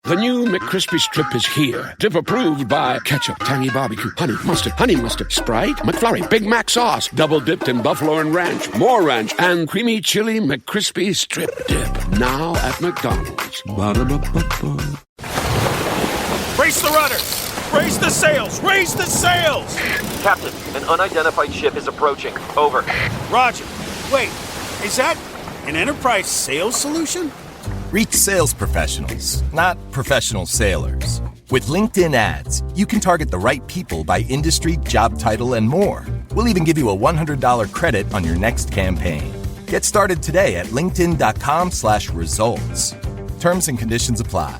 The new McCrispy Strip is here. Dip approved by ketchup, tangy barbecue, honey mustard, Sprite, McFlurry, Big Mac sauce, double dipped in buffalo and ranch, more ranch, and creamy chili McCrispy Strip Dip. Now at McDonald's. Ba-da-ba-ba-ba. Raise the rudders! Raise the sails! Raise the sails! Captain, an unidentified ship is approaching. Over. Roger. Wait, is that an enterprise sales solution? Reach sales professionals, not professional sailors. With LinkedIn ads, you can target the right people by industry, job title, and more. We'll even give you a $100 credit on your next campaign. Get started today at linkedin.com/results. Terms and conditions apply.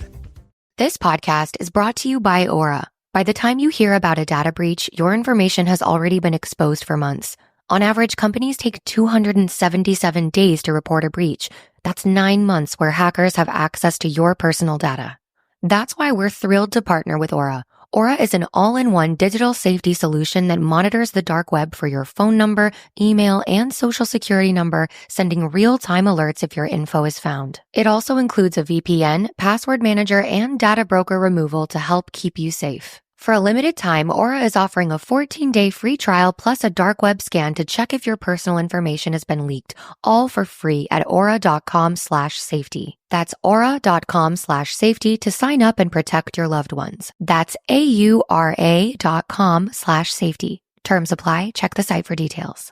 This podcast is brought to you by Aura. By the time you hear about a data breach, your information has already been exposed for months. On average, companies take 277 days to report a breach. That's 9 months where hackers have access to your personal data. That's why we're thrilled to partner with Aura. Aura is an all-in-one digital safety solution that monitors the dark web for your phone number, email, and social security number, sending real-time alerts if your info is found. It also includes a VPN, password manager, and data broker removal to help keep you safe. For a limited time, Aura is offering a 14-day free trial plus a dark web scan to check if your personal information has been leaked, all for free at aura.com/safety. That's aura.com/safety to sign up and protect your loved ones. That's AURA.com/safety. Terms apply. Check the site for details.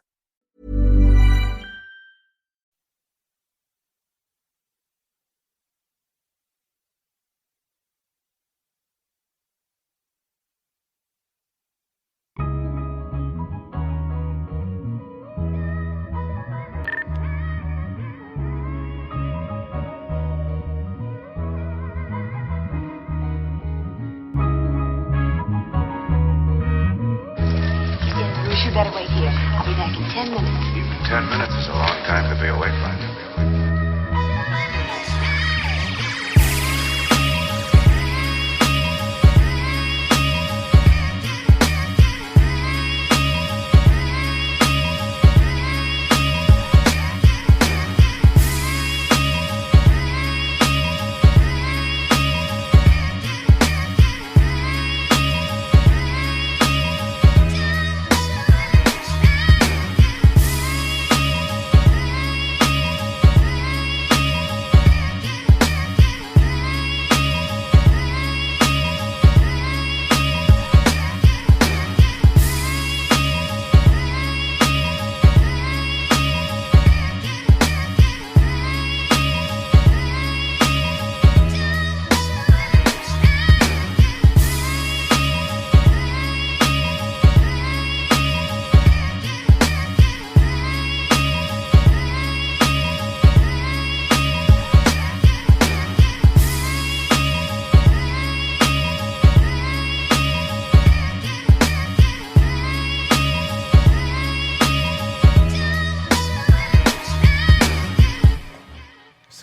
You better wait here. I'll be back in 10 minutes. Even 10 minutes is a long time to be away from it.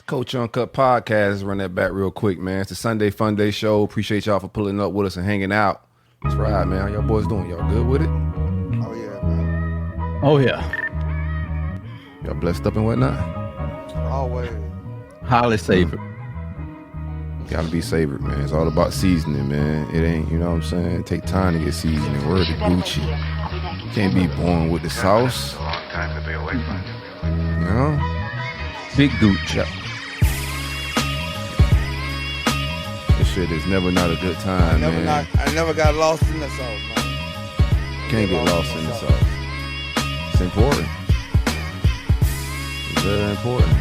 Coach Uncut Podcast. Run that back real quick, man. It's the Sunday Fun Day show. Appreciate y'all for pulling up with us and hanging out. That's right, man. How y'all boys doing? Y'all good with it? Oh, yeah, man. Oh, yeah. Y'all blessed up and whatnot? Always. Highly savored. Gotta be savored, man. It's all about seasoning, man. It ain't, you know what I'm saying? Take time to get seasoning. Word to Gucci. Can't be born with the sauce. It's a long time to be away from it. You know? Big Gooch. Yep. This shit is never not a good time, man. I never got lost in the sauce, man. Can't get lost in the sauce. It's important. It's very important.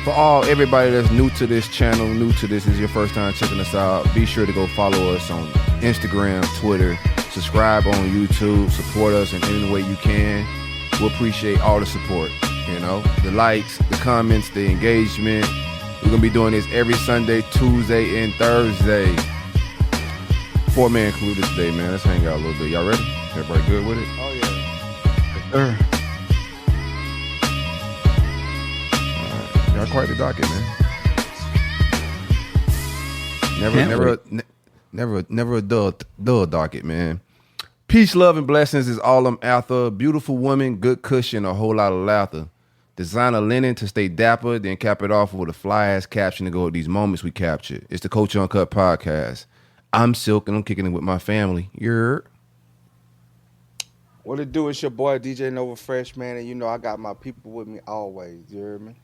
For everybody that's new to this channel, is your first time checking us out, be sure to go follow us on Instagram, Twitter, subscribe on YouTube, support us in any way you can. We appreciate all the support, you know, the likes, the comments, the engagement. We're going to be doing this every Sunday, Tuesday, and Thursday. 4-man crew this day, man. Let's hang out a little bit. Y'all ready? Everybody good with it? Oh, yeah. All right. Y'all quite the docket, man. Never a dull docket, man. Peace, love, and blessings is all I'm after. Beautiful woman, good cushion, a whole lot of laughter. Designer linen to stay dapper, then cap it off with a fly-ass caption to go with these moments we captured. It's the Culture Uncut podcast. I'm Silk, and I'm kicking it with my family. You're... What it do? It's your boy DJ Nova Fresh, man, and you know I got my people with me always. You hear me?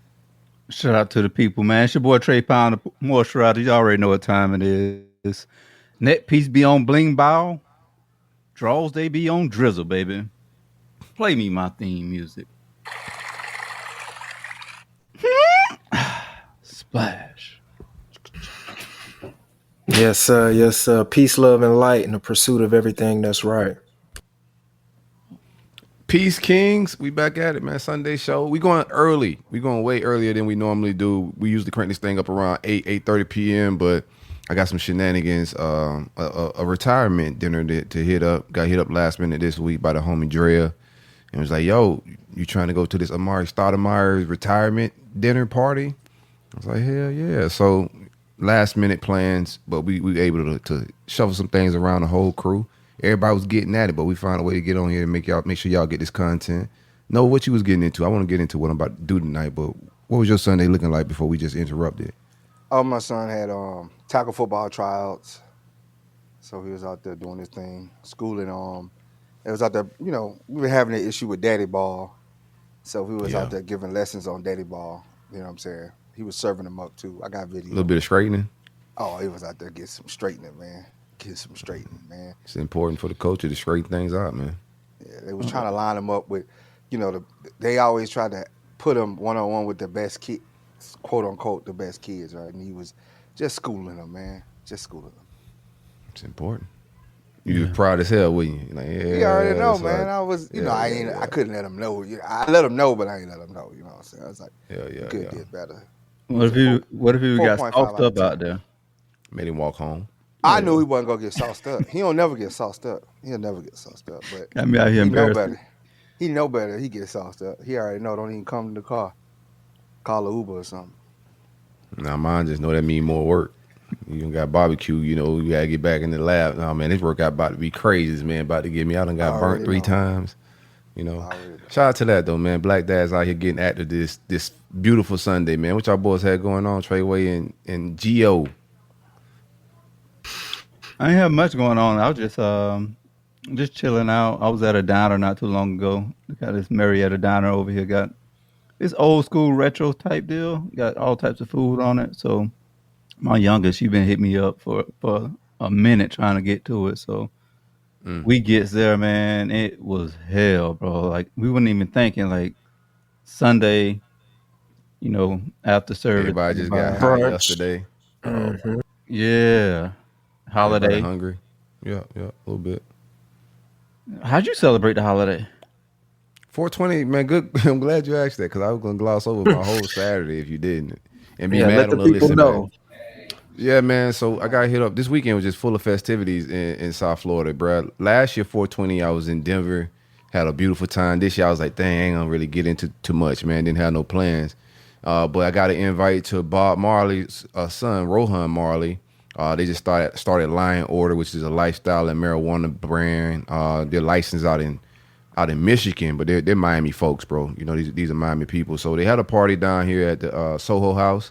Shout out to the people, man. It's your boy Trey Pound, the moisturizer. You already know what time it is. Net piece be on bling bow. Draws they be on drizzle, baby. Play me my theme music. Splash. Yes, sir. Yes, sir. Peace, love, and light in the pursuit of everything that's right. Peace Kings, we back at it, man. Sunday show. We going early. We going way earlier than we normally do. We usually crank this thing up around 8:30 p.m., but I got some shenanigans. A retirement dinner to hit up. Got hit up last minute this week by the homie Drea. And was like, yo, you trying to go to this Amari Stoudemire's retirement dinner party? I was like, hell yeah. So last minute plans, but we able to shuffle some things around the whole crew. Everybody was getting at it, but we found a way to get on here and make sure y'all get this content. Know what you was getting into. I want to get into what I'm about to do tonight, but what was your Sunday looking like before we just interrupted? Oh, my son had tackle football tryouts, so he was out there doing his thing, schooling. It was out there, you know, we were having an issue with daddy ball, so he was out there giving lessons on daddy ball. You know what I'm saying? He was serving them up too. I got video. A little bit of straightening. Oh, he was out there getting some straightening, man. Man. It's important for the culture to straighten things out, man. Yeah, they was trying to line him up with, you know, they always try to put him one-on-one with the best kids, quote unquote, the best kids, right? And he was just schooling them, man. Just schooling them. It's important. You was proud as hell, wouldn't you? Like, yeah, you already know, man. I was, you know, I couldn't let him know. I let him know, but I ain't let him know. You know what I'm saying? I was like, you could get better. What if you got sauced up out there? Made him walk home. I knew he wasn't gonna get sauced up. He don't never get sauced up. He'll never get sauced up. But got me out here embarrassed. He know better. He gets sauced up. He already know. Don't even come to the car. Call an Uber or something. Now mine just know that mean more work. You done got barbecue. You know you gotta get back in the lab. Oh man, this workout about to be crazy, man. About to get me out and got burnt 3 times. You know. Shout out to that though, man. Black dads out here getting active this beautiful Sunday, man. What y'all boys had going on, Treyway and Gio? I ain't have much going on. I was just chilling out. I was at a diner not too long ago. Got this Marietta diner over here. Got this old school retro type deal. Got all types of food on it. So my youngest, she been hitting me up for a minute trying to get to it. So we gets there, man. It was hell, bro. Like we wasn't even thinking like Sunday, you know, after service. Everybody just got high yesterday. Mm-hmm. Yeah. Holiday. Everybody hungry. Yeah, a little bit. How'd you celebrate the holiday? 420, man. Good. I'm glad you asked that because I was gonna gloss over my whole Saturday if you didn't, and be mad on the listener. Yeah, man. So I got hit up. This weekend was just full of festivities in South Florida, bro. Last year, 420, I was in Denver, had a beautiful time. This year, I was like, dang, I ain't gonna really get into too much, man. Didn't have no plans. But I got an invite to Bob Marley's son, Rohan Marley. They just started Lion Order, which is a lifestyle and marijuana brand. They're licensed out in Michigan, but they're Miami folks, bro. You know, these are Miami people. So they had a party down here at the Soho House.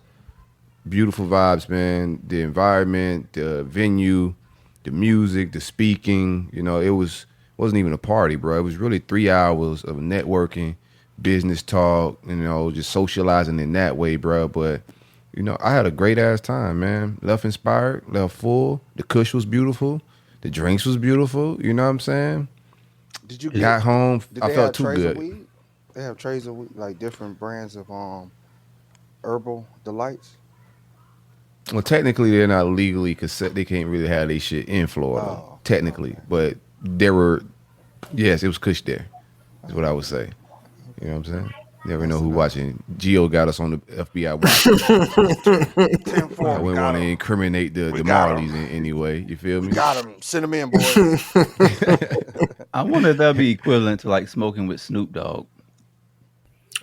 Beautiful vibes, man. The environment, the venue, the music, the speaking. You know, it wasn't even a party, bro. It was really 3 hours of networking, business talk, you know, just socializing in that way, bro. But you know, I had a great ass time, man. Left inspired, left full. The kush was beautiful. The drinks was beautiful. You know what I'm saying? Did you got home? I felt too good. Weed? They have trays of weed, like different brands of herbal delights. Well, technically, they're not legally because they can't really have their shit in Florida. Technically, but there were, yes, it was kush there. Is what I would say. You know what I'm saying? Never know who watching. Gio got us on the FBI watch. I wouldn't want to incriminate the Marleys in any way. You feel me? Got him. Send him in, boys. I wonder if that'd be equivalent to like smoking with Snoop Dogg.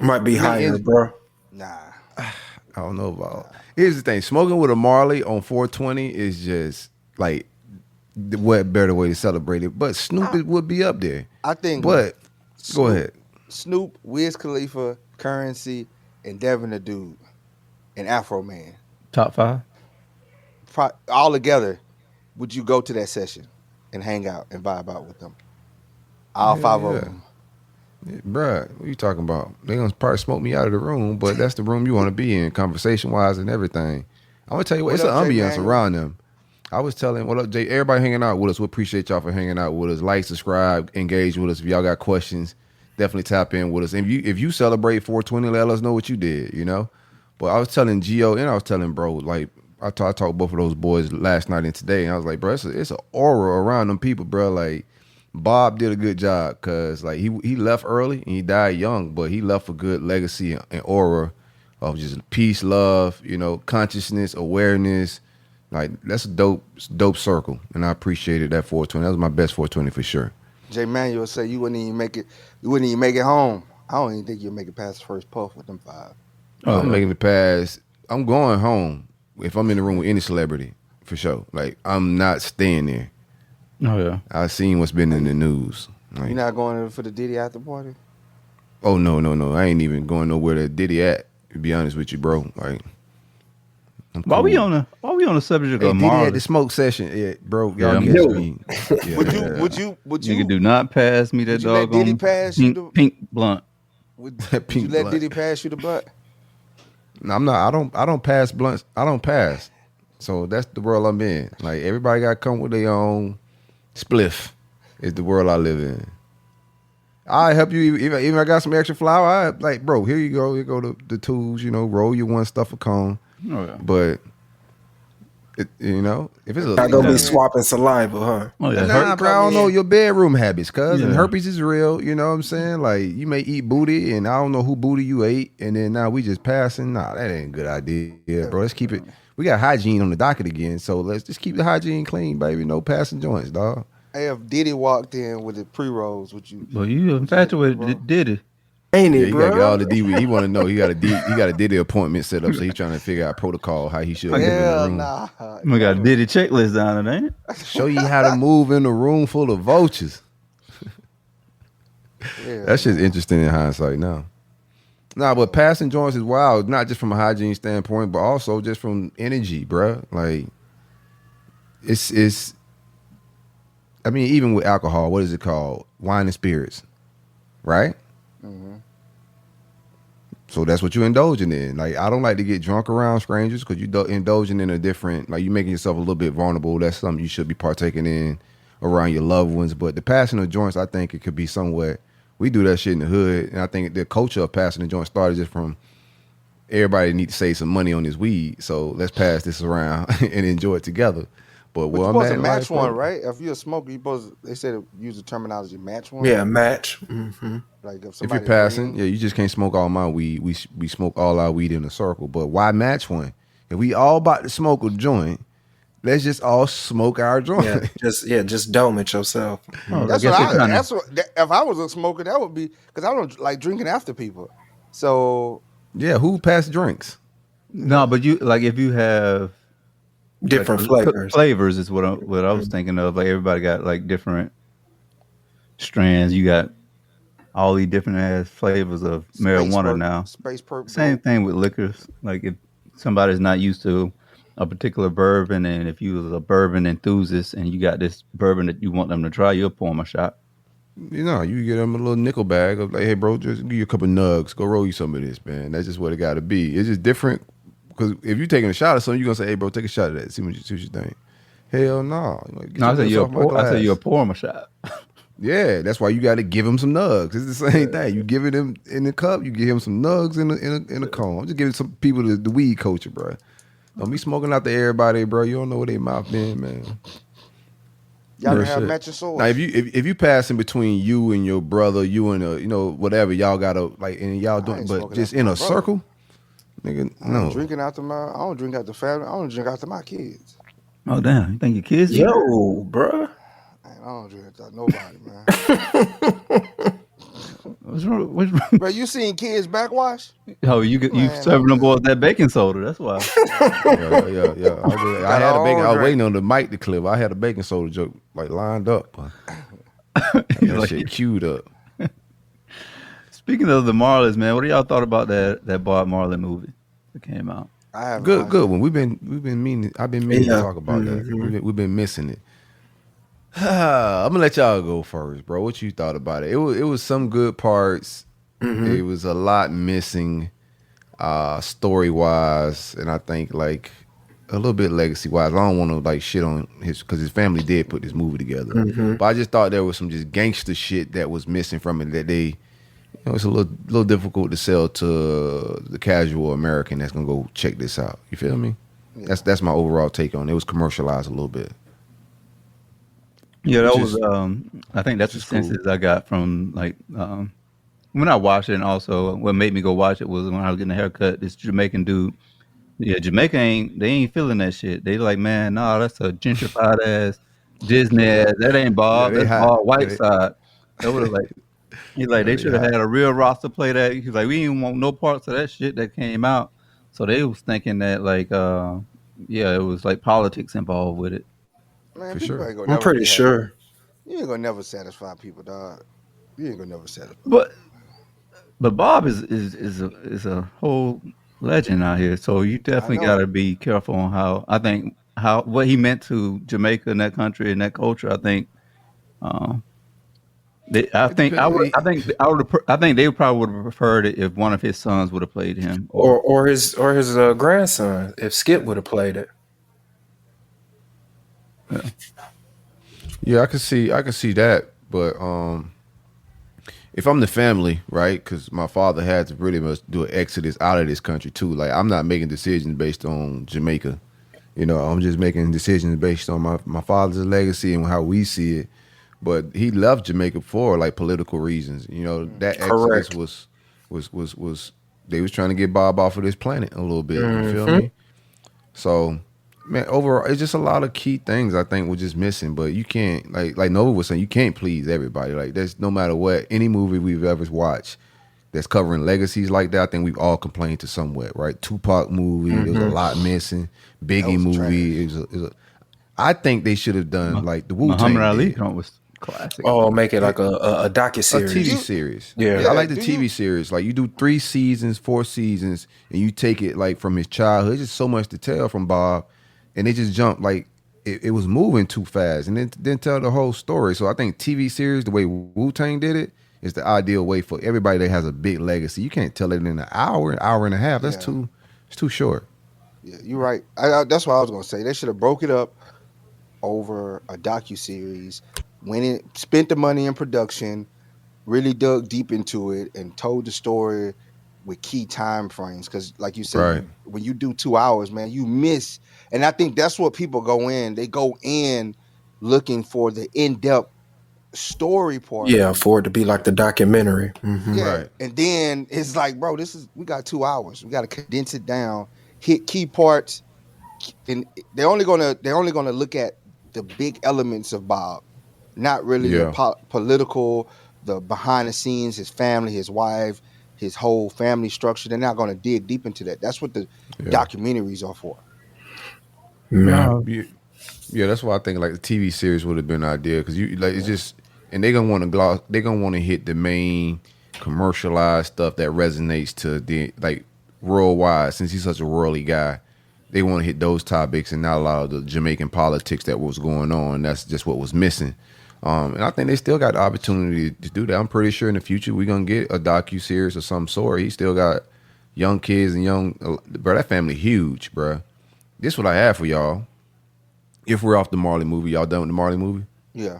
Might be higher, bro. Nah. I don't know about. Here's the thing: smoking with a Marley on 420 is just like what better way to celebrate it. But Snoop would be up there. I think. But Snoop, go ahead. Snoop, Wiz Khalifa, Currency, and Devin the Dude, and Afro Man. Top 5? All together, would you go to that session and hang out and vibe out with them? All 5 of them. Yeah, bruh, what you talking about? They gonna probably smoke me out of the room, but that's the room you want to be in, conversation wise and everything. I'm gonna tell you what, it's an ambiance around them. I was telling, what up, Jay? Everybody hanging out with us. We appreciate y'all for hanging out with us. Like, subscribe, engage with us. If y'all got questions, definitely tap in with us. And if you celebrate 420, let us know what you did. You know. But I was telling Gio and I was telling bro, like I talked both of those boys last night and today, and I was like, bro, it's an aura around them people, bro. Like. Bob did a good job because like he left early and he died young, but he left a good legacy and aura of just peace, love, you know, consciousness, awareness. Like that's a dope circle, and I appreciated that 420. That was my best 420 for sure. Jay Manuel said you wouldn't even make it. You wouldn't even make it home. I don't even think you'll make it past the first puff with them 5. I'm making it past. I'm going home if I'm in the room with any celebrity for sure. Like I'm not staying there. Oh yeah, I've seen what's been in the news. Like, you're not going for the Diddy after party? Oh no! I ain't even going nowhere that Diddy at. To be honest with you, bro. Like, why we on the subject of Diddy Marley? at the smoke session, yeah, bro. Y'all catch me. Yeah. Would you? Nigga, do not pass me that dog Diddy pass pink blunt. Would you let Diddy pass you the butt? No, I'm not. I don't pass blunts. I don't pass. So that's the world I'm in. Like everybody got to come with their own. Spliff is the world I live in. I help you even I got some extra flour. I like, bro, here you go. Here go the tools. You know, roll your one, stuff a cone. Oh yeah. But you know, if it's not gonna be swapping saliva, huh? Oh, yeah. Nah, bro, I don't know your bedroom habits, cuz and herpes is real. You know what I'm saying? Like you may eat booty, and I don't know who booty you ate, and then now we just passing. Nah, that ain't a good idea, bro. Let's keep it. We got hygiene on the docket again, so let's just keep the hygiene clean, baby. No passing joints, dog. Hey, if Diddy walked in with the pre-rolls, would you? Well, you infatuated with Diddy, ain't yeah, it, he bro? got to get all the D. He want to know. He got a Diddy appointment set up, so he's trying to figure out protocol how he should move in the room. Nah. We got a Diddy checklist down there, ain't it? Show you how to move in a room full of vultures. Yeah, that shit's interesting in hindsight now. Nah, but passing joints is wild, not just from a hygiene standpoint, but also just from energy, bruh. Like, it's. I mean, even with alcohol, what is it called? Wine and spirits, right? Mm-hmm. So that's what you're indulging in. Like, I don't like to get drunk around strangers because you're indulging in a different, like, you're making yourself a little bit vulnerable. That's something you should be partaking in around your loved ones. But the passing of joints, I think it could be somewhat. We do that shit in the hood, and I think the culture of passing the joint started just from everybody need to save some money on this weed, so let's pass this around and enjoy it together. But you're supposed to match one, right? If you're a smoker, they said use the terminology match one. Yeah, match. Mm-hmm. Like if you're passing, you just can't smoke all my weed. We smoke all our weed in a circle. But why match one? If we all about to smoke a joint, let's just all smoke our joint. Just dome it yourself. Oh, that's what. If I was a smoker, that would be because I don't like drinking after people. So yeah, who passed drinks? No, but you like if you have different flavors. Flavors is what I was thinking of. Like everybody got like different strands. You got all these different ass flavors of marijuana now. Same thing with liquors. Like if somebody's not used to a particular bourbon, and if you was a bourbon enthusiast and you got this bourbon that you want them to try, you'll pour them a shot. You know, you get them a little nickel bag of like, hey, bro, just give you a couple nugs. Go roll you some of this, man. That's just what it got to be. It's just different because if you're taking a shot of something, you're gonna say, hey, bro, take a shot of that. See what you think. Hell no. Like, I said you'll pour them a shot. Yeah, that's why you got to give him some nugs. It's the same thing. You give it him in the cup, you give him some nugs in a cone. I'm just giving some people the weed culture, bro. Don't be smoking out to everybody, bro. You don't know where they mouth been, man. Y'all gonna have matching swords. Now, if you passing between you and your brother, you and whatever, y'all gotta like, and y'all doing, but just in a circle, nigga. No, I don't drink after family. I don't drink after my kids. Oh damn! You think your kids? Yo, bro. I don't drink after nobody, man. What's wrong? Bro, you seen kids backwash? Oh, you serving them boys that baking soda. That's why. Yeah. I was waiting on the mic to clip. I had a baking soda joke like lined up. That shit queued up. Speaking of the Marlins, man, what do y'all thought about that Bob Marley movie that came out? I have Good one. We've been meaning. I've been meaning to talk about Mm-hmm. that. We've been missing it. I'm gonna let y'all go first, bro. What you thought about it? It was some good parts. Mm-hmm. It was a lot missing, story wise, and I think like a little bit legacy wise. I don't want to like shit on because his family did put this movie together, Mm-hmm. but I just thought there was some just gangster shit that was missing from it that they. It's a little difficult to sell to the casual American that's gonna go check this out. You feel me? Yeah. That's my overall take on it. It was commercialized a little bit. Yeah, that Which was. is- I think that's the which is cool. senses I got from like when I watched it, and also what made me go watch it was when I was getting a haircut. This Jamaican dude, yeah, Jamaica ain't feeling that shit. They like, man, nah, that's a gentrified ass Disney ass. That ain't Bob. Yeah, they That's hot. Bob Yeah, Whiteside. That was like. He's like, they should have had a real roster play that. He's like, we didn't want no parts of that shit that came out. So they was thinking that like, yeah, it was like politics involved with it. Man, For people sure. ain't gonna I'm never pretty be happy. sure. You ain't gonna never satisfy people, dog. You ain't gonna never satisfy. But Bob is a whole legend out here. So you definitely know. got to be careful on how what he meant to Jamaica and that country and that culture. I think. I think they probably would have preferred it if one of his sons would have played him, Or his grandson, if Skip would have played it. Yeah, I could see that, but if I'm the family, right? Because my father had to pretty much do an exodus out of this country too. Like I'm not making decisions based on Jamaica, I'm just making decisions based on my father's legacy and how we see it. But he left Jamaica for like political reasons. That Correct. exodus was they was trying to get Bob off of this planet a little bit. You feel me? So, man, overall, it's just a lot of key things I think we're just missing. But you can't like Nova was saying, you can't please everybody. Like that's no matter what any movie we've ever watched that's covering legacies like that. I think we've all complained to somewhat, right? Tupac movie, there was a lot missing. Biggie was movie, I think they should have done like the Wu-Tang Muhammad Ali did. was classic. Oh, make it like a A docuseries. TV series. Yeah. I like the do TV series. Like you do 3 seasons, 4 seasons, and you take it like from his childhood. There's just so much to tell from Bob, and they just jumped like it was moving too fast, and then didn't tell the whole story. So I think TV series, the way Wu-Tang did it, is the ideal way for everybody that has a big legacy. You can't tell it in an hour and a half. That's it's too short. Yeah, you're right. That's what I was gonna say. They should have broke it up over a docuseries, spent the money in production, really dug deep into it, and told the story with key time frames. Because, like you said, Right. when you do 2 hours, man, you miss. And I think that's what people go in. They go in looking for the in-depth story part. Yeah, for it to be like the documentary. Mhm. Yeah. Right. And then it's like, bro, we got 2 hours. We got to condense it down, hit key parts, and they're only gonna look at the big elements of Bob, not really the political, the behind the scenes, his family, his wife, his whole family structure. They're not gonna dig deep into that. That's what the documentaries are for. Man. Yeah, that's why I think like the TV series would have been an idea because it's just, and they're gonna want to hit the main commercialized stuff that resonates to the like worldwide. Since he's such a worldly guy, they want to hit those topics and not a lot of the Jamaican politics that was going on. That's just what was missing. And I think they still got the opportunity to do that. I'm pretty sure in the future we're gonna get a docu-series of some sort. He still got young kids and bro. That family huge, bro. This what I have for y'all. If we're off the Marley movie, y'all done with the Marley movie? Yeah.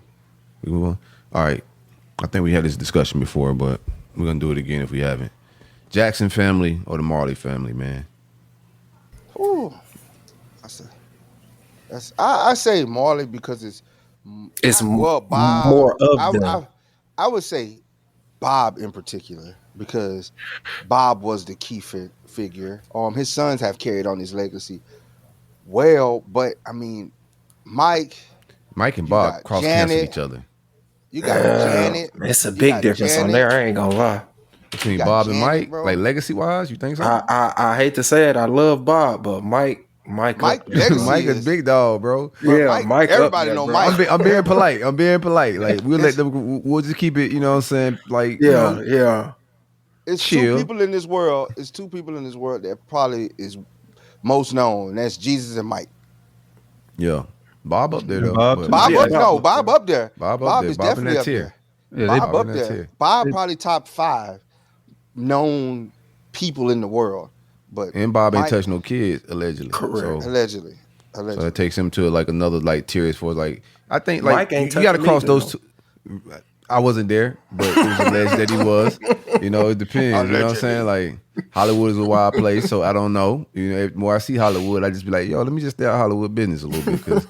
We move on? All right. I think we had this discussion before, but we're gonna do it again if we haven't. Jackson family or the Marley family, man? Ooh. I say Marley because it's Bob, more of them. I would say Bob in particular because Bob was the key figure. His sons have carried on his legacy well, but I mean, Mike and Bob cross cancel each other. You got Janet. It's a big difference on there. I ain't gonna lie. Between Bob and Mike, bro. Like legacy wise, you think so? I hate to say it, I love Bob, but Mike Mike is big dog, bro. Yeah, Mike. Everybody know Mike. I'm being polite. Like we'll let them. We'll just keep it. You know what I'm saying? Like yeah. It's chill. two people in this world. It's two people in this world that probably is most known. And that's Jesus and Mike. Yeah. Bob up there though. Bob but- Bob Yeah, up, no, Bob up there. Bob up there. is Bob in definitely that up tier. there. Yeah, Bob Bob up in that there. tier. Bob probably top 5 known people in the world. But And Bob ain't Mike- touched no kids, allegedly. Correct. So Allegedly. So that takes him to like another like tier as far as like I think like Mike ain't you got to touching cross me, those though. two. I wasn't there, but it was alleged that he was. You know, it depends. You know what I'm saying? Like Hollywood is a wild place, so I don't know. You know, the more I see Hollywood, I just be like, yo, let me just stay out of Hollywood business a little bit because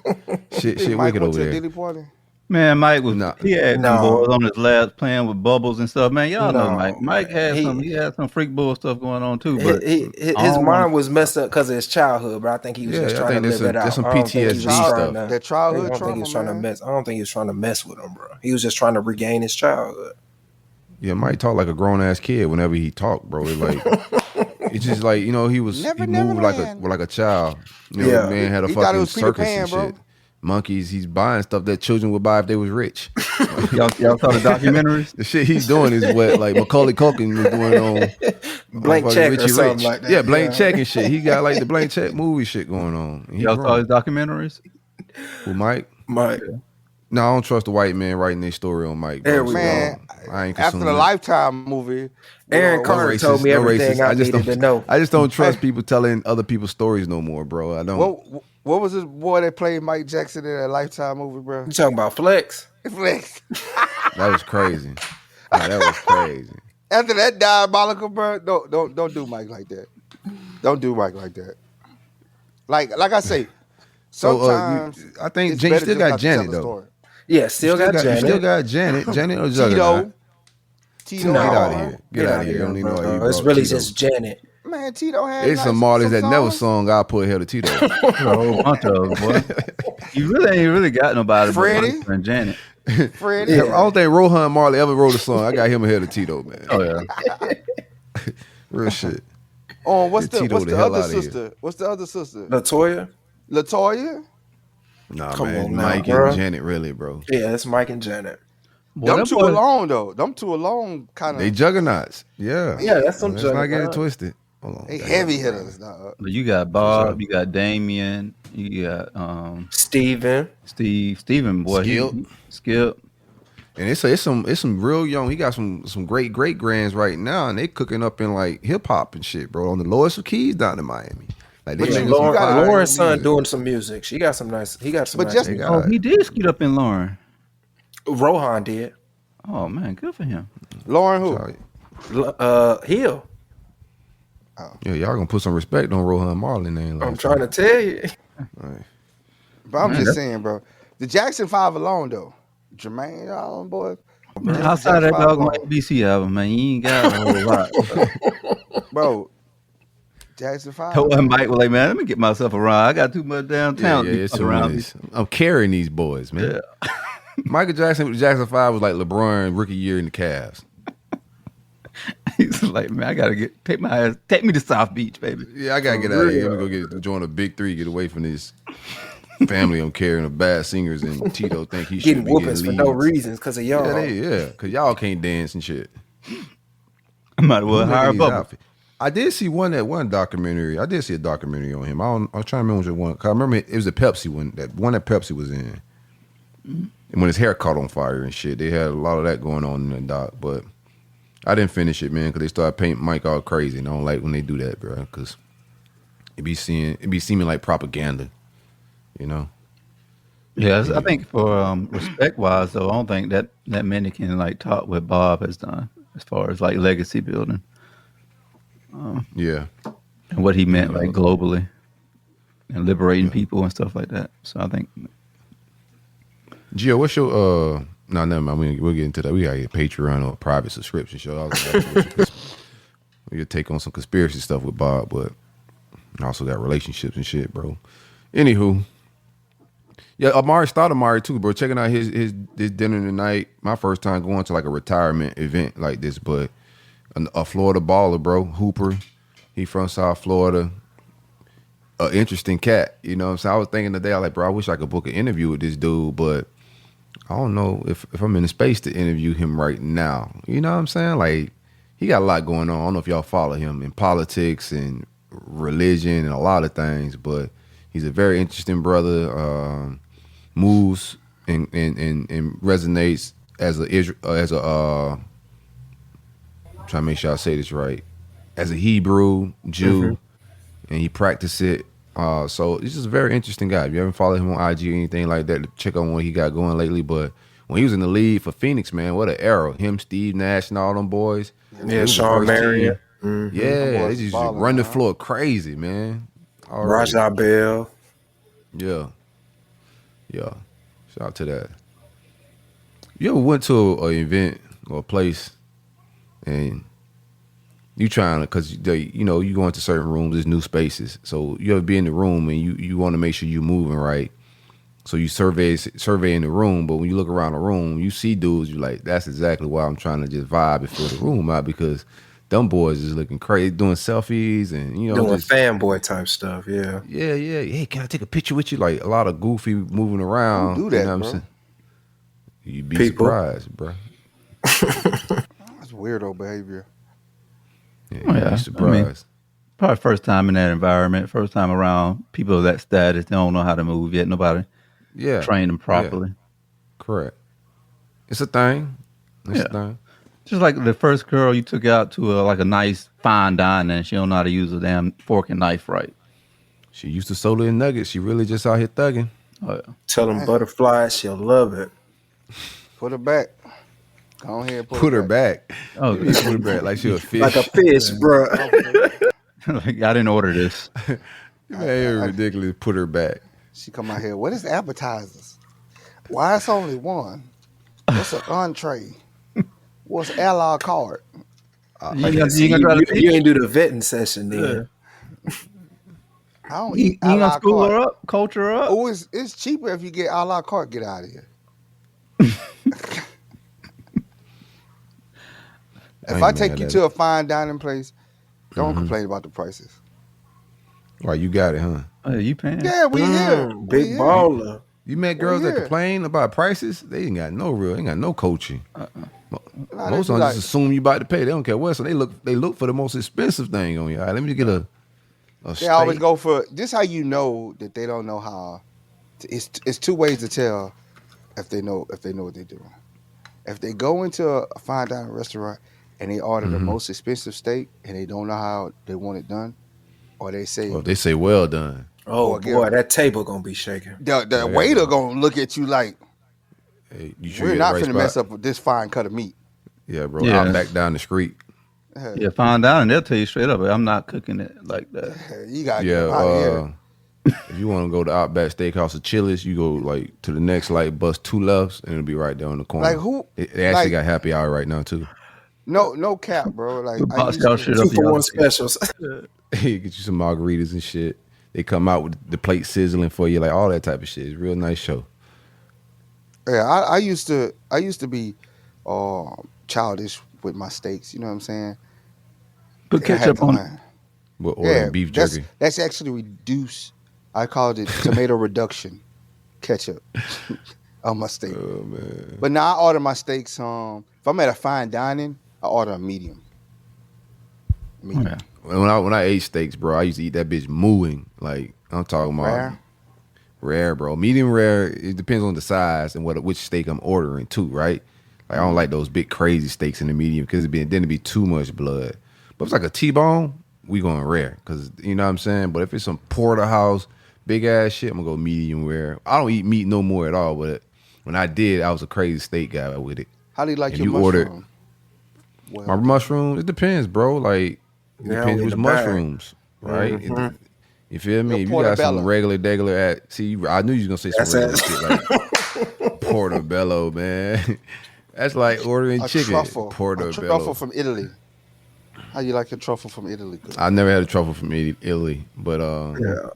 shit Mike wicked went over to a there. Diddy party? Man, Mike was Nah. he had No. them boys on his labs playing with bubbles and stuff. Man, y'all know No, Mike. Mike had he- some freak bull stuff going on too. But His mind was messed up because of his childhood, but I think he was Yeah, just I trying think to there's live it some- out. there's some I don't think he was PTSD trying stuff. to- That childhood I don't think he was trauma, trying to man. mess. I don't think he was trying to mess with him, bro. He was just trying to regain his childhood. Yeah, Mike talk like a grown ass kid whenever he talked, bro. It like it's just like he was Never, he moved Neverland. like a child. You know, Yeah. the man had a He thought it fucking was Peter circus Pan, and bro. shit. Monkeys, he's buying stuff that children would buy if they was rich. y'all saw the documentaries. The shit he's doing is what like Macaulay Culkin was doing on Blank fucking Check or Richie something Rich. like that. Yeah, Blank Yeah. Check and shit. He got like the Blank Check movie shit going on. And he Y'all saw grown. his documentaries. With Mike? Mike. No, I don't trust the white man writing their story on Mike. Bro. There we Man, I ain't after the consuming it. Lifetime movie, Aaron you know, Carter racist, told me no everything racist. I just needed don't, to know. I just don't trust people telling other people's stories no more, bro. I don't. what was this boy that played Mike Jackson in that Lifetime movie, bro? You talking about Flex? Flex. That was crazy. Nah, that was crazy. After that diabolical, bro, don't do Mike like that. Don't do Mike like that. Like I say, So sometimes I think it's you better still just got not to tell Janet the though. story. Yeah, still got You Janet. still got Janet. Janet or Juggernaut? Tito, Get No. out of here. Get out of here. I don't even know why you It's brought really Tito. just Janet. Man, Tito had It's some Marleys that never songs. sung I Put Hell to Tito. A whole bunch of them, boy. You really ain't really got nobody Freddie? but and Janet. Freddie. I don't think Rohan Marley ever wrote a song. I got him ahead of Tito, man. Oh yeah. Real shit. Oh, what's Get the Tito the hell other outta here. sister? What's the other sister? Latoya? Latoya? Nah, Come man. on now, Mike bro. and Janet, really, bro. Yeah, it's Mike and Janet. Boy, Them that two boy- alone though. Them two alone kind They of juggernauts. Yeah. Yeah, that's some Let's not get it juggernaut. twisted. Hold on. they heavy hitters. Dog. But you got Bob, you got Damien, you got Steven. Steven, boy, Skip. Skip. And it's some real young. He got some great grands right now, and they cooking up in like hip hop and shit, bro. On the lowest of keys down in Miami. Like they But making you some gotta- fire Lauren's son music. doing some music. He got some nice. He got some But nice. just- They music. Oh, got- he did skeet up in Lauren. Rohan did. Oh man, good for him. Lauren who? Sorry. Hill. Yeah, y'all gonna put some respect on Rohan Marley name. Like I'm trying to tell you. But I'm Man, just saying, bro. The Jackson 5 alone though. Jermaine, all them boys. Man, outside that dog on ABC album, man, you ain't got a whole lot. Bro. Jackson 5. Told him Mike was like, man, let me get myself around. I got too much downtown. Yeah, to be it's fucking around me. I'm carrying these boys, man. Yeah. Michael Jackson 5 was like LeBron rookie year in the Cavs. He's like, man, I gotta take me to South Beach, baby. Yeah, I gotta get out of here. Let me go join a big three, get away from this family I'm carrying of bad singers, and Tito think he should Getting be getting whoopings for leads. no reasons because of y'all. Yeah, because y'all can't dance and shit. I might as well Look at hire these Bubba. outfits. I did see one documentary. I did see a documentary on him. I was trying to remember which one. 'Cause I remember it was a Pepsi one. That Pepsi was in. And when his hair caught on fire and shit, they had a lot of that going on in the doc. But I didn't finish it, man, because they started painting Mike all crazy, and I don't like when they do that, bro. Because it be seeming like propaganda, you know. Yeah, I think for respect wise though, I don't think that many can like top what Bob has done as far as like legacy building. Yeah. And what he meant like globally and liberating people and stuff like that. So I think Gio, what's your no, never mind. We'll get into that. We gotta get Patreon or a private subscription show. We could take on some conspiracy stuff with Bob, but I also got relationships and shit, bro. Anywho, yeah, Amari Stoudemire too, bro. Checking out his dinner tonight. My first time going to like a retirement event like this, but a Florida baller, bro. Hooper, he from South Florida. An interesting cat, you know what I'm saying? I was thinking today, I was like, bro, I wish I could book an interview with this dude, but I don't know if I'm in the space to interview him right now. You know what I'm saying? Like, he got a lot going on. I don't know if y'all follow him in politics and religion and a lot of things, but he's a very interesting brother. Moves and resonates as a trying to make sure I say this right, as a Hebrew Jew, and he practiced it. So he's just a very interesting guy. If you haven't followed him on IG or anything like that, check out what he got going lately. But when he was in the league for Phoenix, man, what an era. Him, Steve Nash, and all them boys. Yeah, Sean Marion. Yeah, they just run the floor crazy, man. Rajah Bell. Yeah. Shout out to that. You ever went to an event or a place and you trying to, because you go into certain rooms, there's new spaces. So you ever be in the room and you want to make sure you're moving right. So you surveying the room, but when you look around the room, you see dudes, you're like, that's exactly why I'm trying to just vibe and fill the room out, because them boys is looking crazy, doing selfies and doing fanboy type stuff. Yeah. Hey, can I take a picture with you? Like a lot of goofy moving around. Don't do that, you know what bro. I'm saying? You'd be surprised, bro. That's weirdo behavior. Yeah, you'd be surprised. Probably first time in that environment, first time around people of that status. They don't know how to move yet. Nobody trained them properly. Yeah. Correct. It's a thing. It's a thing. Just like the first girl you took out to a nice fine dining, and she don't know how to use a damn fork and knife right. She used to soda and nuggets. She really just out here thugging. Oh, yeah. Tell them butterflies, she'll love it. Put her back. Go ahead, put her back. Oh, put her back like she a fish. Like a fish, bro. Like, I didn't order this. Man, ridiculous. Put her back. She come out here. What is appetizers? Why it's only one? What's an entree? What's a la carte? You ain't do the vetting session then. I don't You eat a gonna la school her carte. up, culture her up? Oh, it's cheaper if you get a la carte. Get out of here. If I take you to a fine dining place, don't complain about the prices. Right, you got it, huh? Oh, you paying? Yeah, we here. Big baller. You met girls that complain about prices? They ain't got no coaching. Most of them just assume you about to pay. They don't care what, so they look for the most expensive thing on you. All right, let me get a They steak. always go for this. How you know that they don't know how? It's two ways to tell if they know what they're doing. If they go into a fine dining restaurant and they order the most expensive steak and they don't know how they want it done, or they say, Well, if they say well done. Oh boy, that table gonna be shaking. The waiter gonna look at you like, hey, you sure we're you're not right finna spot? mess up with this fine cut of meat. Yeah, bro. Yeah. I'll back down the street. Yeah, find out and they'll tell you straight up, I'm not cooking it like that. You gotta get out of here. If you want to go to Outback Steakhouse or Chili's, you go like to the next light, bust 2 lefts, and it'll be right there on the corner. Like who? They actually got happy hour right now too. No cap, bro. Like I Box used y'all to- shit up 2-for-1 specials. Hey, get you some margaritas and shit. They come out with the plate sizzling for you, like all that type of shit. It's a real nice show. Yeah, I used to be childish with my steaks. You know what I'm saying? Put I had ketchup on it. mine. But ordering beef jerky. That's actually reduced. I called it tomato reduction ketchup on my steak. Oh man. But now I order my steaks. If I'm at a fine dining, I order a medium. Yeah. When I ate steaks, bro, I used to eat that bitch mooing. Like I'm talking about rare, bro. Medium rare. It depends on the size and which steak I'm ordering too, right? Like I don't like those big crazy steaks in the medium because then it'd be too much blood. But if it's like a T-bone, we going rare because you know what I'm saying. But if it's some porterhouse, big ass shit, I'm gonna go medium rare. I don't eat meat no more at all, but when I did, I was a crazy steak guy with it. How do you like And your you ordered- mushroom? My mushrooms, it depends, bro. Like it Now depends we which in the bag. mushrooms, right? Mhm. You feel me? Your If you got some portobello. regular I knew you was gonna say some That's regular shit like portobello, man. That's like ordering A chicken. truffle. A Portobello. truffle from Italy. How you like your truffle from Italy? I never had a truffle from Italy, but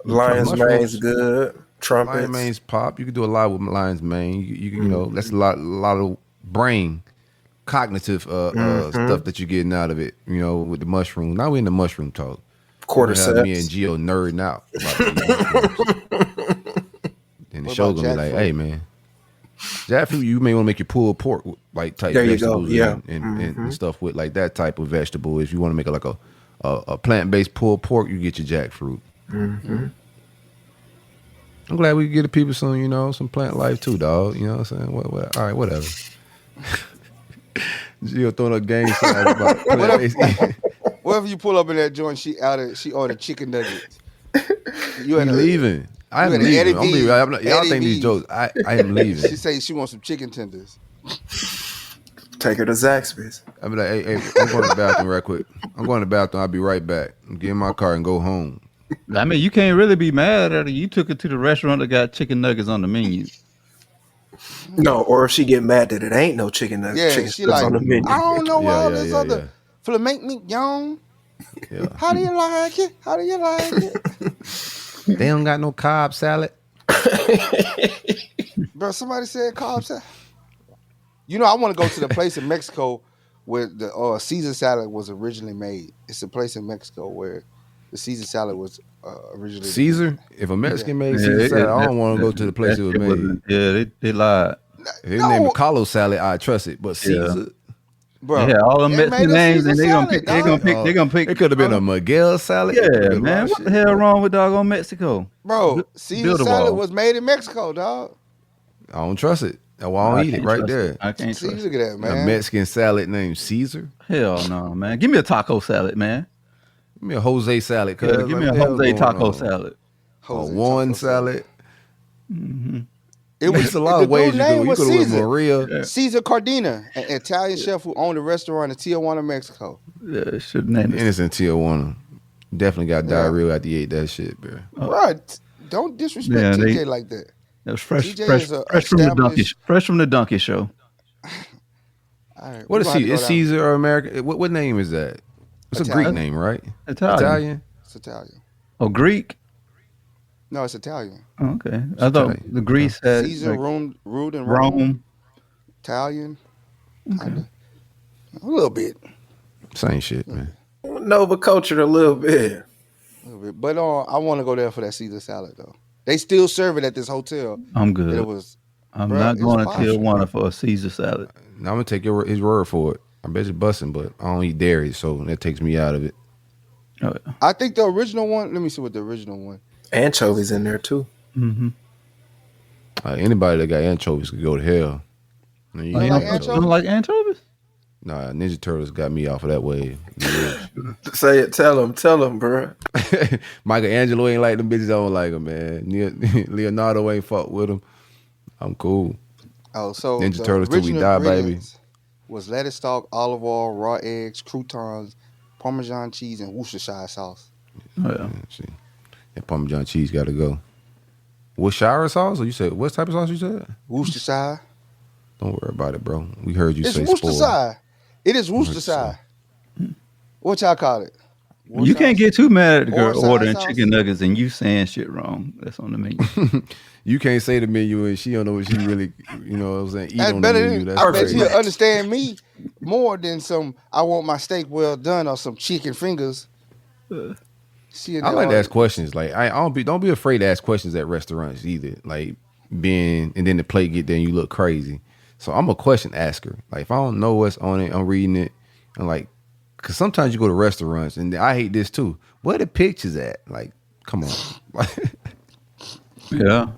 Lion's mushrooms- mane's good. Trumpets. Lion's mane's pop. You can do a lot with lion's mane. You know that's a lot of brain, cognitive stuff that you're getting out of it. You know, with the mushroom. Now we're in the mushroom talk. Cordyceps. Me and Gio nerding out. About the mushrooms. And the What show about gonna be like, jackfruit? hey man, Jackfruit, you may want to make your pulled pork like type There you go. vegetables Yeah. and stuff with like that type of vegetable. If you want to make it like a plant-based pulled pork, you get your jackfruit. Mm-hmm. I'm glad we can get the people some plant life too, dog. You know what I'm saying? What, all right, whatever. Jill throwing up gang signs about plant-based eating. Whatever you pull up in that joint, she ordered chicken nuggets. You I'm leaving. I'm leaving. I'm leaving. Y'all think these jokes. I am leaving. She say she wants some chicken tenders. Take her to Zaxby's. I be like, hey, I'm going to the bathroom right quick. I'm going to the bathroom. I'll be right back. Get in my car and go home. I mean, you can't really be mad at her. You took her to the restaurant that got chicken nuggets on the menu. No, or if she get mad that it ain't no chicken nuggets. Yeah, chicken she like, on the menu. I don't know all this yeah, other flamenco meat, young. Yeah. How do you like it? How do you like it? They don't got no Cobb salad. Bro, somebody said Cobb salad. You know, I want to go to the place in Mexico where the Caesar salad was originally made. It's a place in Mexico where the Caesar salad was originally Caesar? made. If a Mexican made Caesar salad, I don't want to go to the place it was made. Yeah, they lied. If his name is Carlos salad, I trust it. But Caesar, bro, yeah, all them Mexican names, and they're gonna pick. It could have been a Miguel salad. Yeah, man. What the hell wrong with doggone Mexico? Bro, Caesar salad was made in Mexico, dog. I don't trust it. I don't eat it right there. I can't See, trust look at that, man. A Mexican salad named Caesar? Hell no, man. Give me a taco salad, man. Give me a Jose salad. Yeah, give me a Jose taco salad. A Juan salad. Mm-hmm. It was There's a lot of ways you do. You could have went Maria. Caesar Cardina, an Italian chef who owned a restaurant in Tijuana, Mexico. Yeah, should name it. Innocent Tijuana. Definitely got diarrhea after you ate that shit, bro. Bro, don't disrespect TJ like that. That was fresh from the donkey show. Right, what is he? Is Caesar or American? What name is that? It's Italian. a Greek name, right? Italian. It's Italian. Oh, Greek? No, it's Italian. Oh, okay. I thought the Greece had Caesar ruled in Rome. Italian. Okay. A little bit. Same shit, man. Nova cultured a little bit. But I want to go there for that Caesar salad though. They still serve it at this hotel. I'm good. I'm not going to Tijuana for a Caesar salad. Now I'm gonna take his word for it. I bet you're busting, but I don't eat dairy, so that takes me out of it. Oh, yeah. I think the original one. Let me see what the original one. Anchovies in there too. Mm-hmm. Anybody that got anchovies could go to hell. You don't like anchovies? Nah, Ninja Turtles got me off of that wave. Say it. Tell them, bro. Michelangelo ain't like them bitches. I don't like them, man. Leonardo ain't fuck with them. I'm cool. Oh, so Ninja Turtles till we die, baby. Was lettuce stalk, olive oil, raw eggs, croutons, Parmesan cheese, and Worcestershire sauce. Oh, yeah. See, that Parmesan cheese got to go. Worcestershire sauce? Or you said what type of sauce you said? Worcestershire. Don't worry about it, bro. We heard you say Worcestershire. It is Worcestershire. What y'all call it? You can't get too mad at the girl ordering chicken nuggets and you saying shit wrong. That's on the menu. You can't say the menu and she don't know what she really, you know what I'm saying, eat That's on better the menu. than, That's I bet crazy. she'll understand me more than some, I want my steak well done or some chicken fingers. I like to ask questions. Like don't be afraid to ask questions at restaurants either. Like and then the plate get there and you look crazy. So I'm a question asker. Like if I don't know what's on it, I'm reading it. And like, cause sometimes you go to restaurants and I hate this too. Where the pictures at? Like, come on. Yeah.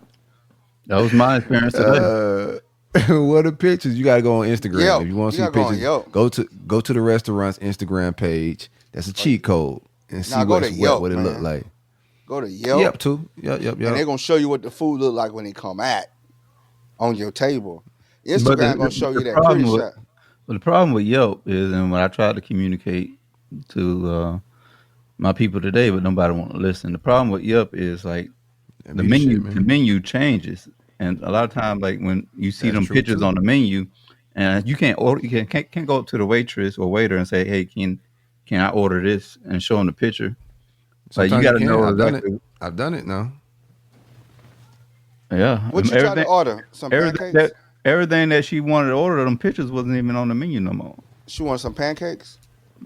That was my experience today. What are pictures? You gotta go on Instagram. Yelp. If you want to see You gotta pictures, go to the restaurant's Instagram page. That's a cheat code. And see what it look like. Go to Yelp. Yep, too. Yep. And they're gonna show you what the food look like when they come at on your table. Instagram gonna show you that pretty shot. But the problem with Yelp is, and when I tried to communicate to my people today, but nobody want to listen. The problem with Yelp is like the menu changes, and a lot of times, like when you see them pictures on the menu, and you can't order, you can't go up to the waitress or waiter and say, "Hey, can I order this?" and show them the picture. Like you got to know exactly. I've done it now. Yeah. What you try to order? Some pancakes? Everything that she wanted to order, them pictures wasn't even on the menu no more. She wanted some pancakes?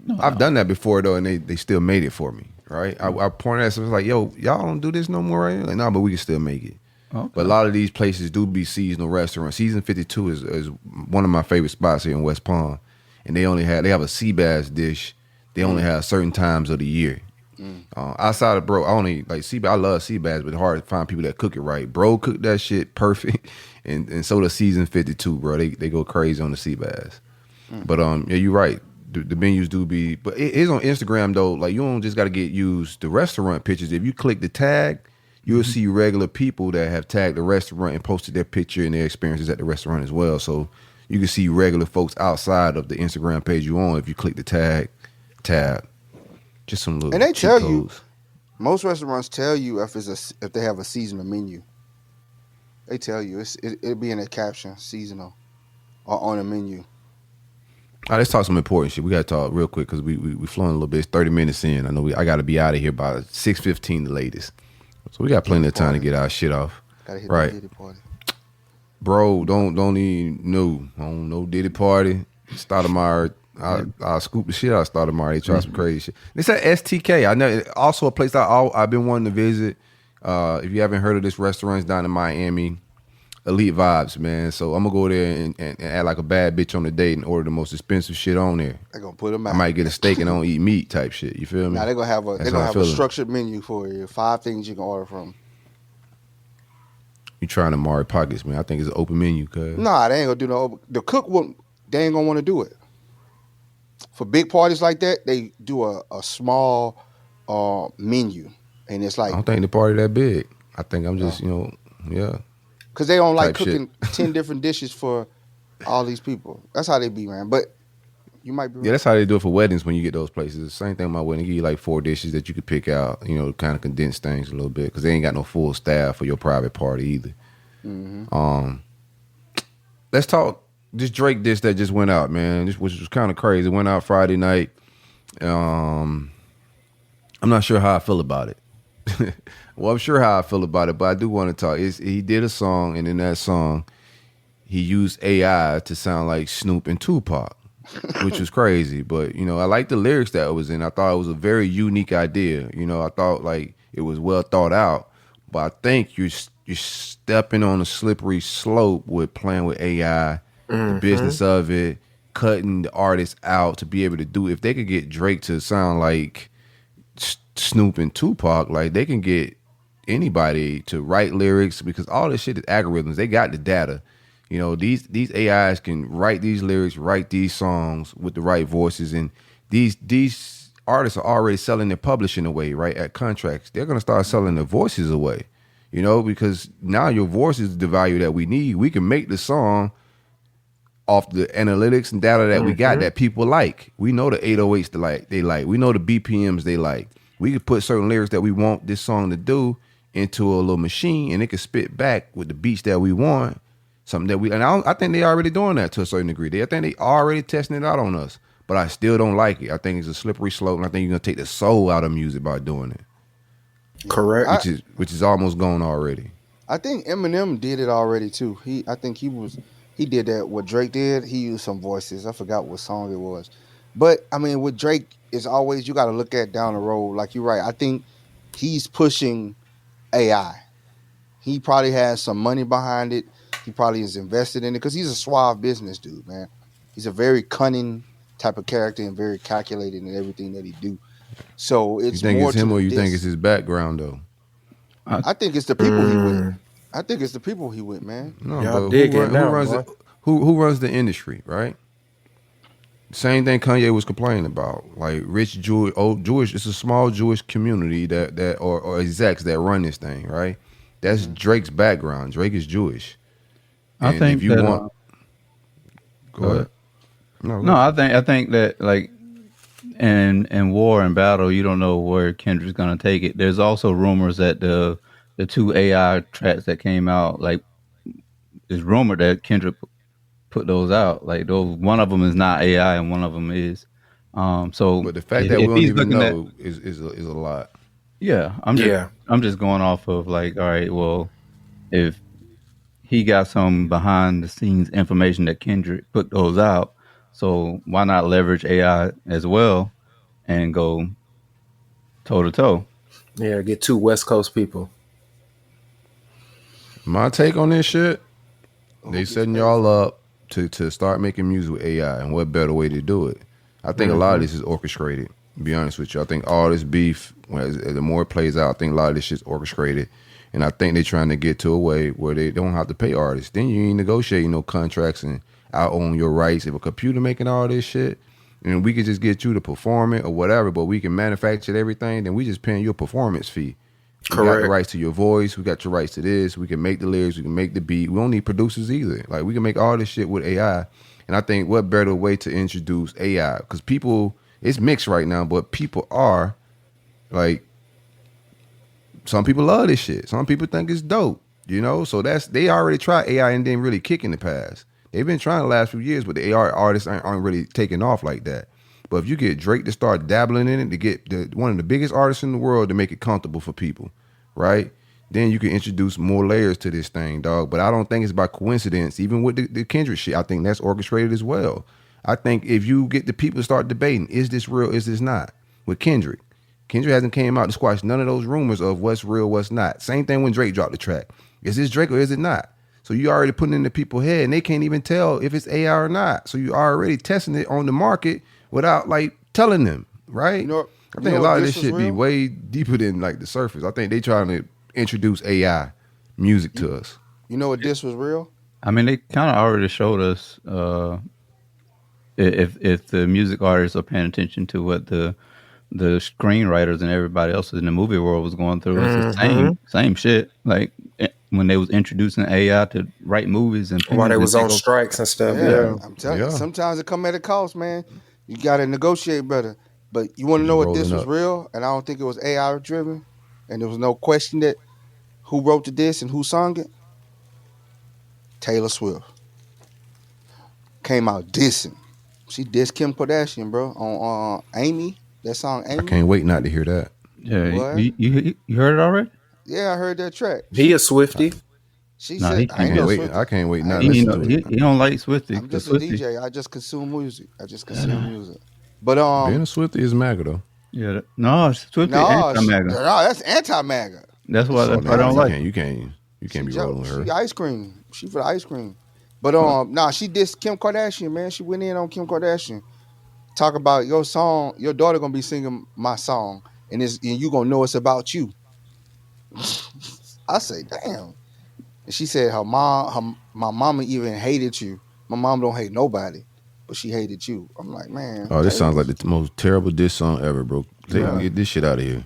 No. I've done that before though, and they still made it for me. Right? I pointed at something like, "Yo, y'all don't do this no more, right?" Like, no, but we can still make it. Okay. But a lot of these places do be seasonal restaurants. Season 52 is one of my favorite spots here in West Palm, and they have a sea bass dish. They only have certain times of the year. Outside of Bro, I only like sea bass. I love sea bass, but it's hard to find people that cook it right. Bro cook that shit perfect, and so does Season 52, bro. They go crazy on the sea bass. But yeah, you're right. The menus do be, but it is on Instagram though. Like, you don't just got to get used the restaurant pictures. If you click the tag, you'll see regular people that have tagged the restaurant and posted their picture and their experiences at the restaurant as well. So you can see regular folks outside of the Instagram page you on if you click the tab. Just some little. And they tell you, codes. most restaurants tell you if they have a seasonal menu. They tell you it'll be in a caption, seasonal, or on a menu. All right, let's talk some important shit. We got to talk real quick because we flowing a little bit. It's 30 minutes in. I know I got to be out of here by 6:15 the latest. So we got plenty of time to get our shit off. Gotta hit right. the Diddy party. Bro, don't even no Diddy party. Stoudemire, I scoop the shit out of Stoudemire. They try some crazy shit. They said STK. I know also a place I've been wanting to visit. If you haven't heard of this restaurant, it's down in Miami. Elite Vibes, man. So I'm gonna go there and act like a bad bitch on the date and order the most expensive shit on there. They're gonna put them out. I might get a steak and don't eat meat type shit. You feel me? Now they're gonna have a structured menu for you. 5 things you can order from. You trying to Mari pockets, man? I think it's an open menu, cuz. Nah, they ain't gonna do no. The cook won't. They ain't gonna want to do it. For big parties like that, they do a small menu, and it's like I don't think the party that big. I think I'm just yeah. Because they don't like Type cooking 10 different dishes for all these people. That's how they be, man. But you might be right. Yeah, that's how they do it for weddings when you get those places. Same thing with my wedding. Give you like 4 dishes that you could pick out, kind of condense things a little bit because they ain't got no full staff for your private party either. Mm-hmm. Let's talk this Drake diss that just went out, man. Which was kind of crazy. It went out Friday night. I'm not sure how I feel about it. Well, I'm sure how I feel about it, but I do want to talk. He did a song, and in that song, he used AI to sound like Snoop and Tupac, which was crazy. But, I like the lyrics that it was in. I thought it was a very unique idea. I thought, like, it was well thought out. But I think you're stepping on a slippery slope with playing with AI, the business of it, cutting the artists out to be able to do. If they could get Drake to sound like Snoop and Tupac, like, they can get anybody to write lyrics because all this shit is algorithms. They got the data. These AIs can write these lyrics, write these songs with the right voices, and these artists are already selling their publishing away, right? At contracts. They're gonna start selling their voices away. Because now your voice is the value that we need. We can make the song off the analytics and data that we got that people like. We know the 808s they like. We know the BPMs they like. We could put certain lyrics that we want this song to do into a little machine, and it could spit back with the beats that we want. Something that I think they already doing that to a certain degree. I think they already testing it out on us, but I still don't like it. I think it's a slippery slope, and I think you're gonna take the soul out of music by doing it. Correct. Which is almost gone already. I think Eminem did it already too. I think he did that. What Drake did, he used some voices. I forgot what song it was, but I mean, with Drake, it's always you got to look at down the road. Like you're right. I think he's pushing AI. He probably has some money behind it. He probably is invested in it because he's a suave business dude, man. He's a very cunning type of character and very calculated in everything that he do. So it's you think more it's him to or you this. think it's his background though? I think it's the people he with. I think it's the people he with, man. No, Y'all but dig who, it run- now, who runs boy. the, who runs the industry, right? Same thing Kanye was complaining about. Like rich Jewish, it's a small Jewish community that or execs that run this thing, right? That's Drake's background. Drake is Jewish. I think if you that, want, go ahead. No, I think that like in war and battle, you don't know where Kendrick's gonna take it. There's also rumors that the 2 AI tracks that came out, like it's rumored that Kendrick put those out. Like those, one of them is not AI and one of them is. So, but the fact that we don't even know is a lot. Yeah, I'm just going off of like, all right, well, if he got some behind the scenes information that Kendrick put those out, so why not leverage AI as well and go toe to toe? Yeah, get 2 West Coast people. My take on this shit, they setting y'all up to start making music with AI, and what better way to do it? I think a lot of this is orchestrated. To be honest with you, I think all this beef, the more it plays out, I think a lot of this shit's orchestrated, and I think they're trying to get to a way where they don't have to pay artists. Then you ain't negotiating no contracts and I own your rights. If a computer making all this shit, and we could just get you to perform it or whatever, but we can manufacture everything, then we just paying you a performance fee. We got the rights to your voice. We got your rights to this. We can make the lyrics. We can make the beat. We don't need producers either. Like, we can make all this shit with AI. And I think what better way to introduce AI? Because people, it's mixed right now, but people are, like, some people love this shit. Some people think it's dope, you know? So they already tried AI and didn't really kick in the past. They've been trying the last few years, but the AI artists aren't really taking off like that. But if you get Drake to start dabbling in it, to get one of the biggest artists in the world to make it comfortable for people, right? Then you can introduce more layers to this thing, dog. But I don't think it's by coincidence. Even with the Kendrick shit, I think that's orchestrated as well. I think if you get the people to start debating, is this real, is this not? With Kendrick hasn't came out to squash none of those rumors of what's real, what's not. Same thing when Drake dropped the track. Is this Drake or is it not? So you already putting it in the people's head, and they can't even tell if it's AI or not. So you already testing it on the market without like telling them, right? I think a lot of this shit be way deeper than like the surface. I think they trying to introduce AI music to us. You know what this was real? I mean, they kind of already showed us if the music artists are paying attention to what the screenwriters and everybody else in the movie world was going through. It's the same shit. Like when they was introducing AI to write movies and while they was on strikes and stuff. Yeah. I'm telling you, sometimes it come at a cost, man. You got to negotiate better. But you want to know what this was real? And I don't think it was AI driven. And there was no question that who wrote the diss and who sung it. Taylor Swift came out dissing. She dissed Kim Kardashian, bro, on Amy. That song, Amy. I can't wait not to hear that. Yeah, you heard it already? Yeah, I heard that track. He a Swiftie. She said, I can't wait not to listen to it. He don't like Swiftie. I'm just a DJ. I just consume music. But being a Swiftie is MAGA though. Yeah, no, Swiftie anti-MAGA. No, that's anti-MAGA. That's what I don't like. You can't be rolling with her. She ice cream. She for the ice cream. But she dissed Kim Kardashian, man. She went in on Kim Kardashian. Talk about your song. Your daughter gonna be singing my song, and you gonna know it's about you. I say, damn. And she said my mama even hated you. My mom don't hate nobody, but she hated you. I'm like, man. Oh, this sounds like the most terrible diss song ever, bro. Get this shit out of here.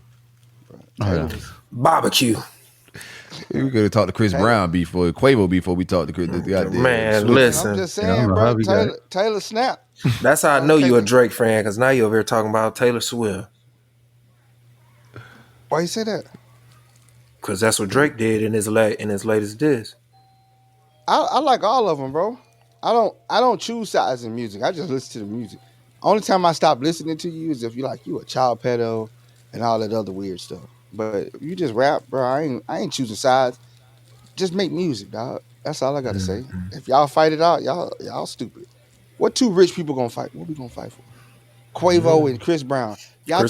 Barbecue. We could have talked to Chris Brown before Quavo we talked to Chris. Man, listen. I'm just saying, bro. Taylor snap. That's how I know you're a Drake fan, because now you're over here talking about Taylor Swift. Why you say that? Because that's what Drake did in his latest diss. I like all of them, bro. I don't choose sides in music. I just listen to the music. Only time I stop listening to you is if you a child pedo and all that other weird stuff. But if you just rap, bro, I ain't choosing sides. Just make music, dog. That's all I gotta say. If y'all fight it out, y'all stupid. What two rich people gonna fight? What we gonna fight for? Quavo and Chris Brown. Y'all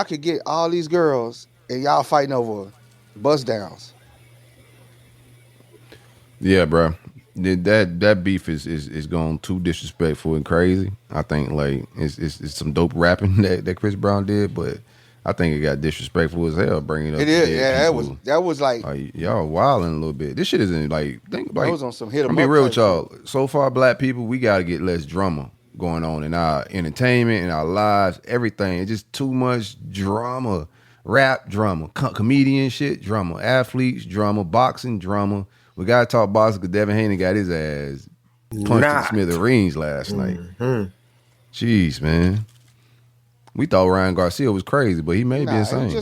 could get all these girls and y'all fighting over bust downs. Yeah, bro. That beef is going too disrespectful and crazy. I think like it's some dope rapping that Chris Brown did, but I think it got disrespectful as hell bringing up. It is, yeah. That was like y'all wilding a little bit. This shit isn't like that was on some hit 'em up. Be real with y'all. So far, black people, we gotta get less drama going on in our entertainment, in our lives, everything. It's just too much drama. Rap drama, comedian shit drama, athletes drama, boxing drama. We gotta talk boxing because Devin Haney got his ass punched in smithereens last night. Jeez, man. We thought Ryan Garcia was crazy, but he may be insane.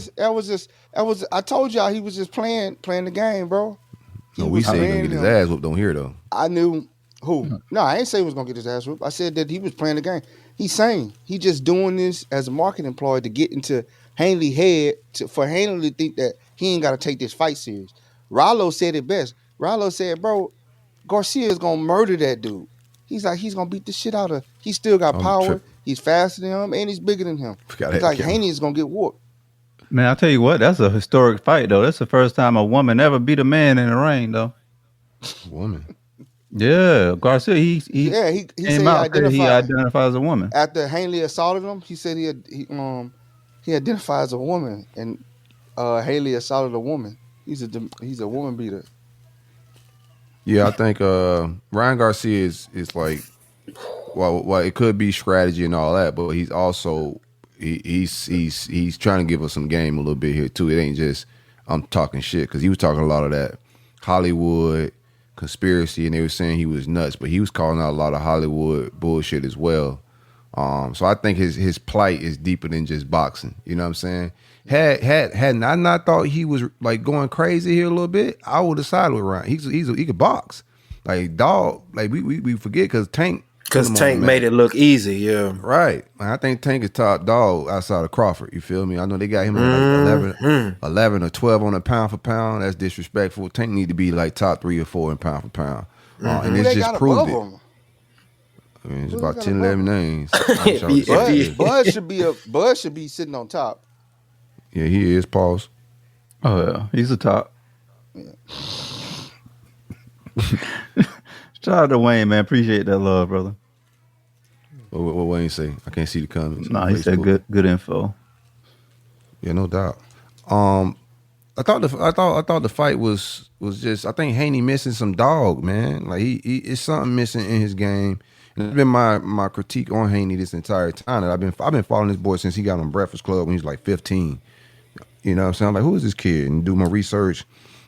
I told y'all he was just playing the game, bro. No, we said he gonna get his ass whooped on here though. I knew who. No, I ain't say he was gonna get his ass whooped. I said that he was playing the game. He's saying he just doing this as a marketing ploy to get into Hanley's head for Hanley to think that he ain't gotta take this fight serious. Rollo said it best. Rollo said, bro, Garcia is gonna murder that dude. He's gonna beat the shit out of. He still got power. He's faster than him and he's bigger than him. He's like Haney is gonna get whooped. Man, I'll tell you what, that's a historic fight, though. That's the first time a woman ever beat a man in the ring, though. Woman. Yeah, Garcia, he said came out there, he identified as a woman. After Hanley assaulted him, he said he identified as a woman, and Haley assaulted a woman. He's a woman beater. Yeah, I think Ryan Garcia is like, well, it could be strategy and all that, but he's also he's trying to give us some game a little bit here too. It ain't just I'm talking shit, because he was talking a lot of that Hollywood conspiracy, and they were saying he was nuts, but he was calling out a lot of Hollywood bullshit as well. So I think his plight is deeper than just boxing. You know what I'm saying? Had I not thought he was like going crazy here a little bit, I would have sided with Ryan. He could box. Like dog, like we forget because Tank made it look easy. Yeah, right. I think Tank is top dog outside of Crawford. You feel me? I know they got him like 11 or 12 on a pound for pound. That's disrespectful. Tank need to be like top 3 or 4 in pound for pound. And it's just proved it. I mean, it's about 10, 11 names. Bud should be sitting on top. Yeah, he is. Pause. Oh yeah, he's a top. Yeah. Shout out to Wayne, man. Appreciate that love, brother. What Wayne say? I can't see the comments. Nah, he said good info. Yeah, no doubt. I thought the fight was just, I think Haney missing some dog, man. Like he it's something missing in his game. And it's been my critique on Haney this entire time. That I've been following this boy since he got on Breakfast Club when he was like 15. You know what I'm saying? I'm like, who is this kid? And do my research.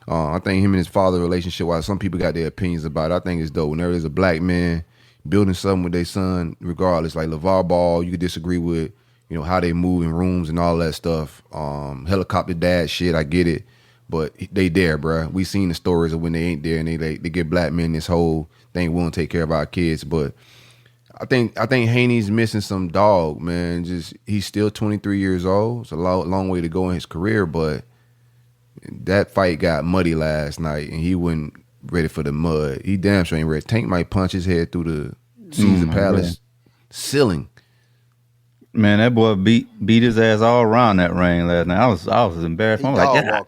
I think him and his father relationship, while some people got their opinions about it, I think it's dope. Whenever there's a black man building something with their son, regardless, like LeVar Ball, you could disagree with, you know, how they move in rooms and all that stuff. Helicopter dad shit, I get it. But they there, bruh. We seen the stories of when they ain't there and they get black men this whole thing willing to take care of our kids. But I think Haney's missing some dog, man. Just he's still 23 years old. It's a long way to go in his career, but that fight got muddy last night, and he wasn't ready for the mud. He damn sure ain't ready. Tank might punch his head through the Caesar Palace ceiling. Man, that boy beat his ass all around that ring last night. I was embarrassed. I'm like, yeah.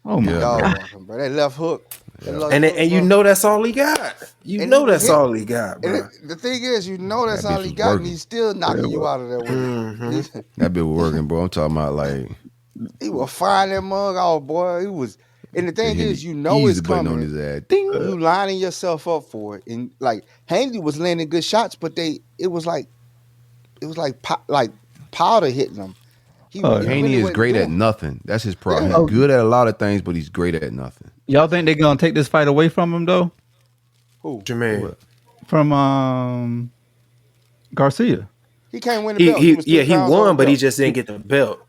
Oh my God, bro. That left hook. And you know that's all he got. You know that's all he got, bro. The thing is, you know that's all he got, and he's still knocking you out of there with it. That bitch was working, bro. I'm talking about like he was firing that mug off, boy. He was, and the thing is, you know it's coming. On his ass. Ding. You lining yourself up for it, and like Hanley was landing good shots, but it was like powder hitting him. Haney is great at nothing. That's his problem. He's good at a lot of things, but he's great at nothing. Y'all think they're gonna take this fight away from him though? Who? Jermaine. From Garcia. He can't win the belt. He won, but he just didn't get the belt.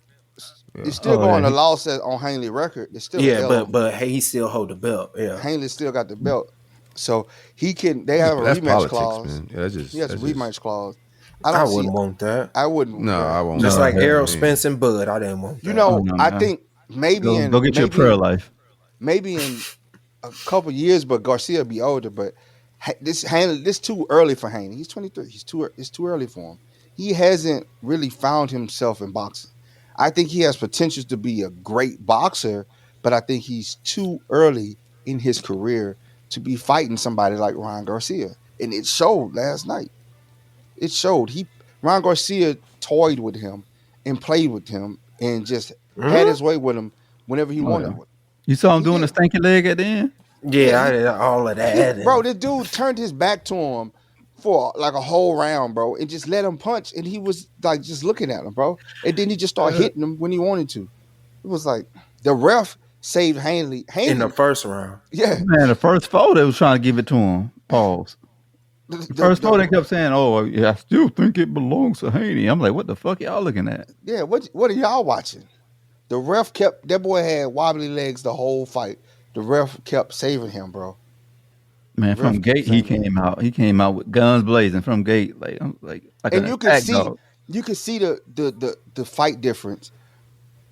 He's still going to loss on Hanley record. It's still but he still hold the belt. Yeah, Hanley still got the belt, so he can. They have a rematch clause. Man. Yeah, he has a rematch clause. I wouldn't want that. I wouldn't. No, I won't. Just like Errol Spence and Bud, I didn't want that. You know, I think maybe go get your prayer life. Maybe in a couple years, but Garcia will be older. But this too early for Haney. He's 23. It's too early for him. He hasn't really found himself in boxing. I think he has potential to be a great boxer, but I think he's too early in his career to be fighting somebody like Ryan Garcia. And it showed last night. It showed. Ryan Garcia toyed with him and played with him and just had his way with him whenever he wanted. Yeah. You saw him doing the stanky leg at the end? Yeah, I did all of that. Bro, this dude turned his back to him for like a whole round, bro, and just let him punch, and he was like just looking at him, bro. And then he just started hitting him when he wanted to. It was like the ref saved Hanley in the first round. Yeah, man, the first foe they was trying to give it to him. Pause. The first foe they kept saying, "Oh, yeah, I still think it belongs to Haney." I'm like, "What the fuck y'all looking at?" Yeah, what are y'all watching? The ref that boy had wobbly legs the whole fight. The ref kept saving him, bro. Man, from gate he came out. He came out with guns blazing from gate, like and you can see the fight difference,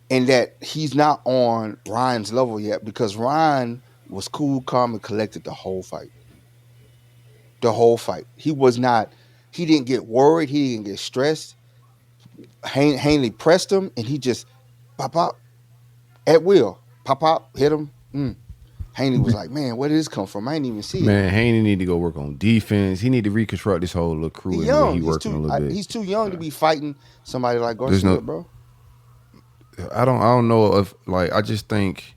in that he's not on Ryan's level yet, because Ryan was cool, calm, and collected the whole fight. The whole fight, he was not. He didn't get worried. He didn't get stressed. Hanley pressed him, and he just pop. at will. Pop, hit him. Haney was like, man, where did this come from? I didn't even see it. Man, Haney need to go work on defense. He need to reconstruct this whole little crew. He's and young. he working a little bit. He's too young to be fighting somebody like Garcia, bro. I don't know if I just think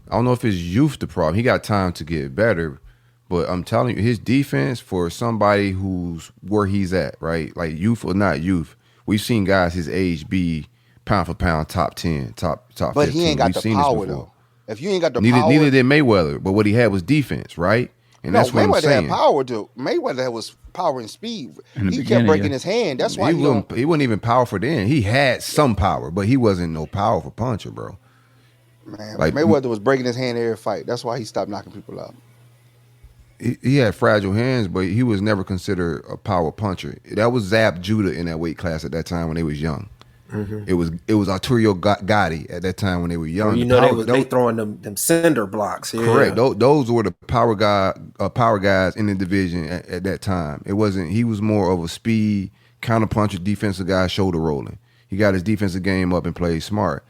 I don't know if his youth the problem. He got time to get better, but I'm telling you, his defense for somebody who's where he's at, right? Like youth or not youth, we've seen guys his age be pound for pound top 10, top 15. But he ain't got the power though. If you ain't got the power, neither did Mayweather. But what he had was defense, right? And that's what I'm saying. Mayweather had power too. Mayweather was power and speed. He kept breaking his hand. That's why he wasn't even powerful then. He had some power, but he wasn't no powerful puncher, bro. Man, like Mayweather was breaking his hand every fight. That's why he stopped knocking people out. He had fragile hands, but he was never considered a power puncher. That was Zab Judah in that weight class at that time when they was young. Mm-hmm. It was Arturo Gotti at that time when they were young. Well, they throwing them cinder blocks. Yeah. Correct. Those were the power guys in the division at that time. It wasn't. He was more of a speed counter puncher, defensive guy, shoulder rolling. He got his defensive game up and played smart.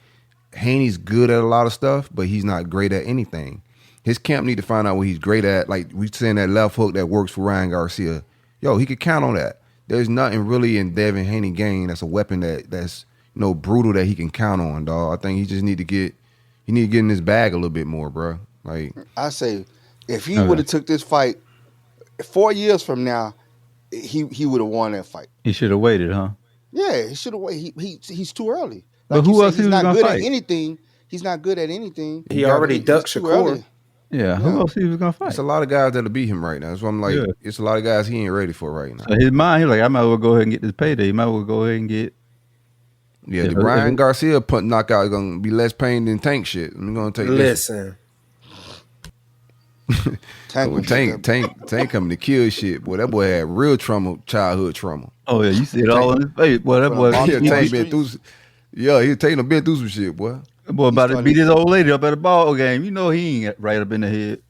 Haney's good at a lot of stuff, but he's not great at anything. His camp need to find out what he's great at. Like we saying that left hook that works for Ryan Garcia. Yo, he could count on that. There's nothing really in Devin Haney game that's a weapon that's brutal that he can count on, dog. I think he just need to get in his bag a little bit more, bro. Like I say, if he would have took this fight 4 years from now, he would have won that fight. He should have waited, huh? Yeah, he should have waited. He's too early. Like but who else he's he was not good fight? at anything. He's not good at anything. He already ducked Shakur. Yeah, who else he was gonna fight? It's a lot of guys that'll beat him right now. That's why I'm like, it's a lot of guys he ain't ready for right now. So his mind, he's like, I might as well go ahead and get this payday. He might as well go ahead and get. Yeah, the Ryan Garcia knockout is gonna be less pain than Tank shit. I'm gonna take Listen. Tank coming to kill shit. Boy, that boy had real trauma, childhood trauma. Oh yeah, you see it all in his face. Boy, that boy. Tank been through. Yeah, he been through some shit, boy. That boy about to beat his old lady up at a ball game. You know he ain't right up in the head.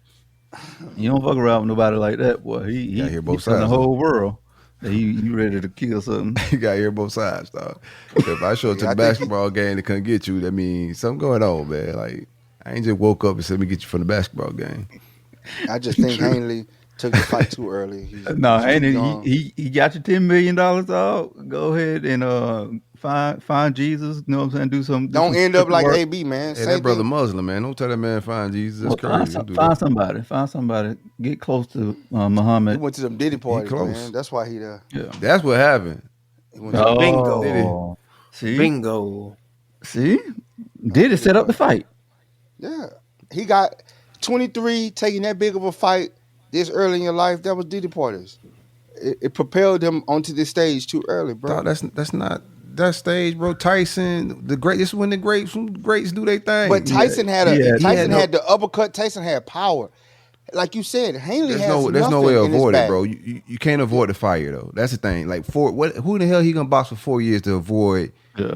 You don't fuck around with nobody like that, boy. He hear both sides in the whole world. He ready to kill something. You got to hear both sides, dog. If I show up to the basketball game and couldn't get you, that means something going on, man. Like, I ain't just woke up and said, let me get you from the basketball game. I just think Haney took the fight too early. Haney, he got you $10 million, dog. Go ahead and find Jesus. You know what I'm saying? Do some. Don't end up like AB, man. Hey, that brother Muslim, man. Don't tell that man find Jesus. That's crazy. Find somebody. Get close to Muhammad. He went to some Diddy parties, man. That's why he there. Yeah. That's what happened. He went to bingo. Diddy. See? Bingo. See? Diddy set up the fight. Yeah. He got 23 taking that big of a fight this early in your life. That was Diddy parties. It propelled him onto this stage too early, bro. Dog, that's not that stage, bro. Tyson, the great. This is when the greats do their thing. But Tyson had the uppercut. Tyson had power. Like you said, Haney there's no way to avoid it, bro. You can't avoid the fire though. That's the thing. Like who the hell he gonna box for 4 years to avoid? Yeah.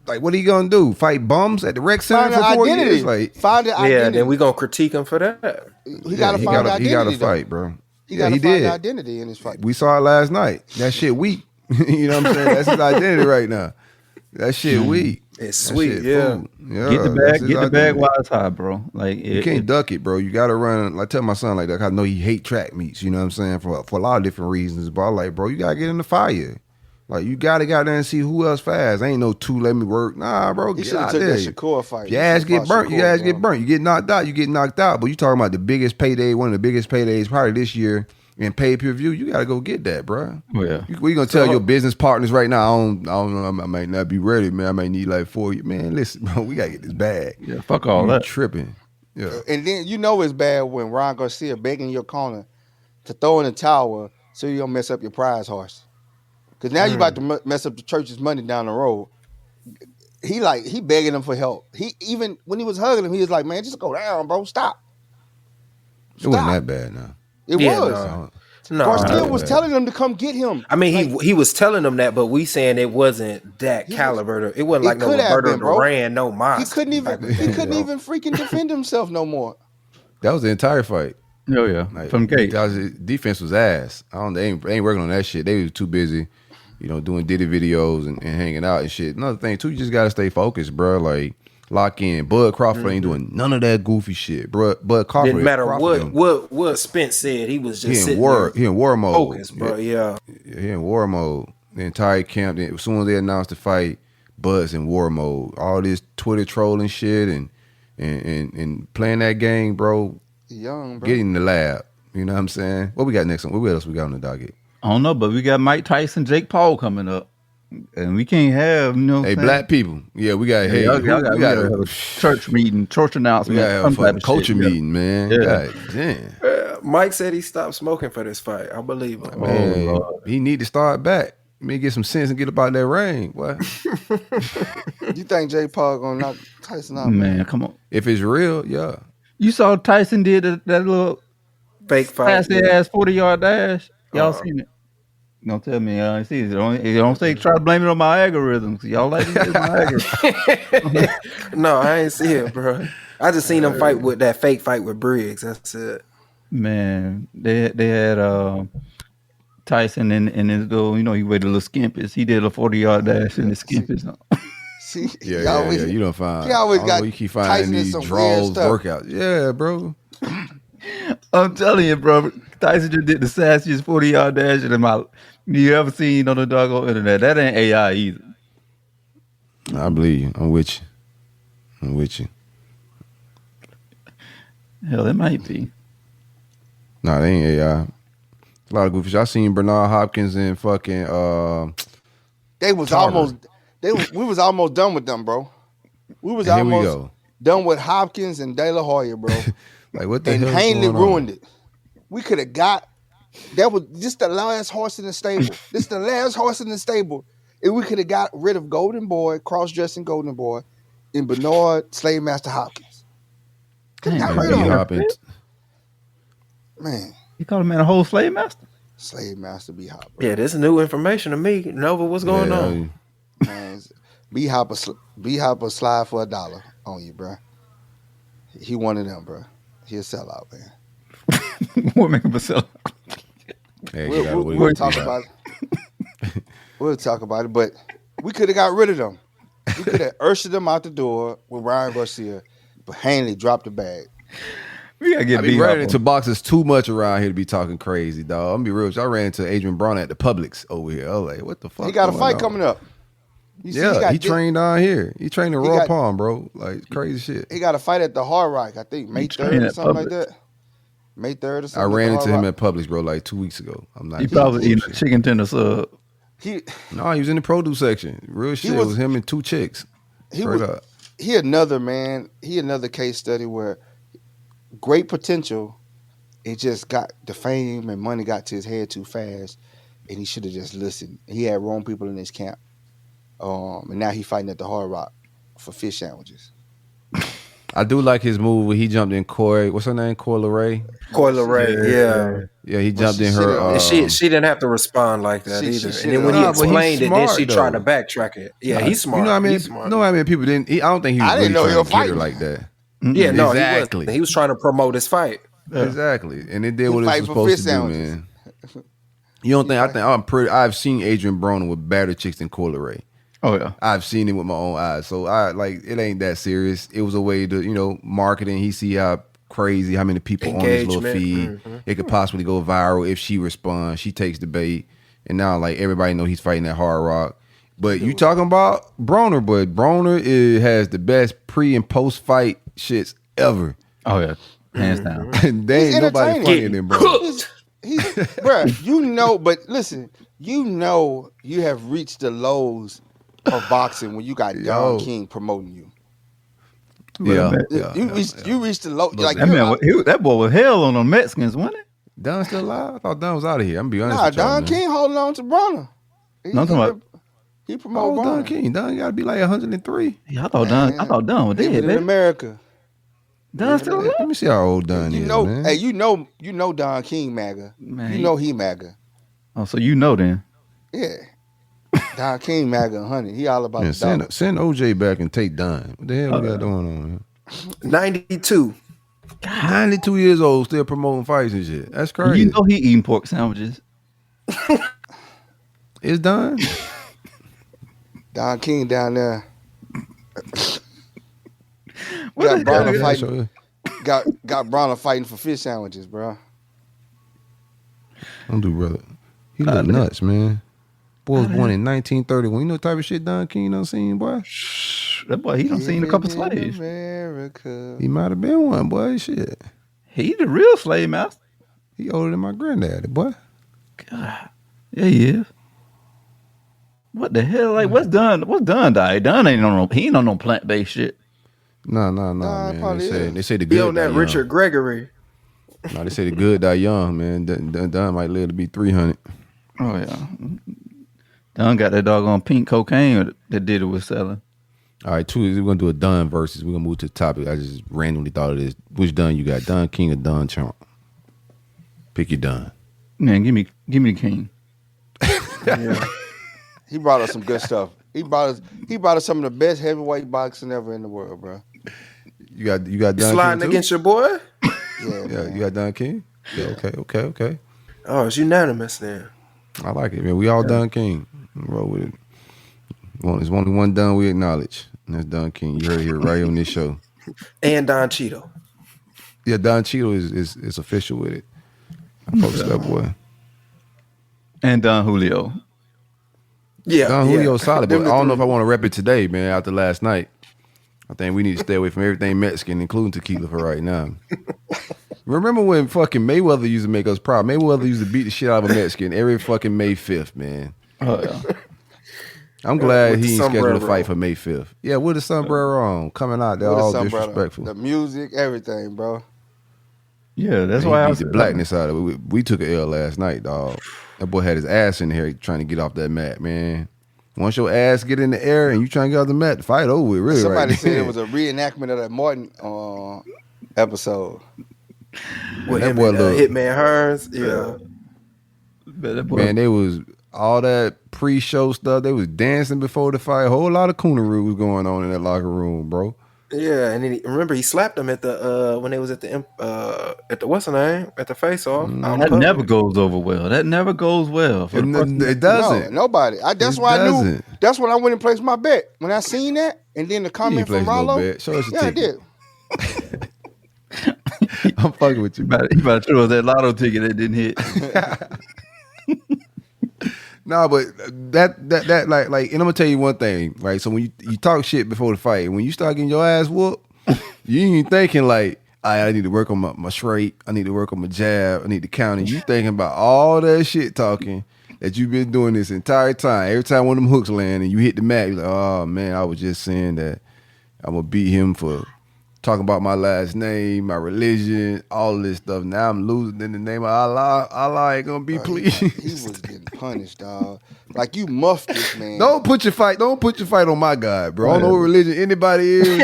Like what are you gonna do? Fight bums at the rec center for 4 years? Like find the identity. Yeah, then we gonna critique him for that. He gotta find the identity. He gotta fight, bro. He gotta find the identity in his fight. We saw it last night. That shit weak. You know what I'm saying? That's his identity right now. That shit weak. It's sweet, yeah. Get the bag while it's high, bro. Like you can't duck it, bro. You gotta run. I tell my son like that. I know he hate track meets. You know what I'm saying for a lot of different reasons. But I'm like, bro, you gotta get in the fire. Like you gotta get out there and see who else fast. Ain't no let me work. Nah, bro. He get out there. That Shakur fight. Your ass get burnt. Your ass get burnt. You get knocked out. You get knocked out. But you talking about the biggest payday, one of the biggest paydays probably this year. And pay-per-view, you gotta go get that, bro. Oh, yeah. We gonna tell your business partners right now? I don't know. I might not be ready, man. I might need like 4 years. Man, listen, bro. We gotta get this bag. Yeah, fuck all that. Tripping. Yeah. And then it's bad when Ryan Garcia begging your corner to throw in the towel so you don't mess up your prize horse. Because now you about to mess up the church's money down the road. He begging him for help. He even when he was hugging him, he was like, "Man, just go down, bro. Stop." It wasn't that bad, now. It was. No, Garcia was telling them to come get him. I mean, he was telling them that, but we saying it wasn't that caliber. It wasn't like no Roberto Duran, no Moss. He couldn't even freaking defend himself no more. That was the entire fight. Oh yeah, like, from gate. Defense was ass. They ain't working on that shit. They was too busy, doing Diddy videos and hanging out and shit. Another thing too, you just gotta stay focused, bro. Like lock in. Bud Crawford ain't doing none of that goofy shit, bro. Bud Crawford Didn't matter Crawford what Spence said. He was just he in war mode. Focused, bro. Yeah. He in war mode. The entire camp. As soon as they announced the fight, Bud's in war mode. All this Twitter trolling shit and playing that game, bro. Young, bro. Get in the lab. You know what I'm saying? What we got next? What else we got on the docket? I don't know, but we got Mike Tyson, Jake Paul coming up. And we can't have, hey, black people. Yeah, we got we got to have a church meeting, church announcement. We got to have a fucking culture meeting, man. Yeah. God damn. Mike said he stopped smoking for this fight. I believe him. Man, he need to start back. Maybe get some sense and get up out that ring. What? You think Jake Paul gonna knock Tyson out? Man, come on. If it's real, yeah. You saw Tyson did that little fake fight, ass 40-yard dash. Y'all seen it? Don't tell me y'all ain't see it. Don't say try to blame it on my algorithms. Y'all like it my algorithm. No, I ain't see it, bro. I just seen him fight with that fake fight with Briggs. That's it. Man, they had Tyson in his little, he weighed a little skimpus. He did a 40-yard dash in the skimpus. See, yeah. You don't find. He always got. You keep finding these draws, workouts. Yeah, bro. I'm telling you, bro. Tyson just did the sassiest 40-yard dash in my you ever seen on the doggone internet. That ain't AI either. I believe you. I'm with you. Hell, it might be. Nah, they ain't AI. A lot of goofy shit. I seen Bernard Hopkins and fucking They was Tarver. we was almost done with them, bro. We was almost done with Hopkins and De La Hoya, bro. Like what the and hell? Hanley ruined it. We could have got that was just the last horse in the stable. This the last horse in the stable. And we could have got rid of Golden Boy, cross-dressing Golden Boy, and Bernard Slave Master Hopkins. Could have got rid of him. Man. You call a man a whole slave master? Slave Master B Hop. Yeah, this is new information to me. Nova, what's going on? Man, B Hopper slide for $1 on you, bro. He one of them, bro. He a sellout, man. What make him a sellout? Hey, we'll talk about it. We'll talk about it, but we could have got rid of them. We could have ushered them out the door with Ryan Garcia, but Hanley dropped the bag. We gotta get I be running into boxers too much around here to be talking crazy, dog. I'm gonna be real with you. I ran into Adrian Brown at the Publix over here. I was like, what the fuck? He got a fight coming up. He trained down here. He trained in Royal Palm, bro. Like crazy shit. He got a fight at the Hard Rock, I think May 3rd or something like that. May 3rd or something. I ran into him at Publix, bro, like 2 weeks ago. I'm not. He probably eating a chicken tender sub. He was in the produce section. Real shit. It was him and two chicks. He another case study where great potential. It just got the fame and money got to his head too fast, and he should have just listened. He had wrong people in his camp, and now he fighting at the Hard Rock for fish sandwiches. I do like his move where he jumped in Coy. What's her name? Coy Leray. Coy Leray, yeah. He jumped in her. She didn't have to respond like that either. And then when he explained it, then she tried to backtrack it. Yeah, he's smart. You know what I mean? He's smart. No, I mean people didn't. I don't think he was really trying to get her like that. Yeah, no, exactly. He was trying to promote his fight. Yeah. Exactly, and it did what it was supposed to do, man. You don't think? I've seen Adrian Broner with better chicks than Coy Leray. Oh yeah, I've seen it with my own eyes. So it ain't that serious. It was a way to marketing. He see how crazy, how many people on his little feed. Mm-hmm. It could possibly go viral if she responds. She takes the bait, and now like everybody know he's fighting at Hard Rock. But you talking about Broner, but Broner has the best pre and post fight shits ever. Oh yeah, hands down. They ain't nobody funnier than Broner. Bruh, but listen, you have reached the lows of boxing when you got Don King promoting you. You reached the low. Like that boy was hell on the Mexicans, wasn't it? Don still alive? I thought Don was out of here. I'm gonna be honest with you. Don King holding on to Broner. He promoted Don King. Don got to be like 103. Yeah, I thought Don was dead, in America. Don still alive? Let me see how old Don is, man. Hey, you know Don King MAGA. Man, you know he MAGA. Oh, so you know then. Yeah. Don King MAGA 100. He all about send OJ back and take Don. What the hell we got going on? 92. 92 years old, still promoting fights and shit. That's crazy. You know he eating pork sandwiches. It's done. Don King down there. Got Bronner fighting. Got Bronner fighting for fish sandwiches, bro. Don't do brother. He look nuts, man. Boy was born in 1931. You know what type of shit Don King done seen, boy? That boy, he done seen a couple slaves. America. He might have been one, boy. Shit. He the real slave master. He older than my granddaddy, boy. God. Yeah, he is. What the hell? Like, what's done? What's done, Dad? Done ain't on no. He ain't on no plant-based shit. No, man. They say the good. He on that Richard Gregory. No, they say the good die young, man. Don might live to be 300. Oh yeah. Don got that doggone pink cocaine that did it with selling. All right, we're gonna do a Don versus. We're gonna move to the topic. I just randomly thought of this. Which Don you got? Don King or Don Trump? Pick your Don. Man, give me the King. Yeah. He brought us some good stuff. He brought us some of the best heavyweight boxing ever in the world, bro. You got Don sliding King against your boy? Yeah, you got Don King? Yeah. Okay. Oh, it's unanimous then. I like it, man. We all Don King. Roll with it. There's only one Don we acknowledge, and that's Don King. You heard it here right on this show. And Don Cheeto. Yeah, Don Cheeto is official with it. I fucks that boy. And Don Julio. Yeah, Don Julio solid, but I don't know if I want to rep it today, man. After last night, I think we need to stay away from everything Mexican, including tequila, for right now. Remember when fucking Mayweather used to make us proud? Mayweather used to beat the shit out of a Mexican every fucking May 5th, man. Oh yeah. I'm glad he ain't scheduled a fight for May 5th. Yeah, with the sombrero on, coming out there all disrespectful. The music, everything, bro. Yeah, that's why I beat the blackness out of it. We took an L last night, dog. That boy had his ass in the air trying to get off that mat, man. Once your ass get in the air and you trying to get off the mat, the fight over with, really. Somebody right said it was a reenactment of that Martin episode. With that boy Hitman Hearns, yeah. Man, they was all that pre-show stuff. They was dancing before the fight. A whole lot of cooneroo was going on in that locker room, bro. Yeah, and then remember he slapped him at the when they was at the what's the name at the face off. That never goes over well. That never goes well. It doesn't. No, nobody. That's why I knew. That's when I went and placed my bet. When I seen that, and then the comment from Rollo. No bet. Show us your ticket. I did. I'm fucking with you. You better show us that lotto ticket that didn't hit. No, but that like, and I'm gonna tell you one thing, right? So when you talk shit before the fight, when you start getting your ass whooped, you ain't thinking like, I need to work on my straight, I need to work on my jab, I need to counter. You thinking about all that shit talking that you've been doing this entire time. Every time one of them hooks land and you hit the mat, you're like, oh man, I was just saying that I'm gonna beat him for talking about my last name, my religion, all this stuff. Now I'm losing in the name of Allah. Allah ain't gonna be pleased. He was getting punished, dog. Like, you muffed this man. Don't put your fight on my God, bro. I don't know what religion anybody is.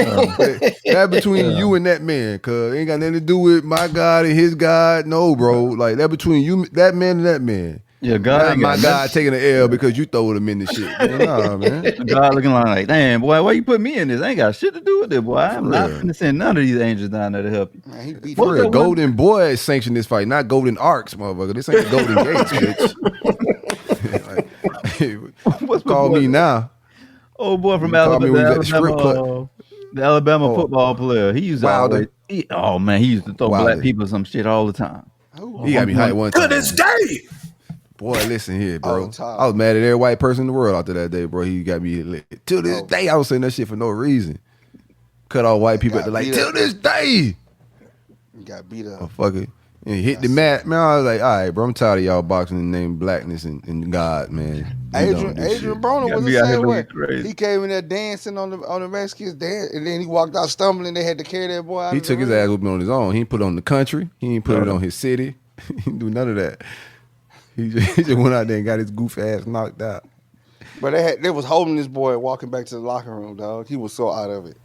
That between you and that man, cuz it ain't got nothing to do with my God and his God. No, bro. Like, that between you, that man and that man. Yeah, God. Not my God taking an L because you throwed him in the shit. Man, nah, man. God looking like, damn, boy, why you put me in this? I ain't got shit to do with it, boy. I'm not going to send none of these angels down there to help you. Man, he beat For real, Golden Boy sanctioned this fight, not Golden Arcs, motherfucker. This ain't Golden Gates, bitch. What's call me now? Old boy from Alabama, the Alabama football player. He used to always, he used to throw black people some shit all the time. He got me hyped one time. To this day. Boy, listen here, bro. I was mad at every white person in the world after that day, bro. He got me lit. To this day, I was saying that shit for no reason. Cut off white people at the like, till this day. You got beat up. Motherfucker. And he hit the mat. Man, I was like, all right, bro, I'm tired of y'all boxing in the name of blackness and God, man. Adrian Broner was the same way. He came in there dancing on the Mexicans, and then he walked out stumbling. They had to carry that boy out. He took his ass up on his own. He didn't put it on the country. He didn't put it on his city. He didn't do none of that. He just went out there and got his goof ass knocked out. But they was holding this boy walking back to the locker room, dog. He was so out of it.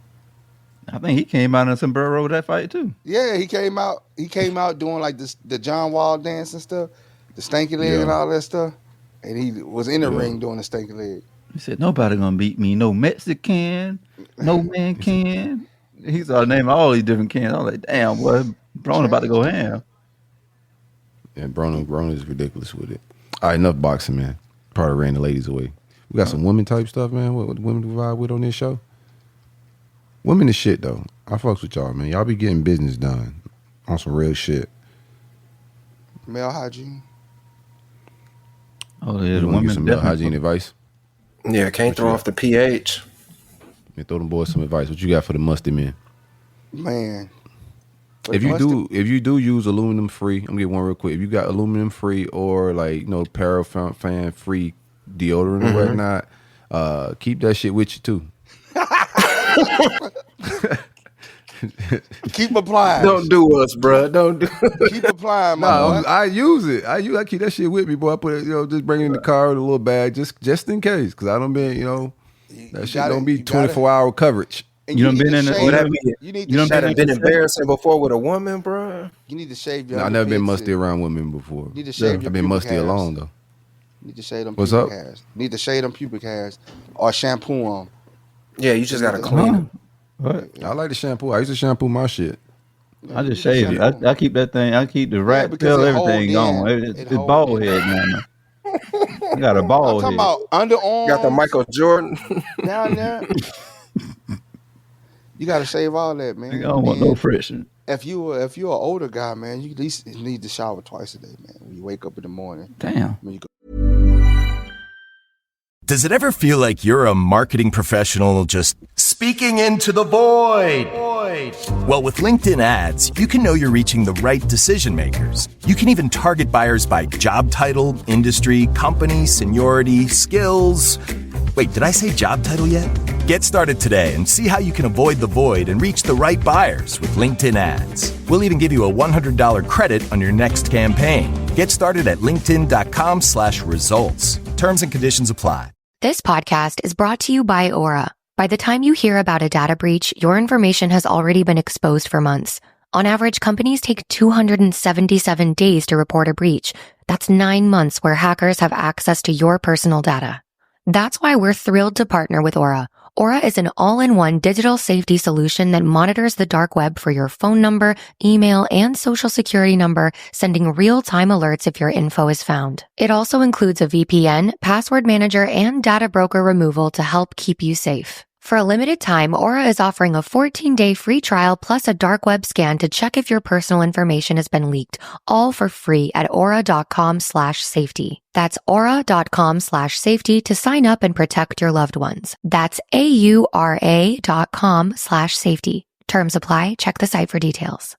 I think he came out in sombrero with that fight too. Yeah, he came out. He came out doing like the John Wall dance and stuff, the stanky leg and all that stuff. And he was in the ring doing the stanky leg. He said, "Nobody gonna beat me. No Mexican, no man can." He started naming all these different cans. I was like, "Damn, boy, Broner about to go ham." Yeah, Broner is ridiculous with it. All right, enough boxing, man. Probably ran the ladies away. We got some women type stuff, man. What women do vibe with on this show? Women is shit, though. I fucks with y'all, man. Y'all be getting business done on some real shit. Male hygiene. Oh, yeah, You the wanna get women some male definitely- hygiene advice? Yeah, can't throw off the pH. Man, throw them boys some advice. What you got for the musty men? Man. If you do use aluminum free, I'm gonna get one real quick. If you got aluminum free or like paraffin free deodorant or whatnot, keep that shit with you too. Keep applying. Don't do us, bro. Don't do. Keep applying, No, man. I use it. I keep that shit with me, boy. I put it, just bring it in the car with a little bag, just in case, because I don't been, that shit don't be 24-hour coverage. You done been in the That been embarrassing before with a woman, bro. You need to shave your. No, I've never been musty around women before. You need to shave your I've been pubic musty hairs. alone though. You need to shave them What's pubic up? hairs. You need to shave them pubic hairs or shampoo them. Yeah, you just gotta clean them. What? I like the shampoo. I used to shampoo my shit. I just shave it. I keep that thing. I keep the rat because tail, it everything hold going. in. It's It hold bald in. head, man. I got a I'm bald talking head. about underarms. Got the Michael Jordan. down there. You gotta shave all that, man. I don't want no And friction. If you're an older guy, man, you at least need to shower twice a day, man. When you wake up in the morning. Damn. When you go. Does it ever feel like you're a marketing professional just speaking into the void? Well, with LinkedIn ads, you can know you're reaching the right decision makers. You can even target buyers by job title, industry, company, seniority, skills. Wait, did I say job title yet? Get started today and see how you can avoid the void and reach the right buyers with LinkedIn ads. We'll even give you a $100 credit on your next campaign. Get started at linkedin.com/results. Terms and conditions apply. This podcast is brought to you by Aura. By the time you hear about a data breach, your information has already been exposed for months. On average, companies take 277 days to report a breach. That's 9 months where hackers have access to your personal data. That's why we're thrilled to partner with Aura. Aura is an all-in-one digital safety solution that monitors the dark web for your phone number, email, and social security number, sending real-time alerts if your info is found. It also includes a VPN, password manager, and data broker removal to help keep you safe. For a limited time, Aura is offering a 14-day free trial plus a dark web scan to check if your personal information has been leaked, all for free at aura.com/safety. That's aura.com/safety to sign up and protect your loved ones. That's AURA.com/safety. Terms apply. Check the site for details.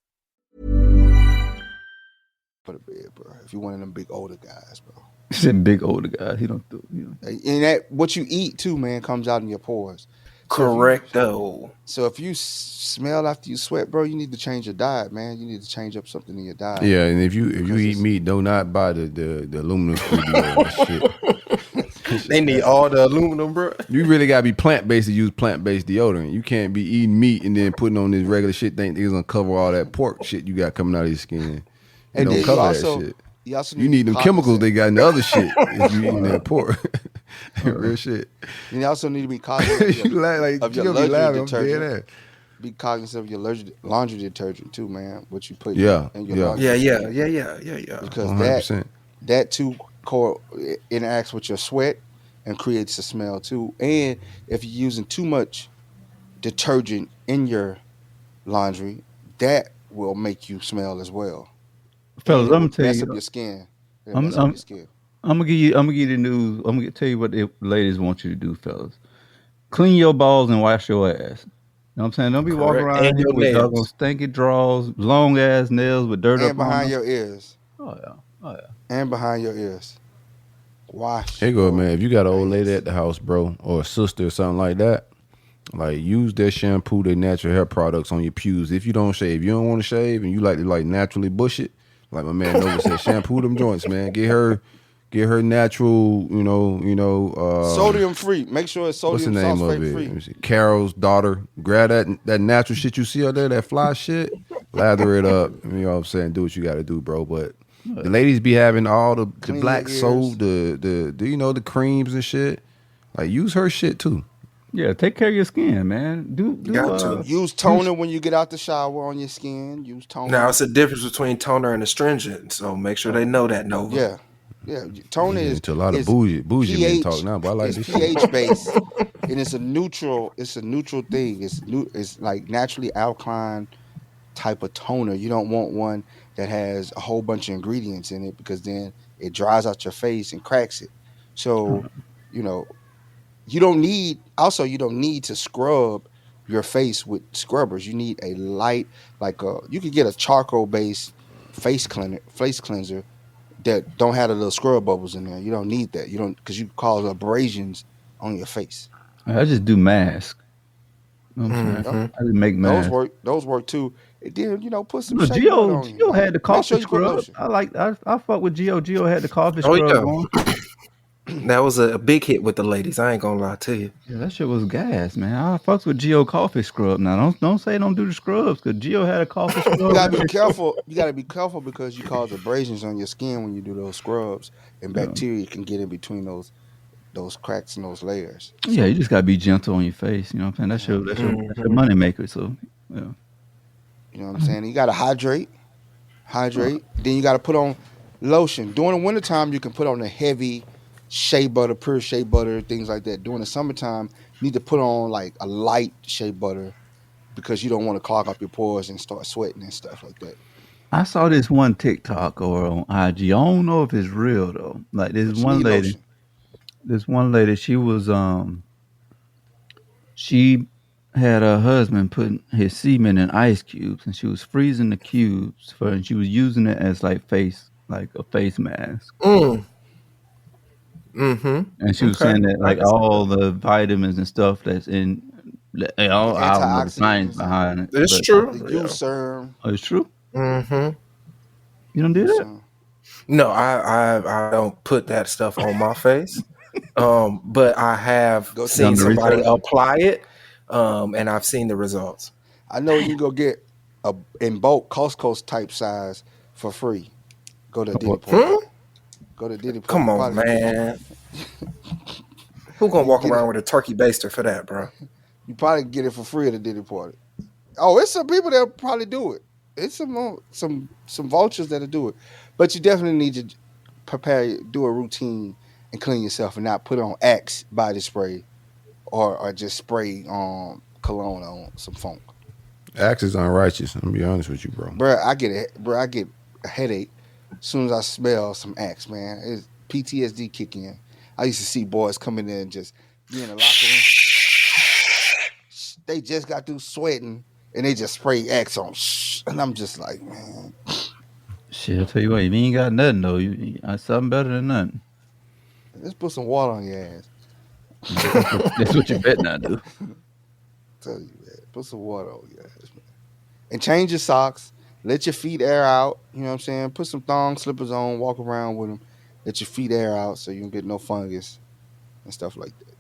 Put a bed, bro. If you're one of them big older guys, bro. He said big older guy. He don't do. And that what you eat too, man, comes out in your pores. Correcto. So if you smell after you sweat, bro, you need to change your diet, man. You need to change up something in your diet. Yeah, and if you eat meat, do not buy the aluminum free deodorant shit. They need all the aluminum, bro. You really gotta be plant-based to use plant-based deodorant. You can't be eating meat and then putting on this regular shit. Think it's gonna cover all that pork shit you got coming out of your skin. And don't then cover also, that shit. You also You need them cognizant. chemicals they got in the other shit if you eating that pork. Real shit. And you also need to be cognizant You laugh like of you your gonna be laundry laughing. I'm dead detergent. ass. Be cognizant of your laundry detergent too, man. What you put Yeah, in your yeah. laundry. Yeah. Because 100%. that too interacts with your sweat and creates a smell too. And if you're using too much detergent in your laundry, that will make you smell as well. Fellas, I'm gonna tell Mess you. up your skin. It'll I'm mess up your skin. gonna give you the news. I'm gonna tell you what the ladies want you to do, fellas. Clean your balls and wash your ass. You know what I'm saying? Don't be walking Correct. around And here your with nails. doggone stinky drawers, long ass nails with dirt And up on behind them. your ears. Oh yeah. And behind your ears. Wash. Hey, go, man. If you got an old lady at the house, bro, or a sister or something like that, like use their shampoo, their natural hair products on your pews. If you don't shave, you don't want to shave, and you like to naturally bush it, like my man Nova said, shampoo them joints, man. Get her natural, sodium free. Make sure it's what's the sodium name of sulfate it? free. Let me see. Carol's daughter. Grab that natural shit you see out there, that fly shit, lather it up. You know what I'm saying? Do what you got to do, bro. But the ladies be having all the black your soap, the creams and shit. Like use her shit too. Yeah, take care of your skin, man. Use toner when you get out the shower on your skin. Use toner. Now it's a difference between toner and astringent, so make sure they know that, Nova. Yeah. Yeah, toner is into a lot of bougie men talk now, but I like it's this pH shit. based, and it's a neutral. It's a neutral thing. It's like naturally alkaline type of toner. You don't want one that has a whole bunch of ingredients in it because then it dries out your face and cracks it. So, you know, you don't need to scrub your face with scrubbers. You need a light, you could get a charcoal based face cleanser that don't have the little scrub bubbles in there. You don't need that. You don't, because you cause abrasions on your face. I just do masks. You know what I'm saying? I just make masks. Those work too. And then, put some Gio had the coffee scrub. I fuck with Gio. Gio had the coffee scrub on. That was a big hit with the ladies. I ain't gonna lie to you. Yeah, that shit was gas, man. I fucks with Gio coffee scrub. Now don't say don't do the scrubs, because Gio had a coffee scrub. You gotta be careful. You gotta be careful because you cause abrasions on your skin when you do those scrubs, and bacteria can get in between those cracks and those layers. So, yeah, you just gotta be gentle on your face. You know what I'm saying? That's your money maker. So yeah. You know what I'm saying? You gotta hydrate. Then you gotta put on lotion. During the wintertime, you can put on a heavy shea butter, pure shea butter, things like that. During the summertime, you need to put on like a light shea butter because you don't want to clog up your pores and start sweating and stuff like that. I saw this one TikTok or on IG. I don't know if it's real though. Like this one lady, she was she had her husband put his semen in ice cubes, and she was freezing the cubes and she was using it as like a face mask. And she was saying that like all the vitamins and stuff that's in all the science behind it. It's true. The it's true. You don't do that? No, I don't put that stuff on my face. But I have seen somebody apply it, and I've seen the results. I know you can go get in bulk Costco type size for free. Go to Diddy Party. Go to Diddy Party. Come on, man. Who gonna walk around with a turkey baster for that, bro? You probably get it for free at the Diddy Party. Oh, it's some people that probably do it. It's some vultures that'll do it, but you definitely need to do a routine and clean yourself, and not put on Axe body spray, or just spray cologne on some funk. Axe is unrighteous. I'm gonna be honest with you, bro. I get a headache as soon as I smell some Axe, man. It's PTSD kick in. I used to see boys coming in and just be in the locker room. They just got through sweating and they just spray Axe on. And I'm just like, man. Shit, I'll tell you what, you ain't got nothing though. You something better than nothing. Let's put some water on your ass. That's what you better not do. Tell you that. Put some water on your ass, man. And change your socks. Let your feet air out. You know what I'm saying? Put some thong slippers on. Walk around with them. Let your feet air out so you don't get no fungus and stuff like that.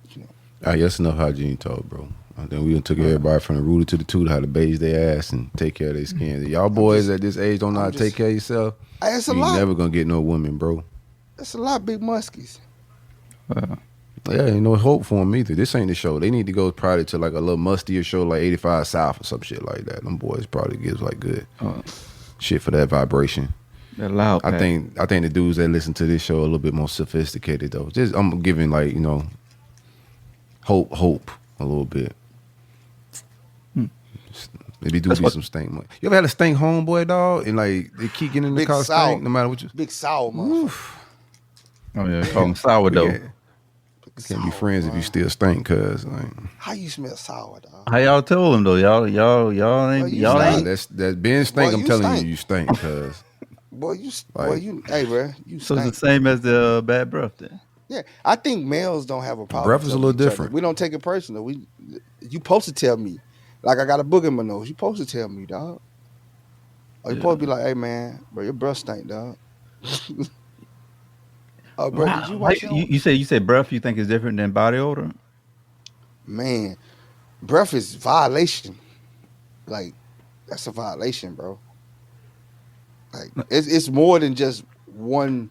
You know. All right, that's enough hygiene talk, bro. Then we took everybody from the rooter to the tutor how to beige their ass and take care of their skin. Y'all boys at this age don't know how to take care of yourself. You never gonna get no woman, bro. That's a lot, big muskies. Yeah, ain't no hope for them either. This ain't the show. They need to go probably to like a little mustier show like 85 South or some shit like that. Them boys probably gives like good shit for that vibration. That loud. I think the dudes that listen to this show are a little bit more sophisticated though. Just I'm giving like, hope a little bit. Maybe do be some stink money. You ever had a stink homeboy, dog? And like they keep getting in the car stink no matter what you. Big sour motherfucker. Oh yeah, call him sourdough. Can't be friends if you still stink, cuz like. How you smell sour, dog? How y'all told him though? Y'all ain't. That's Ben stink. Boy, I'm telling you stink, cuz. Hey, bro, you. So it's the same as the bad breath then. Yeah, I think males don't have a problem. Breath is a little different. We don't take it personal. You supposed to tell me, like I got a booger in my nose. You supposed to tell me, dog. Or you supposed to be like, hey man, bro, your breath stink, dog. Oh, bro, wow. Did you watch you say breath you think is different than body odor? Man, breath is violation. Like, that's a violation, bro. Like, it's more than just one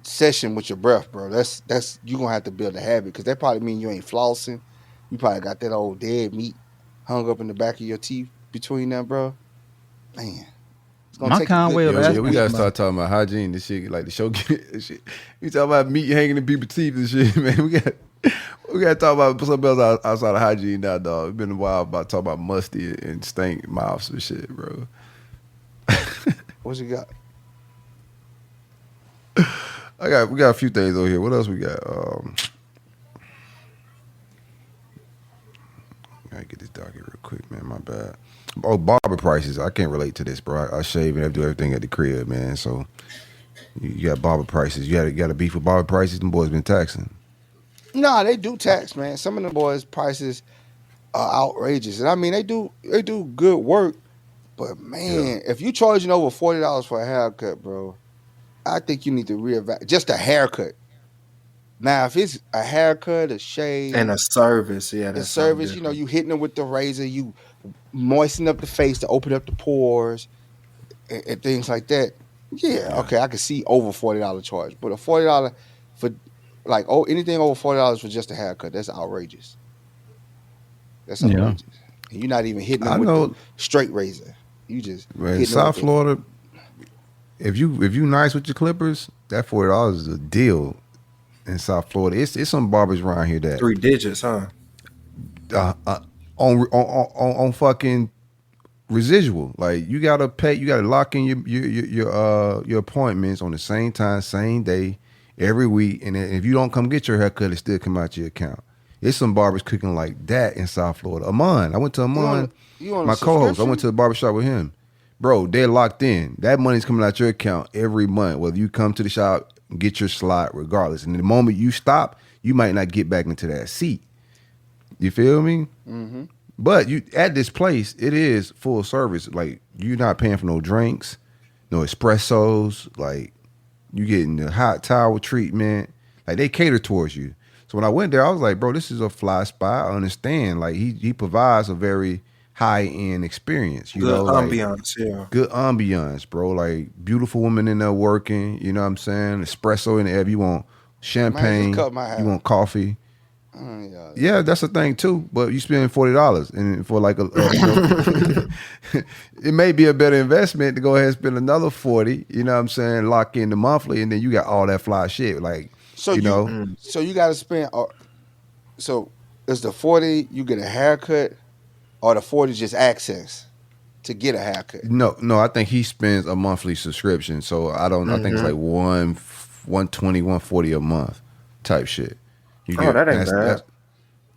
session with your breath, bro. That's you gonna have to build a habit, because that probably mean you ain't flossing. You probably got that old dead meat hung up in the back of your teeth between them, bro. Man, It's gonna take Conway you Yeah, we gotta start talking about hygiene. This shit, like the show, shit. We talk about meat hanging in people's teeth and shit, man. We got to talk about something else outside of hygiene now, dog. It's been a while about talking about musty and stank mouths and shit, bro. What you got? We got a few things over here. What else we got? I gotta get this dog here real quick, man. My bad. Oh, barber prices. I can't relate to this, bro. I shave and I do everything at the crib, man. So you got barber prices. You got to beef with barber prices. Them boys been taxing. Nah, they do tax, man. Some of the boys' prices are outrageous, and I mean they do good work. But man, if you charging over $40 for a haircut, bro, I think you need to reevaluate just a haircut. Now, if it's a haircut, a shave, and a service, the service, you hitting them with the razor, you moisten up the face to open up the pores and things like that. Yeah, okay, I can see over $40 charge, but a $40 for anything over $40 for just a haircut, that's outrageous. That's outrageous. And you're not even hitting them with the straight razor. You just in South Florida. If you nice with your clippers, that $40 is a deal. In South Florida, it's some barbers around here that 3 digits, huh? On fucking residual. Like you gotta pay, you gotta lock in your appointments on the same time, same day, every week, and if you don't come get your haircut, it still come out your account. It's some barbers cooking like that in South Florida. Amon, I went to Amon, my co-host. I went to the barbershop with him. Bro, they're locked in. That money's coming out your account every month, whether you come to the shop, get your slot regardless. And the moment you stop, you might not get back into that seat. You feel me? Mm-hmm. But you at this place, it is full service. Like you're not paying for no drinks, no espressos. Like you getting the hot towel treatment. Like they cater towards you. So when I went there, I was like, bro, this is a fly spot. I understand. Like he provides a very high end experience. Good ambiance, Good ambiance, bro. Like beautiful women in there working. You know what I'm saying? Espresso in the air. If you want champagne, you want coffee. Yeah, that's the thing too. But you spend $40, and for like it may be a better investment to go ahead and spend another $40. You know what I'm saying? Lock in the monthly, and then you got all that fly shit. Like so you got to spend. So is the $40 you get a haircut, or the $40 just access to get a haircut? No. I think he spends a monthly subscription. So I don't. I think it's like $120, $140 a month type shit. You get, that ain't bad.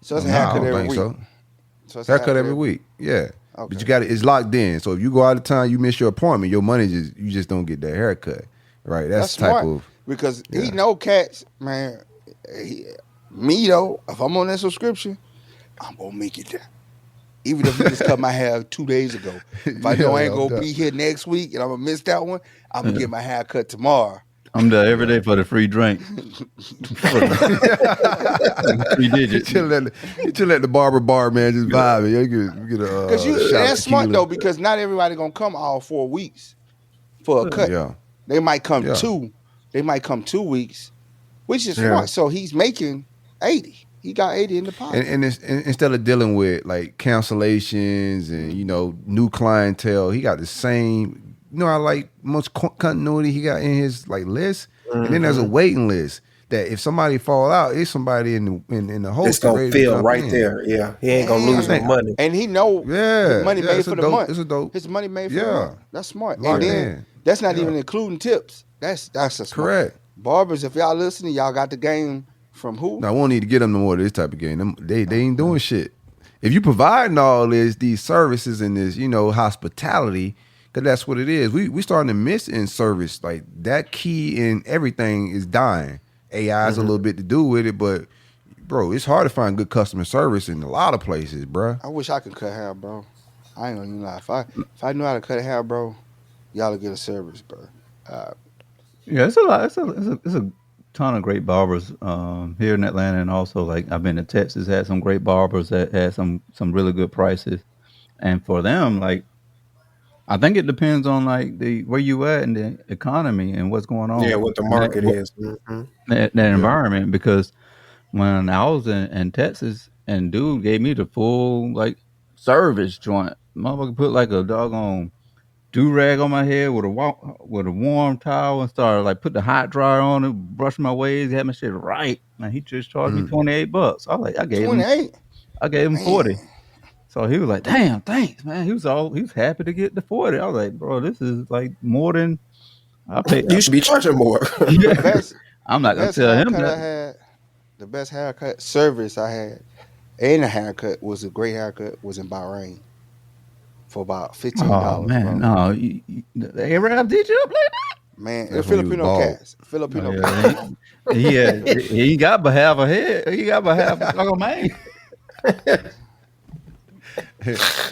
So it's a haircut every week. So it's haircut every week. Yeah. Okay. But you got it's locked in. So if you go out of town, you miss your appointment, your money you just don't get that haircut. Right. That's type smart, because he know cats, man. Me though, if I'm on that subscription, I'm gonna make it there. Even if he just cut my hair 2 days ago. If I know I ain't gonna be here next week and I'm gonna miss that one, I'm gonna get my hair cut tomorrow. I'm there every day for the free drink. 3 digits. You let the barber man just vibe. You get that's smart though, because not everybody gonna come all 4 weeks for a cut. Yeah. They might come 2. They might come 2 weeks, which is smart. So he's making 80. He got 80 in the pocket. And instead of dealing with like cancellations and new clientele, he got the same. I like much continuity he got in his like list, and then there's a waiting list that if somebody fall out, it's somebody in the host. It's gonna feel right there. Yeah, he ain't gonna lose no money, and he know his money made for the month. It's a dope. His money made for the month. That's smart. And then that's not even including tips. That's a smart. Correct. Barbers, if y'all listening, y'all got the game from who? No, I won't need to get them no more of this type of game. They ain't doing shit. If you providing all these services and this hospitality. That's what it is. We starting to miss in service. Like that key in everything is dying. AI has a little bit to do with it, but bro, it's hard to find good customer service in a lot of places, bro. I wish I could cut hair, bro. I ain't gonna even lie. If I knew how to cut hair, bro, y'all would get a service, bro. It's a lot. It's a ton of great barbers here in Atlanta, and also like I've been to Texas, had some great barbers that had some really good prices, and for them like. I think it depends on like where you at in the economy and what's going on. Yeah, what the market is. That environment. Because when I was in Texas and dude gave me the full like service joint, motherfucker put like a doggone do rag on my head with a warm towel and started like put the hot dryer on it, brush my waves, had my shit right. Man, he just charged me $28. I was like, I gave him 40. So he was like, damn, thanks, man. He was happy to get the 40. I was like, bro, this is like more than I paid. You should be charging more. I'm not gonna tell him that. The best haircut service I had, and a haircut was a great haircut, was in Bahrain for about $15. Oh man, bro. no, the Arab did you up like that? Man, it's Filipino cats. Filipino cats. He got but half a head. He got but half a man.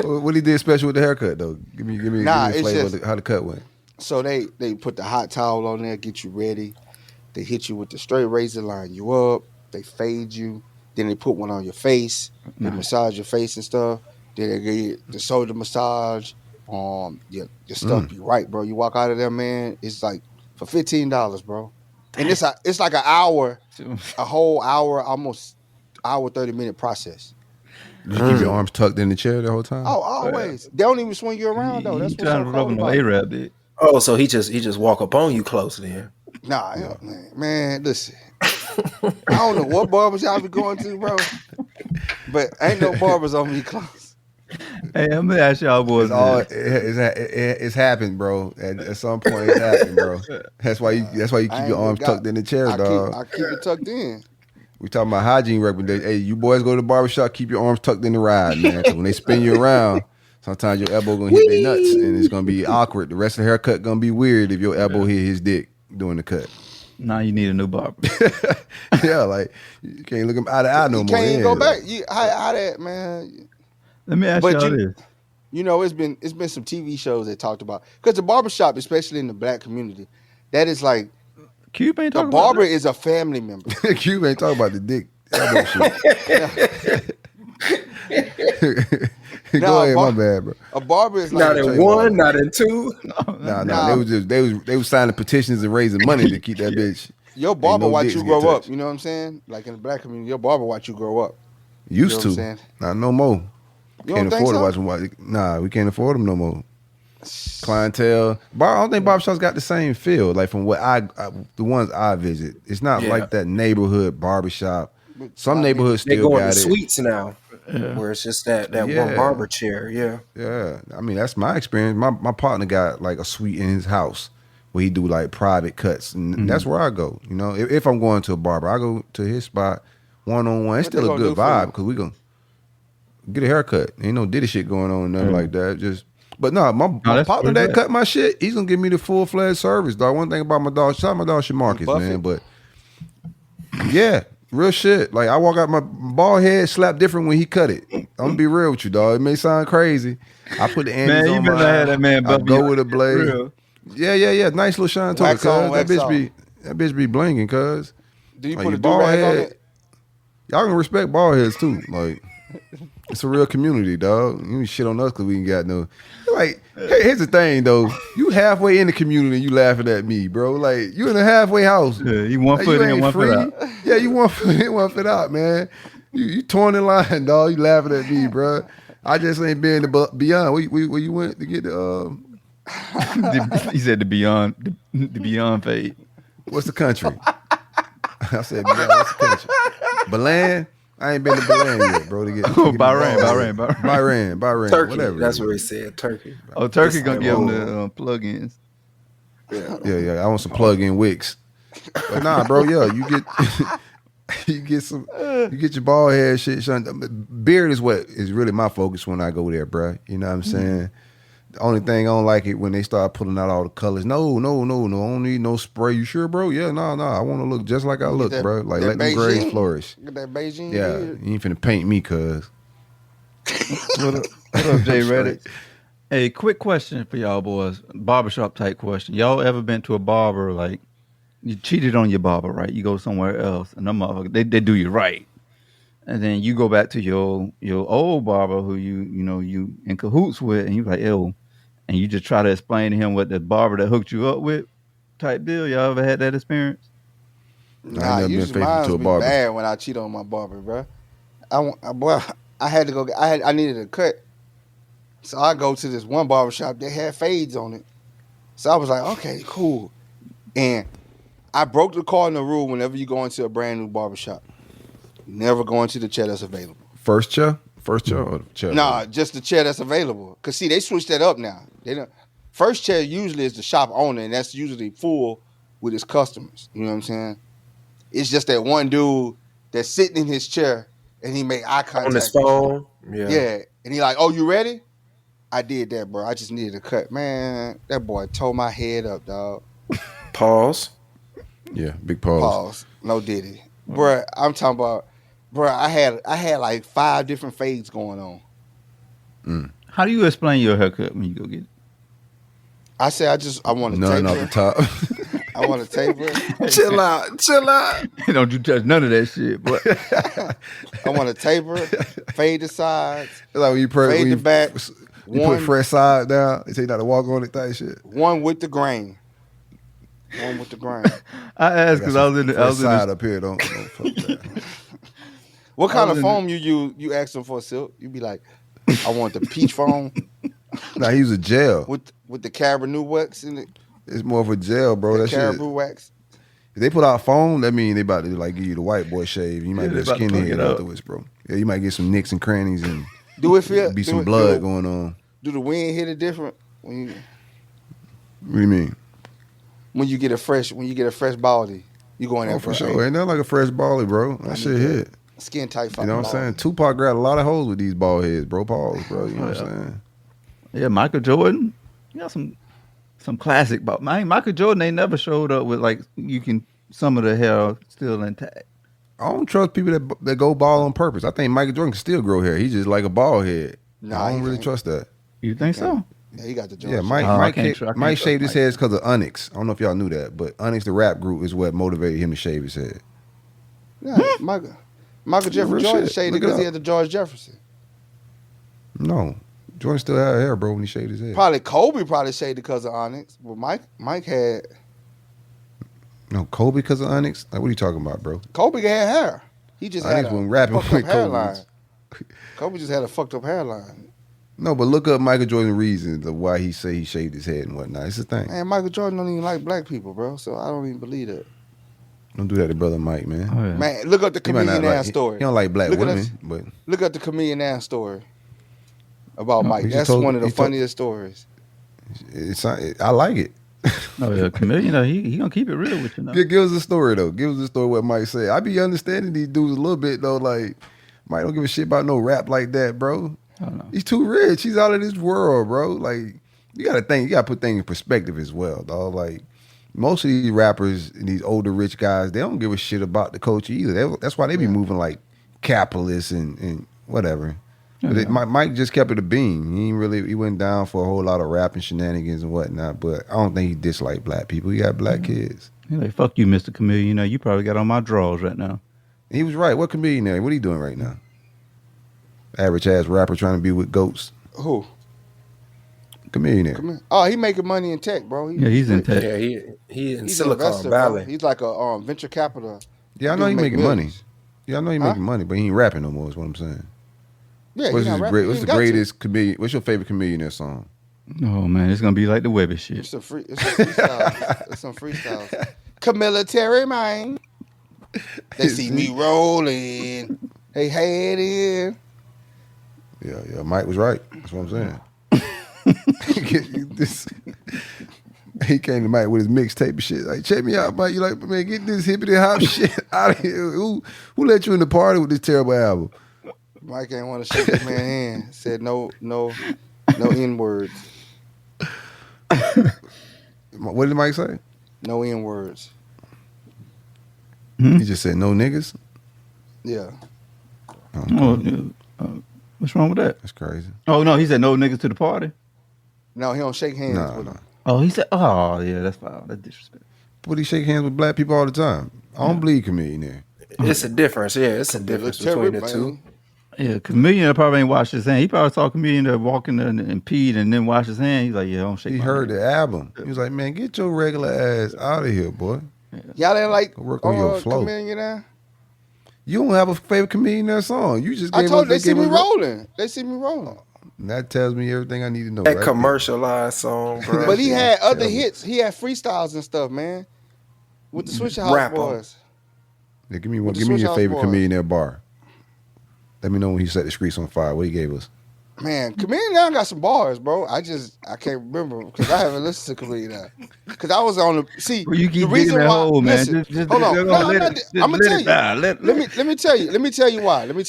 What he did special with the haircut though? Give me a flavor of how the cut went. So they put the hot towel on there, get you ready. They hit you with the straight razor, line you up. They fade you. Then they put one on your face. They massage your face and stuff. Then they give you the shoulder massage. Your stuff be right, bro. You walk out of there, man. It's like for $15, bro. And it's like an hour, a whole hour, almost hour 30-minute process. Did you keep your arms tucked in the chair the whole time? Oh, always. They don't even swing you around though. That's what's so cool about it. Oh, so he just walk up on you close then. Nah, man, listen. I don't know what barbershop you going to, bro. But ain't no barbers on me close. Hey, I'm gonna ask y'all boys. It's happened, bro. At some point, it's happened, bro. That's why you keep your arms tucked in the chair, dog. I keep it tucked in. We talking about hygiene recommendations. Hey, you boys go to the barbershop, keep your arms tucked in the ride, man. Because when they spin you around, sometimes your elbow gonna hit their nuts, and it's gonna be awkward. The rest of the haircut gonna be weird if your elbow hit his dick during the cut. Now you need a new barber. Yeah, like you can't look him eye to eye no more. You can't go back. How that, man? Let me ask y'all this. You know, it's been some TV shows that talked about, because the barbershop, especially in the black community, that is like Cube ain't talking the barber is a family member. Cube ain't talking about the dick. Go ahead, my bad, bro. A barber is not in one, not in two. No. They was signing petitions and raising money to keep that bitch. Your barber watch you grow up. You know what I'm saying? Like in the black community, your barber watch you grow up. Used to. Not no more. You can't afford to watch them. Nah, we can't afford them no more. Clientele. I don't think barbershops got the same feel. Like from what the ones I visit, it's not like that neighborhood barbershop. Some neighborhoods still got it. They're going to suites now. Yeah. Where it's just that one barber chair, yeah. I mean, that's my experience. My partner got like a suite in his house where he do like private cuts, and that's where I go. You know, if I'm going to a barber, I go to his spot one-on-one. It's still a good vibe because we gonna get a haircut. Ain't no diddy shit going on, nothing like that. But no, my partner that cut my shit, he's gonna give me the full-fledged service, dog. One thing about my dog, shout out my dog Shamarcus, man. But yeah. Real shit. Like I walk out, my bald head slap different when he cut it. I'm gonna be real with you, dog. It may sound crazy. I put the Andes on my eye. I go with a blade. Real. Yeah. Nice little shine to it, cuz. That bitch be blinging, cuz. Do you put a do-rag on it? Y'all can respect bald heads too. Like it's a real community, dog. You can shit on us because we ain't got no. Like, hey, here's the thing though. You halfway in the community and you laughing at me, bro. Like you in a halfway house. Yeah, you one foot in, one foot out. Yeah, you one foot in, one foot out, man. You torn in line, dog. You laughing at me, bro. I just ain't been the beyond. Where you went to get the? He said the beyond fade. What's the country? I said beyond. What's the country? Belen. I ain't been to Bahrain yet, bro. To get Bahrain, Turkey. Whatever. That's what he said. Turkey. Oh, Turkey gonna give them the plugins. Yeah. I want some plug-in wicks. But nah, bro. Yeah, you get your bald head shit. Beard is what is really my focus when I go there, bro. You know what I'm saying? The only thing I don't like it when they start pulling out all the colors. No. I don't need no spray. You sure, bro? Yeah, no. I want to look just like I look, bro. Like let them grays flourish. Get that Beijing. Yeah, you ain't finna paint me, cuz. What up, Jay Reddick? Hey, quick question for y'all boys. Barbershop type question. Y'all ever been to a barber, like, you cheated on your barber, right? You go somewhere else, and them motherfuckers, they do you right. And then you go back to your old barber who you in cahoots with, and you like, ew. And you just try to explain to him what the barber that hooked you up with type deal. Y'all ever had that experience? Nah, usually mine be bad when I cheat on my barber, bro. I had to go. I needed a cut So I go to this one barbershop. They had fades on it. So I was like, okay, cool. And I broke the cardinal rule whenever you go into a brand new barbershop. Never go into the chair that's available. First chair or the chair? Nah, just the chair that's available. Cause see, they switched that up now. They don't. First chair usually is the shop owner, and that's usually full with his customers. You know what I'm saying? It's just that one dude that's sitting in his chair and he made eye contact on his phone. Yeah, and he like, "Oh, you ready?" I did that, bro. I just needed a cut. Man, that boy tore my head up, dog. Pause. Yeah, big pause. Pause. No diddy. Bro, I'm talking about, bro, I had like 5 different fades going on. How do you explain your haircut when you go get it? I said I want to none taper. off the top. I want to taper. Chill out. Don't you touch none of that shit, boy. I want to taper, fade the sides, It's like when you fade the back. You put fresh side down. They say not to walk on it type shit. One with the grain. One with the grain. I asked because I was in the side up here. Don't fuck that. What kind of foam you use? You ask them for Silk. You be like, I want the peach foam. Nah, he was a gel. With the caribou wax in it. It's more of a gel, bro. That caribou shit. wax. If they put out foam, that means they about to like give you the white boy shave. You might get a skinny head afterwards, bro. Yeah, you might get some nicks and crannies and do it feel be some blood going on. Do the wind hit it different when you? What do you mean? When you get a fresh baldy, you go in there for sure. Ain't that like a fresh baldy, bro? That shit hit. Skin tight. You know what I'm saying? Tupac grabbed a lot of hoes with these bald heads, bro. Pause, bro. You know what I'm saying? Yeah, Michael Jordan. You got some classic ball. Michael Jordan ain't never showed up with like some of the hair still intact. I don't trust people that go bald on purpose. I think Michael Jordan can still grow hair. He's just like a bald head. I don't really trust that. You think so? Yeah, he got the George. Yeah, Mike shaved his head because of Onyx. I don't know if y'all knew that, but Onyx, the rap group, is what motivated him to shave his head. Yeah, Michael Jeffrey Jordan shaved it because he had the George Jefferson. No, Jordan still had hair, bro, when he shaved his head. Probably Kobe shaved it because of Onyx, but Mike had. No, Kobe because of Onyx. Like, what are you talking about, bro? Kobe had hair. He just Onyx had a rapping fucked with up hairline. Kobe just had a fucked up hairline. No, but look up Michael Jordan's reasons of why he say he shaved his head and whatnot. It's the thing. Man, Michael Jordan don't even like black people, bro. So I don't even believe that. Don't do that to brother Mike, man. Oh, yeah. Man, look up the Chameleon Ass story. He don't like black women, but look up the Chameleon Ass story about Mike. That's one of the funniest stories. I like it. Oh yeah, Chameleon. He gonna keep it real with you now. Give us a story though. Give us a story what Mike said. I be understanding these dudes a little bit though. Like Mike don't give a shit about no rap like that, bro. He's too rich. He's out of this world, bro. Like you gotta think. You gotta put things in perspective as well, dog. Like most of these rappers and these older rich guys, they don't give a shit about the culture either. That's why they be moving like capitalists and whatever. But Mike just kept it a beam. He went down for a whole lot of rap and shenanigans and whatnot. But I don't think he disliked black people. He got black kids. He's like, fuck you, Mr. Chameleon. You probably got on my drawers right now. He was right. What comedian? What are you doing right now? Average ass rapper trying to be with goats. Who? Comedian. Oh, he making money in tech, bro. He's in tech. Yeah, he's in He's Silicon investor, Valley. Bro. He's like a venture capital. Yeah, I know he's making money. Yeah, I know he's making money, but he ain't rapping no more. Is what I'm saying. Yeah, what's the greatest comedian? What's your favorite comedian song? Oh man, it's gonna be like the Webby shit. It's some freestyles. It's some freestyles. Camilitary man. They see me rolling. They head in. Yeah. Mike was right. That's what I'm saying. He came to Mike with his mixtape and shit. Like, check me out, Mike. You like, man, get this hippity hop shit out of here. Who let you in the party with this terrible album? Mike ain't want to shake this man's hand. Said no N words. What did Mike say? No N words. He just said no niggas. Yeah. What's wrong with that? That's crazy. Oh no, he said no niggas to the party. No, he don't shake hands with them. Oh, he said, oh yeah, that's foul. That's disrespect. But he shake hands with black people all the time. I don't believe Chameleon there. It's a difference. Yeah, it's a difference between the two. Yeah, Chameleon probably ain't washed his hand. He probably saw Chameleon that walking and peed and then washed his hand. He's like, yeah, don't shake. He heard the album. He was like, man, get your regular ass out of here, boy. Y'all ain't like work on your flow. Chameleon there? You don't have a favorite Chameleon song. You just I told you, they see me rolling. They see me rolling. That tells me everything I need to know. That right commercialized song, bro. But he had other hits. He had freestyles and stuff, man. With the Swisher House Boys. Yeah, give me your favorite comedian at bar. Let me know when he set the streets on fire. What he gave us. Man, Comedian Now got some bars, bro. I can't remember because I haven't listened to Comedian Now. Because I was on the well, you keep the reason why. hole, man. Listen, just hold on. No, I'm gonna tell you. Let me tell you. Let me tell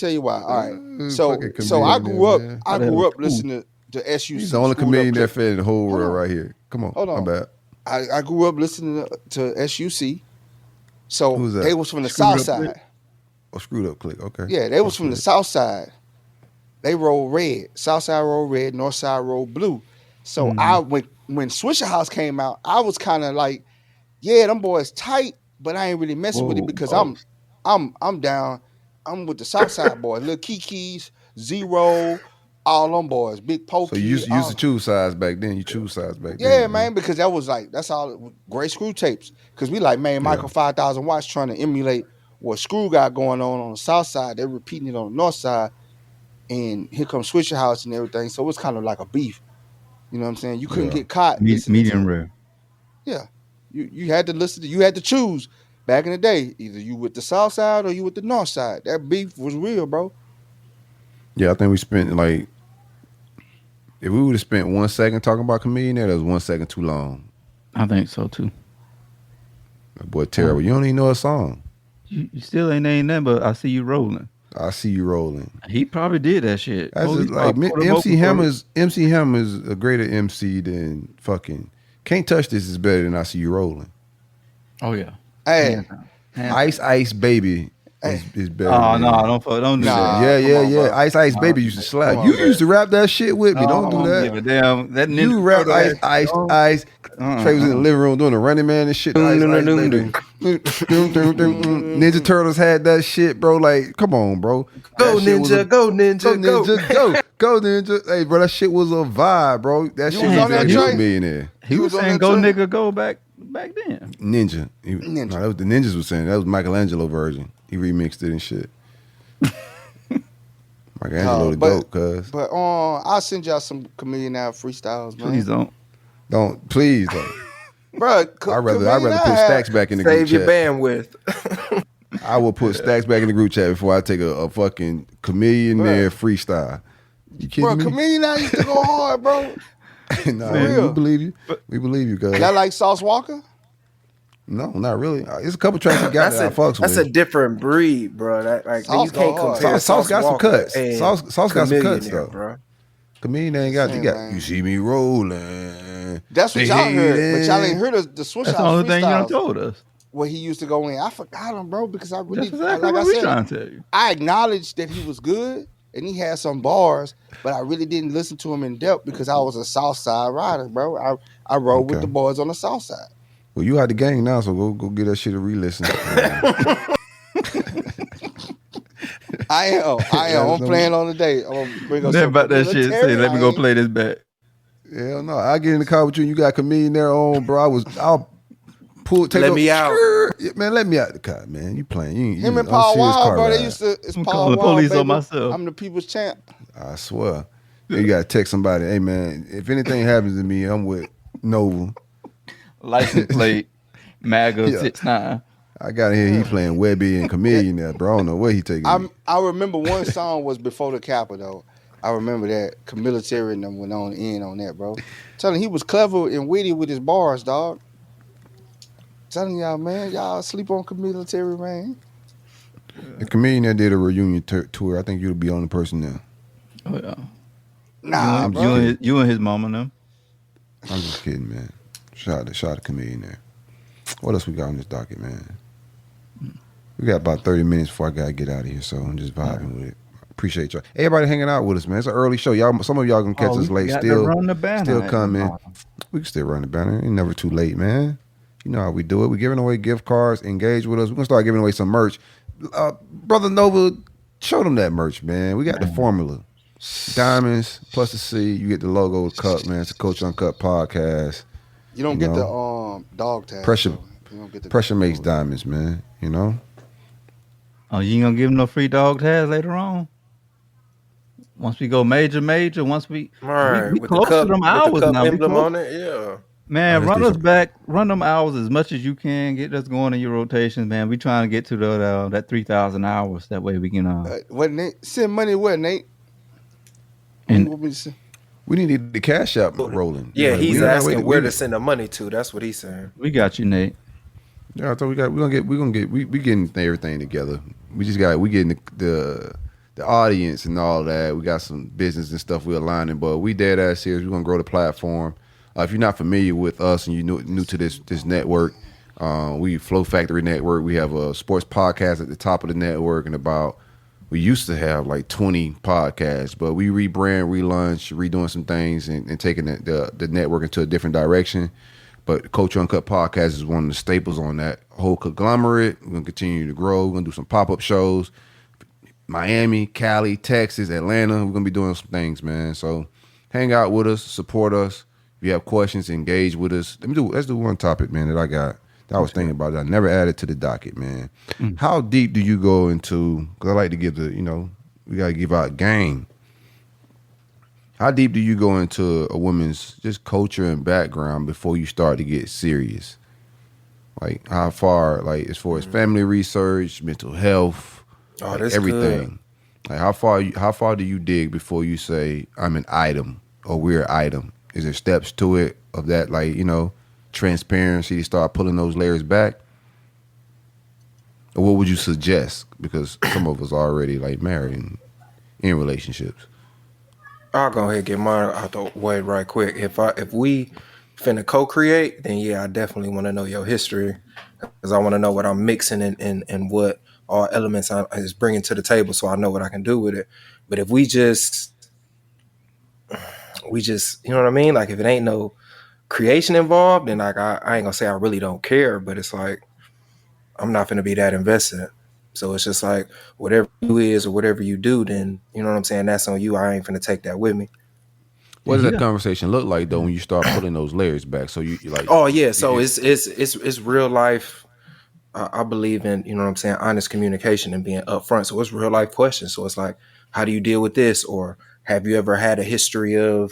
you why. All right. So I grew up. Man. I grew up listening to SUC. He's the only comedian that fed in the whole world right here. Come on. Hold on. My bad. I grew up listening to SUC. So Who's that? they was from the South Side. Oh, Screwed Up Click. Okay. Yeah, they was from the South Side. They roll red. South Side roll red. North Side roll blue. So when Swisher House came out, I was kind of like, yeah, them boys tight, but I ain't really messing with it because I'm down. I'm with the South Side boys, Lil Kiki's, Zero, all them boys, Big Pokey. So you used to choose sides back then. You choose sides back then. Yeah, man, because that's all great Screw tapes. Because we like, man, Michael 5000 Watts trying to emulate what Screw got going on the South Side. They're repeating it on the North Side. And here comes Swisher House and everything. So it's kind of like a beef. You know what I'm saying? You couldn't get caught. Medium rare. Yeah. You had to you had to choose back in the day. Either you with the South Side or you with the North Side. That beef was real, bro. Yeah, I think we spent like, if we would have spent 1 second talking about Comedian Now, that was 1 second too long. I think so too. That boy terrible. You don't even know a song. You still ain't nothing but I See You Rolling. I See You Rolling. He probably did that shit. That's just like MC Hammer's a greater MC than fucking Can't Touch This is better than I See You Rolling. Oh yeah. Hey, Ice Baby is better. Oh no, don't do that. Yeah. Ice Baby used to slap. You used to rap that shit with me. Don't do that. Give a damn. That you rap Ice. Trey was in the living room doing the Running Man and shit. Ninja Turtles had that shit, bro. Like, come on, bro. Go Ninja, go Ninja, go Ninja. Hey, bro, that shit was a vibe, bro. That shit was like a millionaire. He was saying "Go nigga, go" back then. Ninja. No, that was the Ninjas was saying. That was Michelangelo version. He remixed it and shit. Michelangelo the GOAT, cuz. But I'll send y'all some Comedian Now freestyles, man. Please don't. Please don't. Bro, I'd rather put Stacks back in the group chat. Save your bandwidth. I will put Stacks back in the group chat before I take a fucking Comedian Now freestyle. You kidding me? Comedian Now used to go hard, bro. Nah, we believe you. We believe you, cuz. Y'all like Sauce Walker? No, not really. It's a couple tracks he got that I fucks with. That's a different breed, bro. You can't compare. Sauce got some cuts. Sauce got some cuts though. Bro. Comedian ain't got. You got. You see me rolling. That's what y'all heard, but y'all ain't heard the Swish That's House the only thing you freestyles done told us. Where he used to go in. I forgot him, bro, because I really, That's exactly like what I we said, trying to tell you. I acknowledged that he was good and he had some bars, but I really didn't listen to him in depth because I was a South Side rider, bro. I rode with the boys on the South Side. Well, you had the gang now, so go get that shit a re-listen. I am. I'm playing on the day. I'm gonna bring up Never about that shit. Say, let me go play this back. Hell no. I get in the car with you and you got Comedian Now on, bro. I'll let me out. Man, let me out the car, man. You playing. Him and Paul Wall, bro, they used to, it's Paul the Wall, police baby. on myself. I'm the people's champ. I swear. You got to text somebody, hey, man, if anything happens to me, I'm with Nova. License plate, MAGA 6'9". I got in here, he playing Webby and Comedian Now, bro. I don't know where he taking me. I remember one song was Before the Kappa, though. I remember that. Military and them went on that, bro. Telling he was clever and witty with his bars, dog. Telling y'all, man, y'all sleep on Military, man. If Comedian Now did a reunion tour, I think you'd be the only person there. Oh, yeah. Nah, bro. You and his mama, them. I'm just kidding, man. Shout out to Comedian Now. What else we got on this docket, man? We got about 30 minutes before I gotta get out of here, so I'm just vibing with it. Appreciate y'all. Everybody hanging out with us, man. It's an early show. Y'all, some of y'all gonna catch us late. Still coming. We can still run the banner. Ain't never too late, man. You know how we do it. We're giving away gift cards. Engage with us. We're gonna start giving away some merch. Brother Nova, show them that merch, man. We got the formula. Diamonds plus the C. You get the logo, the cup, man. It's a Coach Uncut podcast. You don't get the dog tag. Pressure. You don't get the pressure makes diamonds, man. You know. Oh, you ain't gonna give him no free dog tags later on? once we go major, once we with close the cup, to them with the hours cup now. We emblem close. on it, yeah. Man, that's run us decent. back, run them hours as much as you can. Get us going in your rotations, man. We trying to get to that 3,000 hours. That way we can. What Nate send money? What Nate? And- You want me to send? We need the cash app rolling. Yeah, Like, he's we- asking we- where we- to send the money to. That's what he's saying. We got you, Nate. Yeah, I thought we getting everything together. We getting the audience and all that. We got some business and stuff we're aligning, but we dead ass serious. We're gonna grow the platform. If you're not familiar with us and you're new to this network, we Flow Factory Network. We have a sports podcast at the top of the network, and we used to have like 20 podcasts, but we rebrand, relaunch, redoing some things, and taking the network into a different direction. But Culture Uncut Podcast is one of the staples on that whole conglomerate. We're gonna continue to grow. We're gonna do some pop-up shows. Miami, Cali, Texas, Atlanta. We're gonna be doing some things, man. So hang out with us, support us. If you have questions, engage with us. Let's do one topic, man, that I was thinking about. That I never added to the docket, man. How deep do you go into? Because I like to give we gotta give out game. How deep do you go into a woman's just culture and background before you start to get serious? Like how far, like as far as family research, mental health, like that's everything. Like how far do you dig before you say I'm an item or we're an item? Is there steps to it of that, like, transparency to start pulling those layers back? Or what would you suggest? Because some of us are already like married and in relationships. I'll go ahead and get mine out the way right quick. If we finna co-create, then yeah, I definitely want to know your history, because I want to know what I'm mixing and what all elements I is bringing to the table, so I know what I can do with it. But if we just, you know what I mean? Like if it ain't no creation involved, then like I ain't gonna say I really don't care, but it's like I'm not gonna be that invested. So it's just like whatever you is or whatever you do, then you know what I'm saying, that's on you. I ain't finna take that with me. What does that conversation look like though when you start pulling those layers back? So you like, oh yeah, so it's real life. I believe in, you know what I'm saying, honest communication and being upfront. So it's real life questions. So it's like, how do you deal with this? Or have you ever had a history of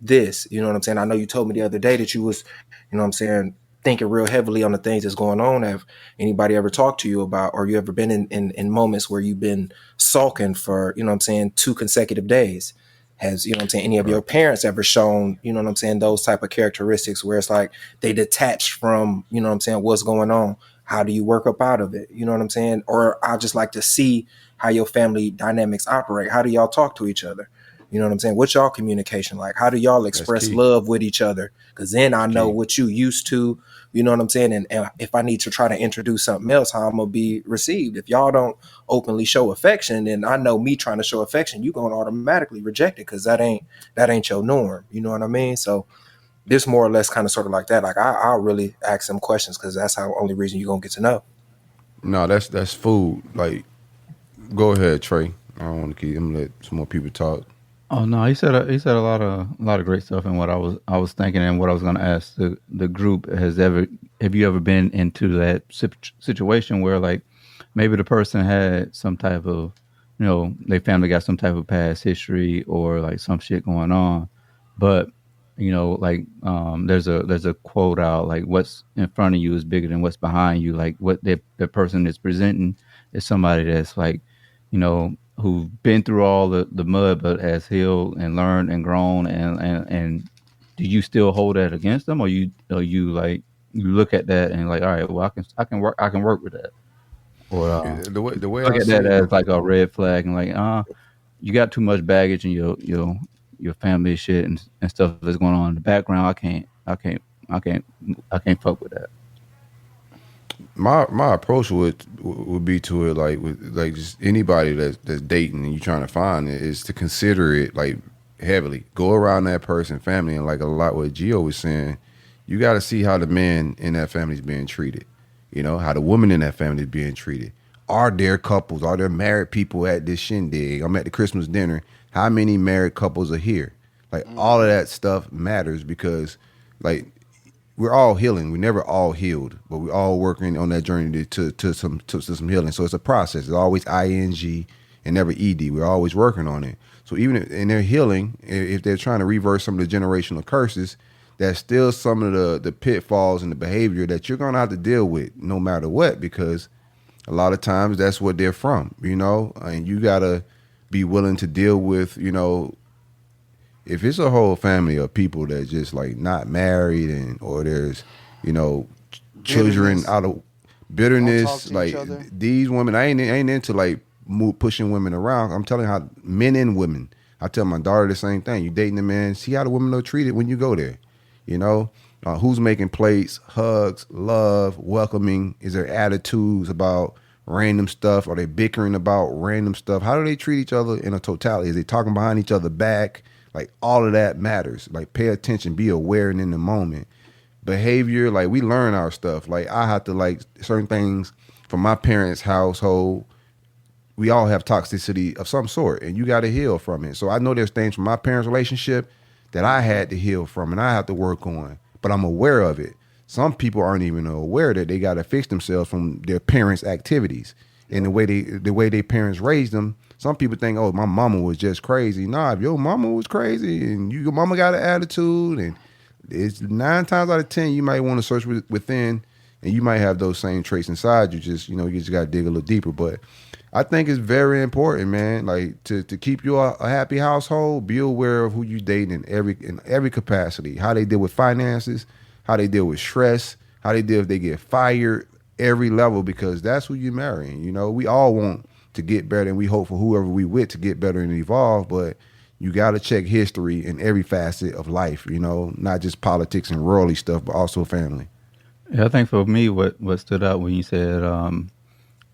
this? You know what I'm saying? I know you told me the other day that you was, you know what I'm saying, thinking real heavily on the things that's going on. Have anybody ever talked to you about, or you ever been in moments where you've been sulking for, you know what I'm saying, 2 consecutive days? Has, you know what I'm saying, any of your parents ever shown, you know what I'm saying, those type of characteristics where it's like they detached from, you know what I'm saying, what's going on? How do you work up out of it? You know what I'm saying? Or I just like to see how your family dynamics operate. How do y'all talk to each other? You know what I'm saying? What's y'all communication like? How do y'all express love with each other? Because then I know what you used to, you know what I'm saying? And if I need to try to introduce something else, how I'm going to be received. If y'all don't openly show affection, then I know me trying to show affection, you going to automatically reject it because that ain't your norm. You know what I mean? So this more or less kind of sort of like that. Like I'll really ask them questions because that's the only reason you're going to get to know. No, that's food. Like, go ahead, Trey. I don't want to keep. I'm gonna let some more people talk. Oh no, he said a lot of great stuff. And what I was thinking, and what I was going to ask the group, have you ever been into that situation where like maybe the person had some type of, you know, their family got some type of past history or like some shit going on, but you know, like there's a quote out like what's in front of you is bigger than what's behind you. Like what the person is presenting is somebody that's like, you know, who've been through all the mud but has healed and learned and grown, and do you still hold that against them, or you like you look at that and like, all right, well I can work with that, or the way look I at see that it, as like a red flag and like you got too much baggage in your family shit and stuff that's going on in the background. I can't fuck with that. My approach would be to it like with like just anybody that's dating and you trying to find it is to consider it like heavily. Go around that person's family, and like a lot what Gio was saying, you got to see how the man in that family is being treated. You know, how the woman in that family is being treated. Are there couples? Are there married people at this shindig? I'm at the Christmas dinner. How many married couples are here? Like all of that stuff matters because like we're all healing. We're never all healed, but we're all working on that journey to some healing. So it's a process. It's always ing and never ED. We're always working on it. So even in their healing, if they're trying to reverse some of the generational curses, that's still some of the pitfalls and the behavior that you're going to have to deal with no matter what, because a lot of times that's what they're from, and you got to be willing to deal with, if it's a whole family of people that just like not married or there's, children out of bitterness, like these women, I ain't into like pushing women around. I'm telling how men and women, I tell my daughter the same thing. You dating a man, see how the women are treated when you go there, who's making plates, hugs, love, welcoming, is there attitudes about random stuff? Are they bickering about random stuff? How do they treat each other in a totality? Is they talking behind each other back? Like all of that matters. Like pay attention, be aware and in the moment. Behavior, like we learn our stuff. Like I have to like certain things from my parents' household. We all have toxicity of some sort and you got to heal from it. So I know there's things from my parents' relationship that I had to heal from and I have to work on, but I'm aware of it. Some people aren't even aware that they got to fix themselves from their parents' activities and the way their parents raised them. Some people think, oh, my mama was just crazy. Nah, if your mama was crazy and your mama got an attitude, and it's 9 times out of 10, you might want to search within and you might have those same traits inside you. Just, you just got to dig a little deeper. But I think it's very important, man, like to keep you a happy household, be aware of who you date in every capacity, how they deal with finances, how they deal with stress, how they deal if they get fired, every level, because that's who you're marrying. We all want to get better and we hope for whoever we with to get better and evolve, but you got to check history in every facet of life, not just politics and worldly stuff, but also family. Yeah, I think for me, what stood out when you said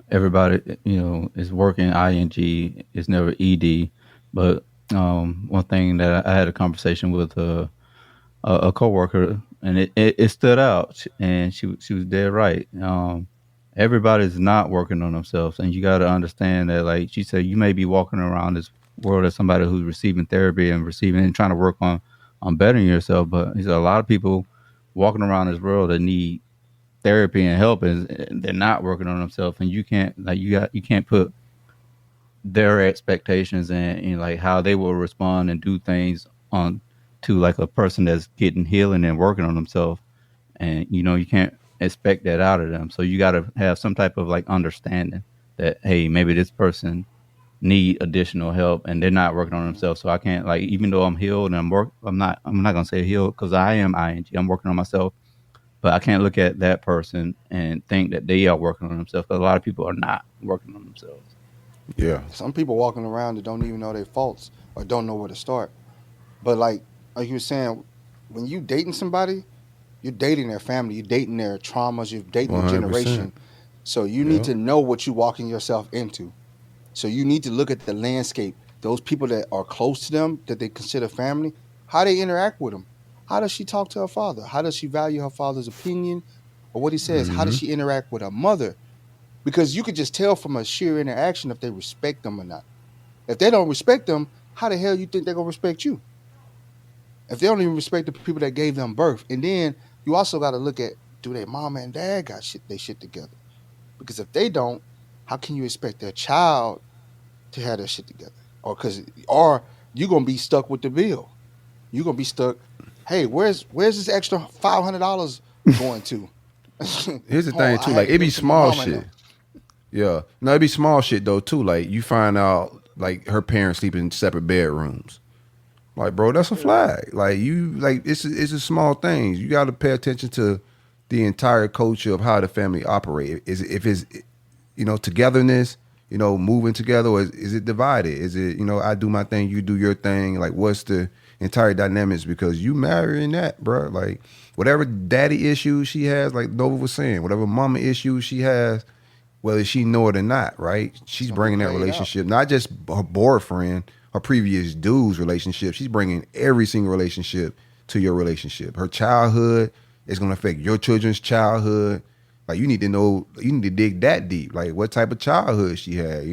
everybody, is working ing, it's never ed, but one thing that I had a conversation with a coworker, and it stood out, and she was dead right. Everybody's not working on themselves, and you got to understand that. Like she said, you may be walking around this world as somebody who's receiving therapy and trying to work on bettering yourself, but there's a lot of people walking around this world that need therapy and help, and they're not working on themselves, and you can't put their expectations and like how they will respond and do things on to like a person that's getting healing and working on themselves, and you can't expect that out of them. So you got to have some type of like understanding that, hey, maybe this person need additional help and they're not working on themselves. So I can't, like, even though I'm healed and I'm not gonna say healed because I am ing, I'm working on myself, but I can't look at that person and think that they are working on themselves, because a lot of people are not working on themselves. Yeah, some people walking around that don't even know their faults or don't know where to start. But like you were saying, when you dating somebody, you're dating their family, you're dating their traumas, you're dating their generation. So you need to know what you're walking yourself into. So you need to look at the landscape, those people that are close to them, that they consider family, how they interact with them. How does she talk to her father? How does she value her father's opinion or what he says? How does she interact with her mother? Because you could just tell from a sheer interaction if they respect them or not. If they don't respect them, how the hell you think they're going to respect you? If they don't even respect the people that gave them birth. And then you also got to look at, do their mama and dad got their shit together? Because if they don't, how can you expect their child to have their shit together? Or you're going to be stuck with the bill. You're going to be stuck, hey, where's this extra $500 going to? Here's the thing, too. Like, it be small shit. Yeah. No, it be small shit, though, too. Like, you find out, like, her parents sleep in separate bedrooms. Like, bro, that's a flag. Like, it's a small things. You got to pay attention to the entire culture of how the family operate. If it's togetherness, moving together, or is it divided? Is it, I do my thing, you do your thing? Like, what's the entire dynamics? Because you marrying that, bro. Like, whatever daddy issues she has, like Nova was saying, whatever mama issues she has, whether she know it or not, right? She's bringing that relationship, not just her boyfriend, her previous dude's relationship. She's bringing every single relationship to your relationship. Her childhood is going to affect your children's childhood. Like, you need to dig that deep. Like, what type of childhood she had,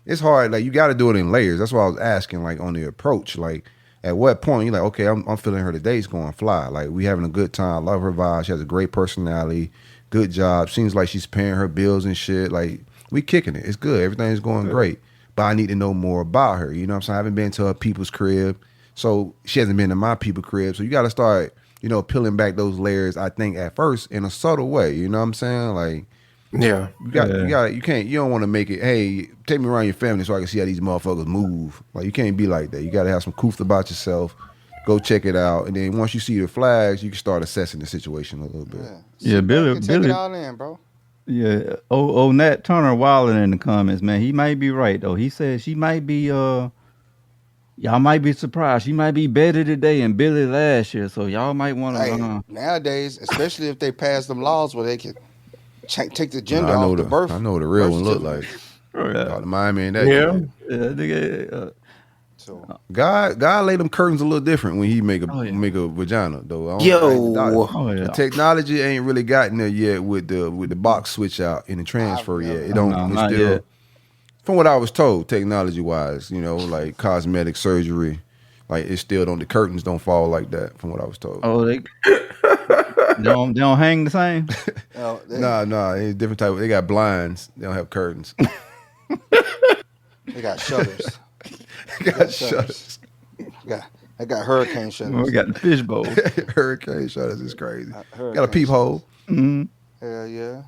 It's hard. Like, you got to do it in layers. That's why I was asking, like, on the approach. Like, at what point you're like, okay, I'm feeling her today. It's going to fly. Like, we having a good time. Love her vibe. She has a great personality. Good job. Seems like she's paying her bills and shit. Like, we kicking it. It's good. Everything's going great. but I need to know more about her. You know what I'm saying? I haven't been to her people's crib, so she hasn't been to my people's crib. So you got to start, peeling back those layers. I think at first in a subtle way. You know what I'm saying? Like, Yeah. you don't want to make it, hey, take me around your family so I can see how these motherfuckers move. Like, you can't be like that. You got to have some truth about yourself. Go check it out, and then once you see the flags, you can start assessing the situation a little bit. Yeah, Billy. Take it all in, bro. Yeah. Nat Turner wilding in the comments, man. He might be right though. He said she might be y'all might be surprised. She might be better today than Billy last year. So y'all might want to. Hey, nowadays, especially if they pass them laws where they can take the gender off the birth. I know what the real one look like. Oh, Miami and that. Yeah. So God laid them curtains a little different when he make a vagina though. The technology ain't really gotten there yet with the box switch out and the transfer yet. It don't. Not still, yet. From what I was told, technology wise, like cosmetic surgery, like it still don't. The curtains don't fall like that. From what I was told. Oh, they don't hang the same. No, it's different type. They got blinds. They don't have curtains. They got shutters. Shutters. I got hurricane shutters. We got the fishbowl. Hurricane shutters is crazy. Hurricane Got a peephole. Mm-hmm. Hell yeah,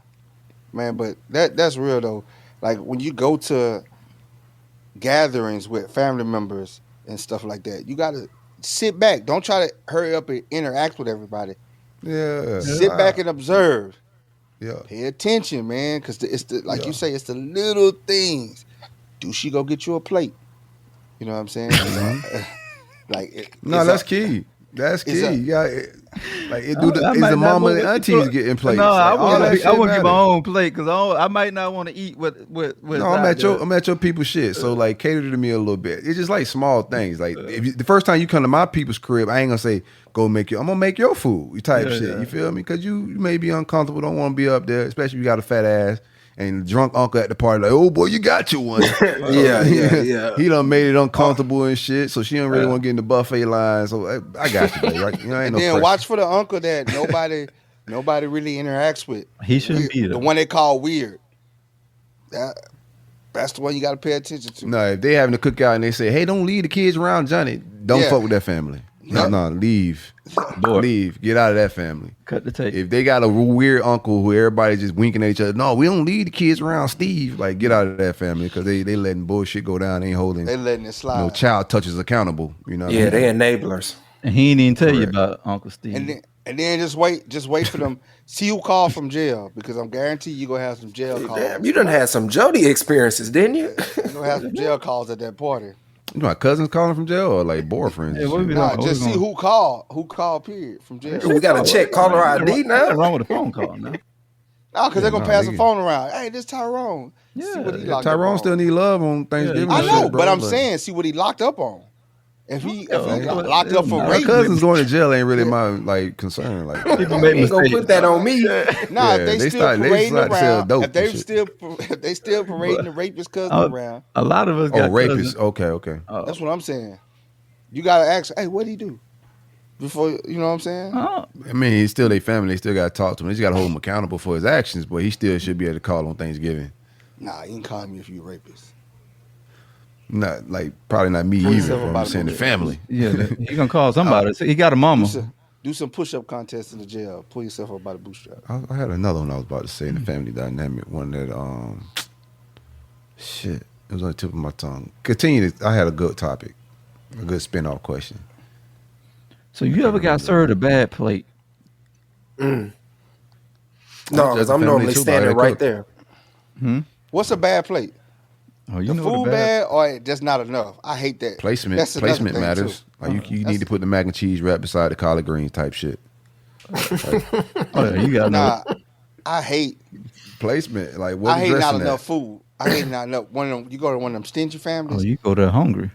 man. But that's real though. Like when you go to gatherings with family members and stuff like that, you gotta sit back. Don't try to hurry up and interact with everybody. Yeah. Sit back and observe. Yeah. Pay attention, man, because it's the you say, it's the little things. Do she go get you a plate? You know what I'm saying? That's key. That's key. Is the mama and aunties getting plates? No, like, I wouldn't get my own plate because I might not want to eat with. No, I'm at your people's shit. So like, cater to me a little bit. It's just like small things. Like the first time you come to my people's crib, I ain't gonna say I'm gonna make your food type shit. Yeah. You feel me? Because you may be uncomfortable, don't want to be up there, especially if you got a fat ass. And drunk uncle at the party like, oh boy, you got you one. Yeah. He done made it uncomfortable and shit, so she don't really want to get in the buffet line. So I got you, baby. Right? Ain't and no then pressure. watch for the uncle that nobody really interacts with. He shouldn't be there. The one they call weird. That's the one you got to pay attention to. No, if they having a cookout and they say, hey, don't leave the kids around Johnny, don't fuck with that family. No, leave. Leave. Get out of that family. Cut the tape. If they got a weird uncle who everybody just winking at each other, no, we don't leave the kids around Steve. Like, get out of that family because they letting bullshit go down. They ain't holding. They letting it slide. No child touches accountable. You know. Yeah, they enablers. And he ain't even tell you about Uncle Steve. And then just wait for them. See who called from jail because I'm guaranteed you gonna have some jail calls. Damn, you done had some Jody experiences, didn't you? You gonna have some jail calls at that party. You know, my cousins calling from jail or like boyfriends. Yeah, just see who called. Period from jail. We gotta check caller ID now. What's wrong with a phone call now? No, because they're gonna pass the phone around. Hey, this Tyrone. Yeah, Tyrone still need love on Thanksgiving. I know, but I'm saying, see what he locked up on. If he locked up for rape, my cousins going to jail ain't really my concern. Like people make me go put that on me. Nah, if they still parading around, if they still parading the rapist cousin around. A lot of us got rapists. Okay. That's what I'm saying. You gotta ask, hey, what'd he do? Before you know what I'm saying? Oh. I mean, he's still their family. They still got to talk to him. They just got to hold him accountable for his actions, but he still should be able to call on Thanksgiving. Nah, you can call me if you a rapist. Not like probably not me either. I'm saying the family. Yeah, he gonna call somebody. He got a mama. Do some push-up contests in the jail. Pull yourself up by the bootstrap. I had another one I was about to say in the family dynamic. One that shit. It was on the tip of my tongue. I had a good topic, a good spin-off question. So you ever got served a bad plate? No, because I'm normally standing right there. What's a bad plate? Oh, the food bad or just not enough? I hate that. Placement matters. Like you need to put the mac and cheese right beside the collard greens type shit. You got I hate placement. Like what? I hate not enough food. I hate not enough. You go to one of them stingy families. Oh, you go to hungry.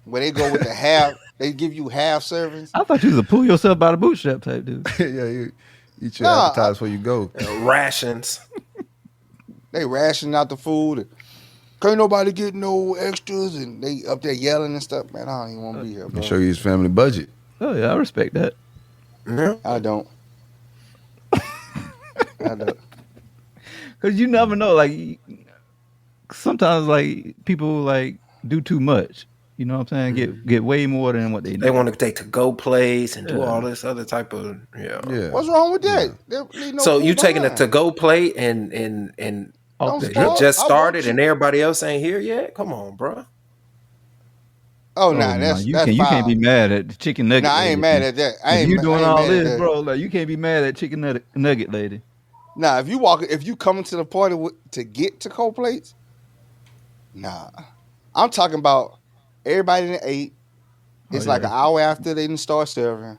Where they go with the half. They give you half servings. I thought you was a pull yourself by the bootstrap type dude. Yeah, you eat your appetizer before you go. Rations. They ration out the food. Can't nobody get no extras, and they up there yelling and stuff. Man, I don't even want to be here, bro. Show you his family budget. Oh yeah, I respect that. Yeah, I don't. Because you never know. Like sometimes like people like do too much. You know what I'm saying? Get way more than what they need. They want to take to-go plays and do Yeah. all this other type of Yeah. What's wrong with that? There ain't no So food you taking a behind. to-go plate and Off the you spoil- just I started want and everybody else ain't here yet? Come on, bro. Oh, Oh, nah, no, that's you that's can't be foul. mad at the chicken nugget. Nah, I ain't lady. mad at that. I If ain't you ma- I doing ain't all mad at this, that. bro, like you can't be mad at chicken nugget lady. Nah, if you coming to the party to get to cold plates, nah. I'm talking about everybody that ate. It's Oh, like yeah. an hour after they didn't start serving.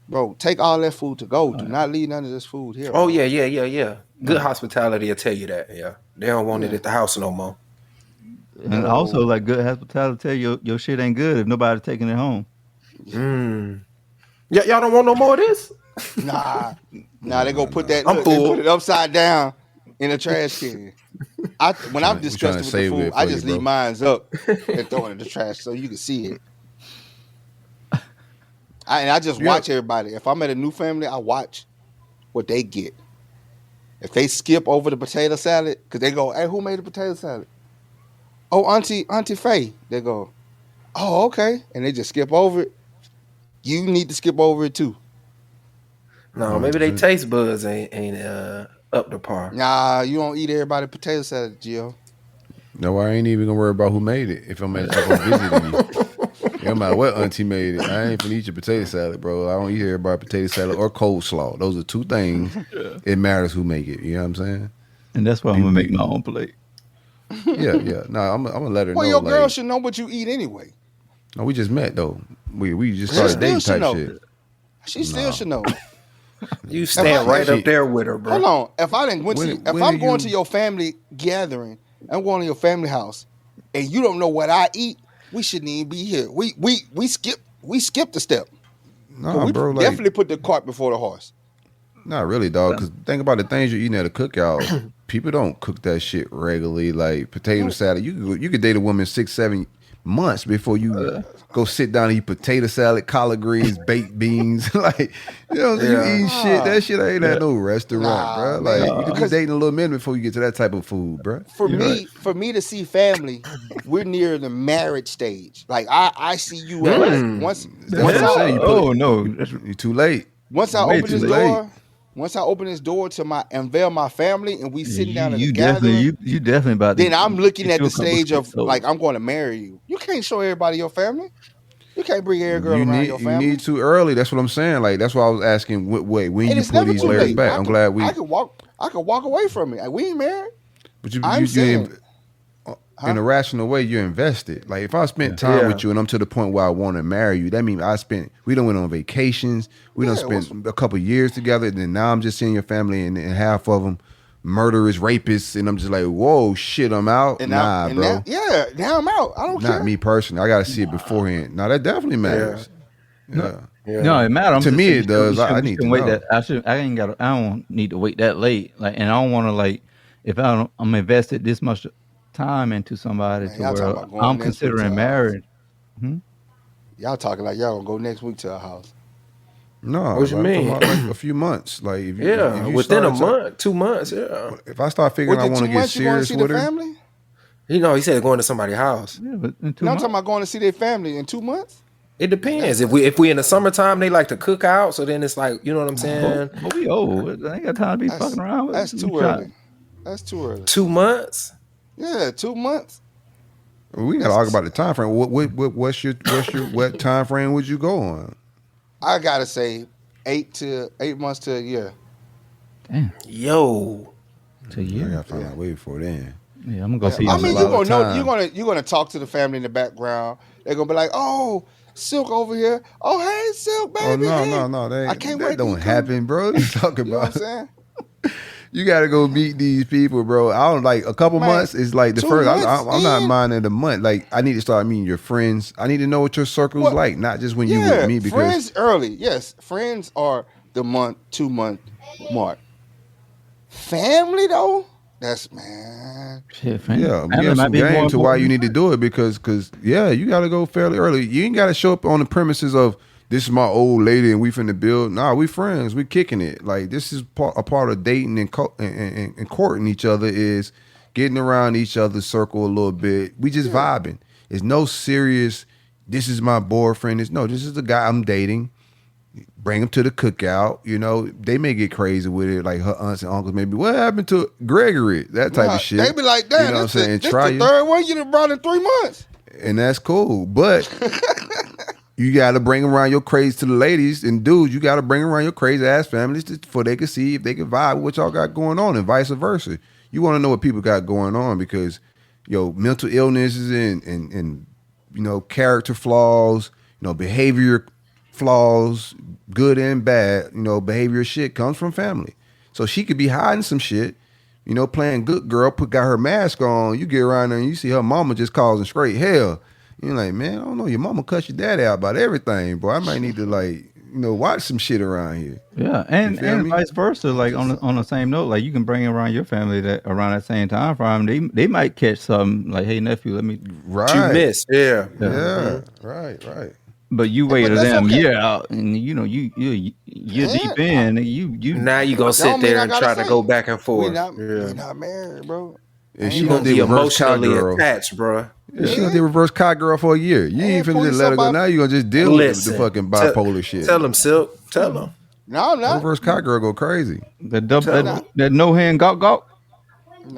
Bro, take all that food to go. Do not leave none of this food here. Oh bro. yeah. Good hospitality will tell you that. Yeah, they don't want it Yeah. at the house no more. And also, like good hospitality, tell you your shit ain't good if nobody's taking it home. Yeah, y'all don't want no more of this. Nah, they go put that. I'm Look, they full. put it upside down in a trash can. When I'm We trying disgusted to with save the it food, for I you, just bro. leave mine up and throw it in the trash so you can see it. I just watch everybody. If I'm at a new family, I watch what they get. If they skip over the potato salad, because they go, "Hey, who made the potato salad?" "Oh, Auntie Faye." They go, "Oh, okay," and they just skip over it. You need to skip over it too. No, maybe they taste buds ain't up to par. Nah, you don't eat everybody potato salad, Gio. No, I ain't even gonna worry about who made it if I'm visiting you. It don't matter what auntie made it. I ain't finna eat your potato salad, bro. I don't eat everybody potato salad or coleslaw. Those are two things. It matters who make it. You know what I'm saying? And that's why I'm gonna make my own plate. Yeah. No, I'm gonna let her Well, know. your girl like, should know what you eat anyway. no, we just met though. We just She started still dating should type know. shit. She still should know. You stand right up there with her, bro. Hold on. If I didn't When I'm are going you- to your family gathering, I'm going to your family house, and you don't know what I eat, we shouldn't even be here. We skip the step. Nah, we bro. Like, definitely put the cart before the horse. not really, dog. Because think about the things you're eating at a cookout. People don't cook that shit regularly. Like potato salad, you could date a woman 6-7 months before you go sit down and eat potato salad, collard greens, baked beans. Like, you know, you eating shit. That shit ain't at no restaurant, bro. Like, you could be dating a little minute before you get to that type of food, bro. For me to see family, we're near the marriage stage. Like I see you at once. That's what I'm saying. You're too late. Once I Way open this too door, late. once I open this door to unveil my family, and we sitting down at You the gathering, definitely you definitely about to then I'm looking get at you a the couple stage of steps over. like I'm going to marry you. You can't show everybody your family. You can't bring every girl You around need your you family. need too early. That's what I'm saying. Like, that's why I was asking. Wait, when And you it's pull never these too layers late. back? I'm glad we. I can walk away from it. Like, we ain't married. But you, I'm you saying, in a rational way, you're invested. Like, if I spent time Yeah. with you and I'm to the point where I want to marry you, that means we done went on vacations. We done spent a couple years together. And then now I'm just seeing your family and half of them murderers, rapists. And I'm just like, whoa, shit, I'm out. Nah, bro. Now I'm out. I don't care. Not me personally. I got to see it beforehand. Now, that definitely matters. Yeah. No, it matters. I'm To just me, saying it does. we I shouldn't need to wait know. that. I don't need to wait that late. Like, and I don't want to like if I'm invested this much time into somebody Man, to y'all talking where about going I'm next week to considering our marriage. Y'all talking like y'all gonna go next week to our house. No, What you I'm talking mean? about, like a few months. Like if you, Yeah, if you within a start month, 2 months. Yeah, if I start figuring I Within want to 2 get months, you going to serious see the with her, family? you know, he said going to somebody's house. Yeah, but in 2 No, I'm months. talking about going to see their family in 2 months. It depends. If we in the summertime, they like to cook out. So then it's like, you know what I'm saying? But we old. I ain't got time to be fucking around. That's We too try- early. That's too early. 2 months. Yeah, 2 months. we got to talk about the time frame. What's your what time frame would you go on? I gotta say, 8 months to a year. Yo, To I you. gotta find out way before then. Yeah, I'm gonna go see. I you. mean, a lot of time. you're gonna talk to the family in the background. They're gonna be like, "Oh, Silk over here. Oh, hey, Silk, Oh baby. hey." no, I can't that wait. don't happen, bro. What you talking You know what about? I'm saying? You got to go meet these people, bro. I don't like a couple Man, months is like the 2 first. months I'm not in. minding a month. Like I need to start meeting your friends. I need to know what your circle's Well, like, not just when you Yeah, with me. Because friends early. Yes, friends are the 2 month mark. Family though, that's man. Shit, fam. yeah, Family give might some be more game to why you important. need to do it because yeah, you got to go fairly early. You ain't got to show up on the premises of this is my old lady and we finna build. Nah, we friends. We kicking it. Like this is a part of dating and courting each other is getting around each other's circle a little bit. We just vibing. It's no serious, this is my boyfriend. This is the guy I'm dating. Bring him to the cookout. You know, they may get crazy with it, like her aunts and uncles maybe, what happened to Gregory? That type of shit. They be like, damn, you know what I'm saying? this Try the third one you done brought in 3 months. And that's cool. But you got to bring around your crazy to the ladies and dudes. You got to bring around your crazy ass families for they can see if they can vibe with what y'all got going on and vice versa. You want to know what people got going on because, mental illnesses and character flaws, behavior flaws, good and bad, behavior shit comes from family. So she could be hiding some shit, playing good girl, got her mask on. You get around there and you see her mama just causing straight hell. You're like, man, I don't know. Your mama cut your daddy out about everything, bro. I might need to watch some shit around here. Yeah, and vice versa. Like on the same note, like you can bring around your family that around that same time frame. They might catch something like, hey nephew, let me. Right. You missed. Yeah. Right. But you waited a damn year out, and you're deep in. And you now you gonna sit there and try to go back and forth. We not married, bro. And she gonna be emotionally attached, bro. Yeah. She gonna do reverse cock girl for a year. You ain't finna just let her go. Now you gonna just deal with the fucking bipolar shit. Tell him, Silk. Tell him. No, no. Reverse cock girl go crazy. That no hand gawk.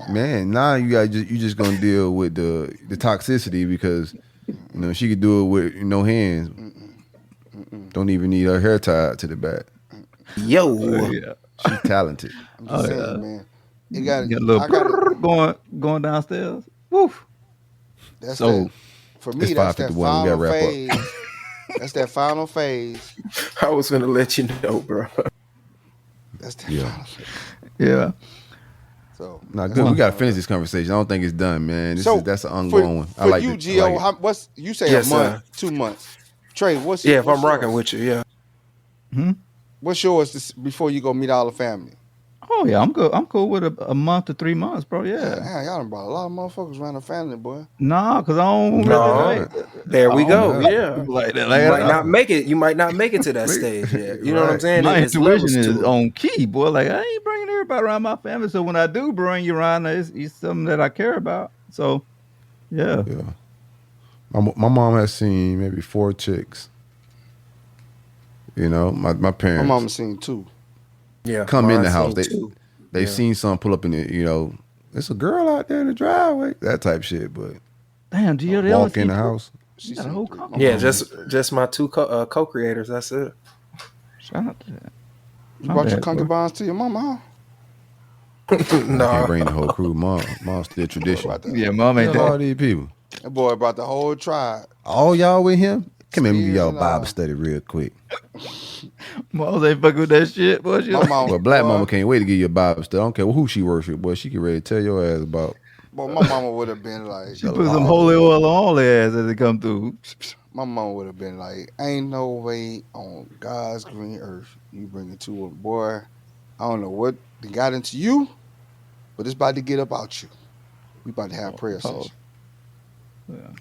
Man, now you just gonna deal with the toxicity because she could do it with no hands. Don't even need her hair tied to the back. Yo, she's talented. I'm just saying, man. You got a little going downstairs. Woof. That's so. For me, that's that final phase. That's that final phase. I was gonna let you know, bro. That's that final phase. Yeah. So good. We gotta finish this conversation. I don't think it's done, man. That's an ongoing one. I like you, Gio. What's you say a month, 2 months? Trey, what's if I'm rocking with you, yeah. What's yours before you go meet all the family? Oh yeah, I'm good. I'm cool with a month to 3 months, bro. Yeah. Man, y'all done brought a lot of motherfuckers around the family, boy. Nah, cause I don't. There we go. Yeah. Like that. You might not make it. You might not make it to that stage yet. You know what I'm saying? My intuition is on key, boy. Like I ain't bringing everybody around my family, so when I do bring you around, it's something that I care about. So, yeah. My mom has seen maybe 4 chicks. My parents. My mom has seen 2. Yeah, come in the house. They've seen some pull up in it. There's a girl out there in the driveway. That type shit. But damn, do you walk in the house? She's got a whole car. Yeah, just my 2 co-creators. That's it. Shout out to that. You brought your concubines to your mama, huh? No, I can't bring the whole crew. Mom's still tradition. Yeah, mom ain't that. All these people. That boy brought the whole tribe. All y'all with him? Come here, let me give y'all Bible study real quick. Moms ain't fucking with that shit, boy. Well, black mama can't wait to give you a Bible study. I don't care who she worship, boy. She get ready to tell your ass about. Boy, my mama would have been like. She put some holy oil on all their ass as they come through. My mama would have been like, ain't no way on God's green earth you bring it to a boy. I don't know what they got into you, but it's about to get up out you. We about to have prayer session.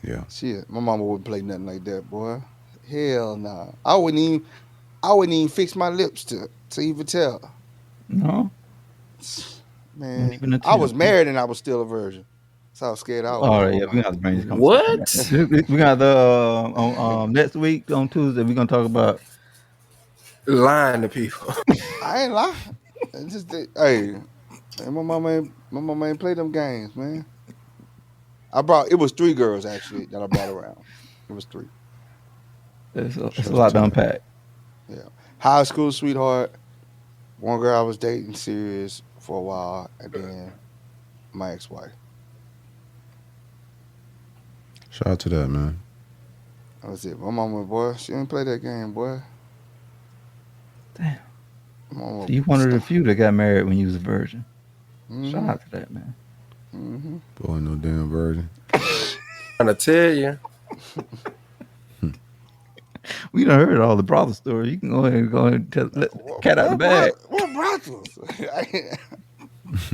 Yeah. Shit, my mama wouldn't play nothing like that, boy. Hell nah. I wouldn't even fix my lips to even tell. No. Man, I was married and I was still a virgin. That's how scared I was. All right, yeah, we got to bring this conversation. What? We got on next week on Tuesday. We're gonna talk about lying to people. I ain't lying. It's just hey, my mama ain't play them games, man. It was 3 girls actually that I brought around. It was 3. It's a lot to unpack. Yeah. High school sweetheart. One girl I was dating serious for a while, and then my ex-wife. Shout out to that, man. That was it. My mama, boy, she didn't play that game, boy. Damn. Mama, so you one of the few that got married when you was a virgin. Mm-hmm. Shout out to that, man. Mm-hmm. Boy, no damn virgin. I'm gonna tell you. We done heard all the brothel stories. You can go ahead and tell cat out the bag. What brothels?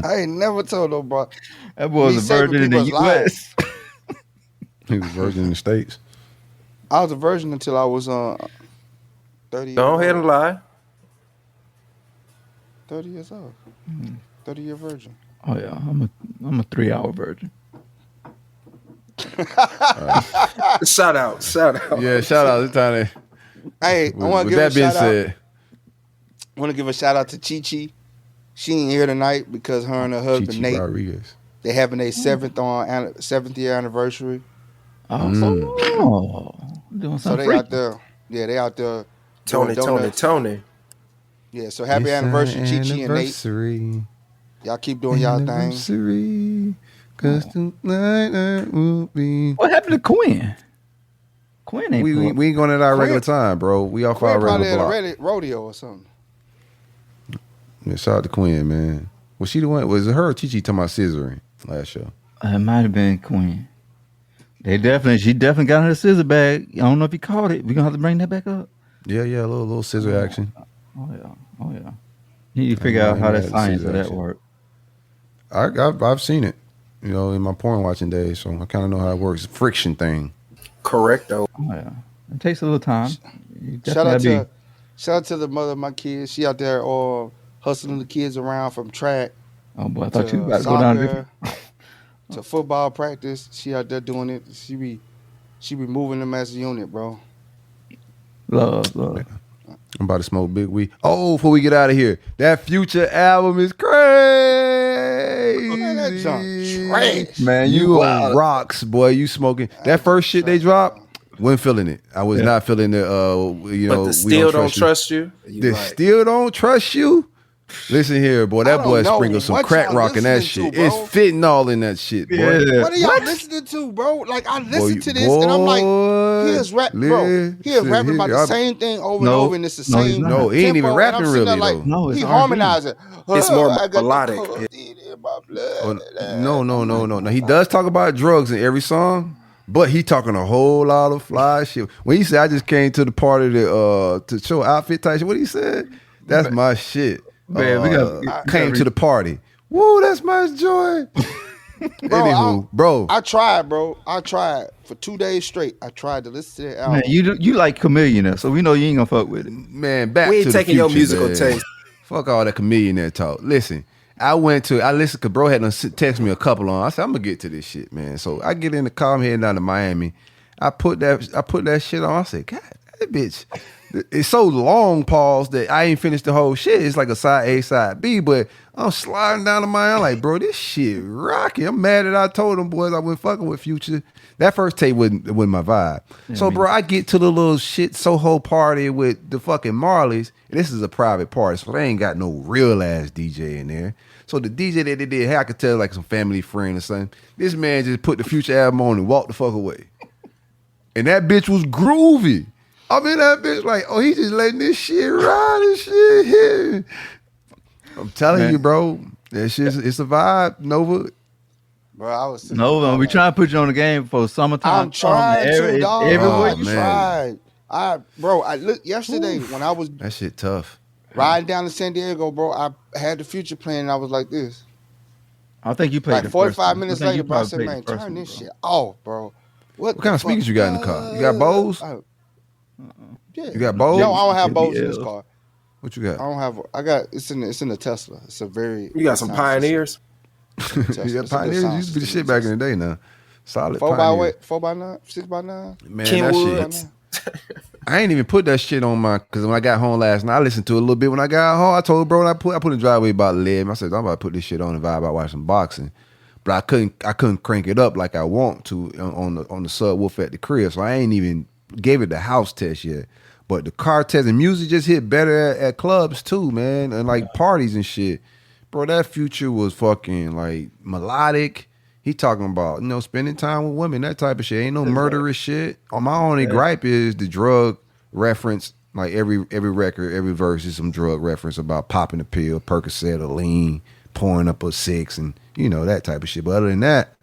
I ain't never told no brother. That boy was a virgin in the U.S. He was a virgin in the States. I was a virgin until I was 30. Go ahead and lie. 30 years old. 30-year virgin. Oh yeah, I'm I'm a 3-hour virgin. Shout out. Yeah, shout out to Tiny. Hey, I want to With give that a being shout out. said, I want to give a shout out to Chi Chi. She ain't here tonight because her and her husband Chichi Nate, Rodriguez. they having their seventh year anniversary. Oh, doing So something they out freaky. there. Yeah, they out there. doing Tony. donuts. Yeah, so happy anniversary, Chi Chi and Nate. Y'all keep doing y'all thing. Anniversary, 'cause tonight will be. What happened to Quinn? Quinn ain't. We ain't going at our Quinn- regular time, bro. We off Quinn our probably regular at block. a rodeo or something. Yeah, shout out to Quinn, man. Was she the one? Was it her or Chi talking about scissoring last show? It might have been Quinn. She definitely got her scissor bag. I don't know if you caught it. We're gonna have to bring that back up. Yeah, a little scissor action. Oh yeah. You need to figure out how that science of that work. I've seen it, in my porn watching days, so I kind of know how it works. Friction thing. Correcto. Oh yeah. It takes a little time. Shout out to the mother of my kids. She out there hustling the kids around from track. Oh boy, I thought you were about to go down soccer, to football practice. She out there doing it. She be moving them as a unit, bro. Love. I'm about to smoke big weed. Oh, before we get out of here, that Future album is crazy. Man, that junk trash. Man, you on rocks, boy. You smoking. That first shit they dropped, wasn't feeling it. I was not feeling it. But the still don't trust you. The still don't trust you. Listen here, boy. That boy sprinkled some crack rock in that shit. It's fentanyl in that shit, boy. Yeah. What are y'all listening to, bro? Like I listened to this and I'm like, he is rapping about the same thing over and over, and it's the same. No, he ain't even tempo, rapping and I'm sitting there really like, though. No, it's he R&B. harmonizing. It's more I got the melodic. codeine in my blood. No. He does talk about drugs in every song, but he talking a whole lot of fly shit. When he said, "I just came to the party to show outfit type shit," what he said? That's my shit. Man, we came to the party. Woo, that's my joy. Anywho, bro. I tried, bro. For 2 days straight. I tried to listen to that album. Man, you like Chameleon, so we know you ain't gonna fuck with it. Man, back We to ain't the taking your future, musical man. taste. Fuck all that Chameleon that talk. Listen, I listened, cause bro had to text me a couple on. I said, I'm gonna get to this shit, man. So I get in the car, I'm heading down to Miami. I put that shit on. I said, God, that bitch. It's so long, pause, that I ain't finished the whole shit. It's like a side A, side B, but I'm sliding down to Miami. I'm like, bro, this shit rocking. I'm mad that I told them boys I wasn't fucking with Future. That first tape wasn't my vibe. So, bro, I get to the little shit Soho party with the fucking Marleys. And this is a private party, so they ain't got no real ass DJ in there. So the DJ that they did, hey, I could tell like some family friend or something. This man just put the Future album on and walked the fuck away. And that bitch was groovy. I mean, that bitch like, oh, he just letting this shit ride and shit here. I'm telling you, bro, that shit, it's a vibe, Nova. Bro, I was No, we trying to put you on the game for summertime. I'm trying to, dog. Everywhere you tried. I looked yesterday when I was that shit tough. Riding down to San Diego, bro. I had the Future playing and I was like this. I think you played like the 45 first minutes one. I think later, you bro. I probably said, played man, the first turn one, this bro. shit off, bro. What kind of speakers you got in the car? You got Bose? Yeah. You got Bose? No, I don't have Bose in this car. What you got? I don't have. It's in the Tesla. It's a very. You got some Pioneers? Yeah, Pioneers used to be the shit back in the day now. Solid 4x9, 6x9. Man, that shit. I ain't even put that shit on because when I got home last night, I listened to it a little bit when I got home. I told bro, I put in the driveway about 11. I said, I'm about to put this shit on and vibe about watching boxing. But I couldn't crank it up like I want to on the subwoofer at the crib. So I ain't even gave it the house test yet. But the car test and music just hit better at clubs too, man. And like parties and shit. Bro, that Future was fucking like melodic. He talking about, spending time with women, that type of shit. Ain't no murderous shit. My only gripe is the drug reference. Like every record, every verse is some drug reference about popping a pill, Percocet, a lean, pouring up a 6, and that type of shit. But other than that,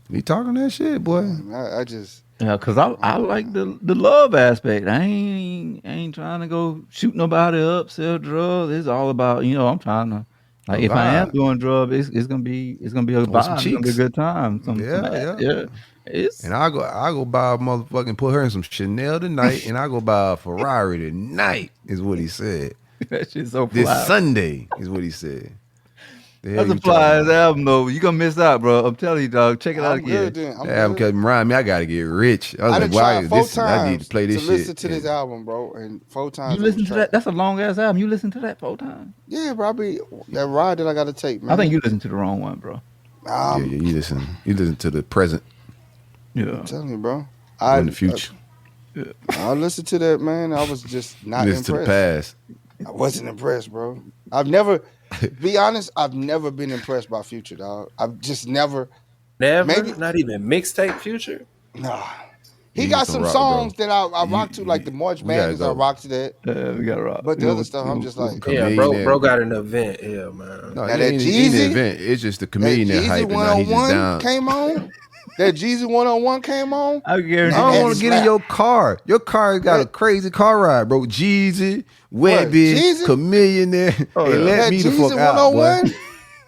he talking that shit, boy. I just cause I like the love aspect. I ain't trying to go shoot nobody up, sell drugs. It's all about I'm trying to. Like if I am doing drugs, it's gonna be a vibe. It's gonna be a good time. Yeah. And I go buy a motherfucking, put her in some Chanel tonight, and I go buy a Ferrari tonight. Is what he said. That shit's so this fly. Sunday is what he said. That's a fly-ass album, though. You gonna miss out, bro. I'm telling you, dog. Check it out again. Album kept remind me, I gotta get rich. I was like, why this? I need to play this shit. Listen to this album, bro, and 4 times. You listen to that? That's a long ass album. You listen to that 4 times? Yeah, bro. That ride that I gotta take, man. I think you listened to the wrong one, bro. Yeah, you listen to the present. Yeah, I'm telling you, bro. In the future. I listened to that, man. I was just not impressed. To the past. I wasn't impressed, bro. I've never, be honest, I've never been impressed by Future, dog. I've just never. Maybe not even mixtape Future. Nah. He got some songs that I rock to, like the March Madness. I rock to that. Yeah, we gotta rock. But the other stuff, I'm just like, yeah, bro got an event, yeah, man. No, that Jeezy event, it's just the comedian that hype, and now he's just down. Came on. That Jeezy 101 came on. I guarantee. I don't want to get in your car. Your car got a crazy car ride, bro. Jeezy, Wet Bitch, Chameleon there. Hey, let me the fuck out, boy.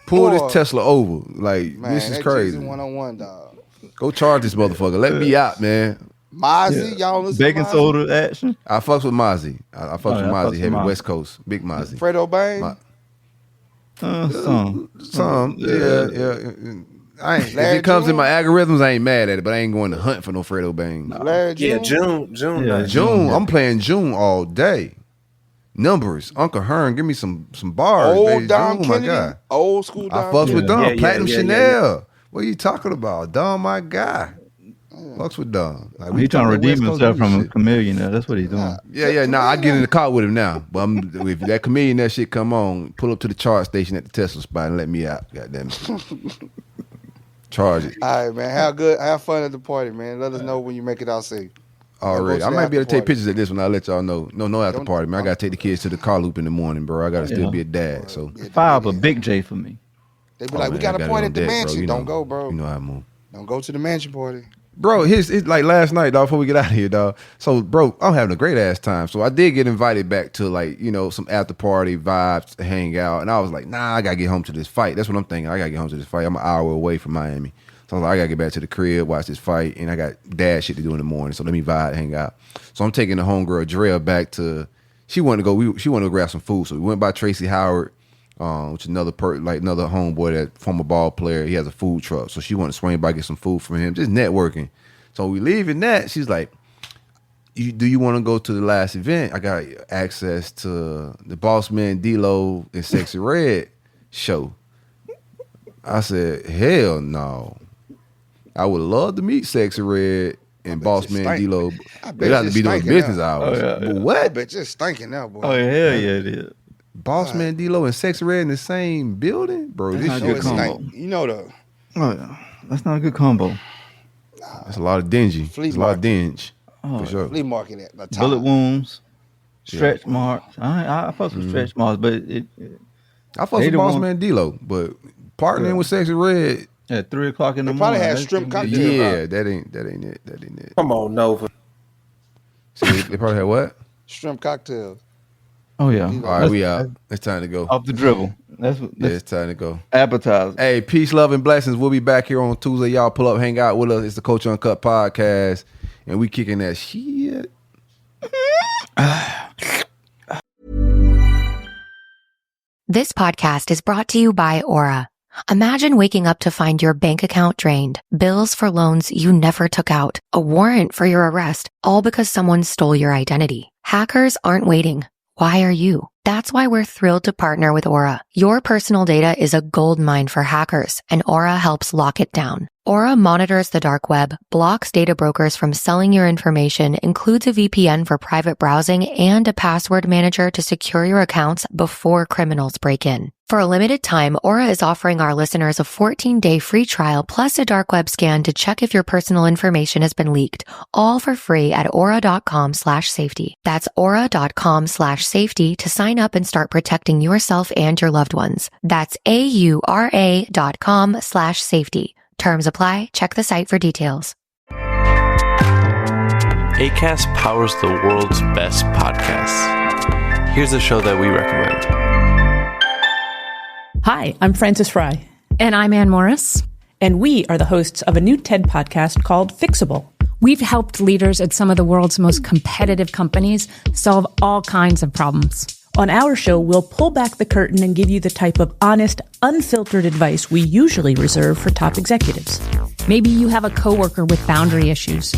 Pull this Tesla over. Like, man, this is crazy. Jeezy 101, dog. Go charge this motherfucker. Let me out, man. Mozzie, y'all listen Baking to soda action. I fucks with Mozzie. I fucks with Mozzie. Heavy West Coast. Big Mozzie. Fredo Bang? Some. Yeah. If it comes in my algorithms, I ain't mad at it, but I ain't going to hunt for no Fredo Bang. June. I'm playing June all day. Numbers, Uncle Hearn, give me some bars. Old baby. Dom June, Kennedy, my God. Old school Dom. I fucks with Dom. Platinum Chanel. Yeah. What are you talking about? Dom, my guy. Fucks with Dom. Like, He's trying to redeem himself from a Chameleon. That's what he's doing. Yeah. Nah, I get in the car with him now. But if that Chameleon, that shit come on, pull up to the charge station at the Tesla spot and let me out. Goddamn it. Charge it. All right, man. Have fun at the party, man. Let us know when you make it out safe. Already. I might be able to take pictures of this one. I'll let y'all know. No after party, man. I gotta take the kids to the car loop in the morning, bro. I gotta still be a dad. So fire up a big J for me. They be like, we got a point at the mansion. Don't go, bro. You know how I move. Don't go to the mansion party. Bro, it's like last night, dog, before we get out of here, dog. So, bro, I'm having a great ass time. So I did get invited back to, like, some after party vibes to hang out. And I was like, nah, I gotta get home to this fight. That's what I'm thinking. I gotta get home to this fight. I'm an hour away from Miami. So I was like, I gotta get back to the crib, watch this fight, and I got dad shit to do in the morning. So let me vibe, hang out. So I'm taking the homegirl Drea back to. She wanted to go grab some food. So we went by Tracy Howard, which is another homeboy, that former ball player. He has a food truck. So she wanted to swing by, get some food from him, just networking. So we leaving that. She's like, do you want to go to the last event? I got access to the Boss Man D-Lo and Sexy Red show. I said, hell no. I would love to meet Sexy Red and Boss Man D-Lo. They got to be doing business hours. Oh, yeah. But what? I bet you're stinking now, boy. Oh, hell yeah, it is. Boss Man D-Lo and Sexy Red in the same building? Bro, this shit combo. You know the... Oh, yeah. That's not a good combo. That's a lot of dingy. There's a lot of dinge. For sure. Flea market at the top. Bullet wounds, stretch marks. I fuck with stretch marks, but I fuck with Boss Man D-Lo, but partnering with Sexy Red at 3 o'clock in the Probably morning. had shrimp cocktail. Yeah, that ain't it. Come on, Nova. So they probably had what? Shrimp cocktails. Oh yeah. All right, we out. It's time to go. Off the dribble. That's it's time to go. Appetizer. Hey, peace, love, and blessings. We'll be back here on Tuesday. Y'all pull up, hang out with us. It's the Culture Uncut podcast, and we kicking that shit. This podcast is brought to you by Aura. Imagine waking up to find your bank account drained, bills for loans you never took out, a warrant for your arrest, all because someone stole your identity. Hackers aren't waiting. Why are you? That's why we're thrilled to partner with Aura. Your personal data is a goldmine for hackers, and Aura helps lock it down. Aura monitors the dark web, blocks data brokers from selling your information, includes a VPN for private browsing, and a password manager to secure your accounts before criminals break in. For a limited time, Aura is offering our listeners a 14-day free trial plus a dark web scan to check if your personal information has been leaked, all for free at aura.com/safety. That's aura.com/safety to sign up and start protecting yourself and your loved ones. That's aura.com/safety. Terms apply. Check the site for details. Acast powers the world's best podcasts. Here's a show that we recommend. Hi, I'm Frances Fry. And I'm Ann Morris. And we are the hosts of a new TED podcast called Fixable. We've helped leaders at some of the world's most competitive companies solve all kinds of problems. On our show, we'll pull back the curtain and give you the type of honest, unfiltered advice we usually reserve for top executives. Maybe you have a coworker with boundary issues,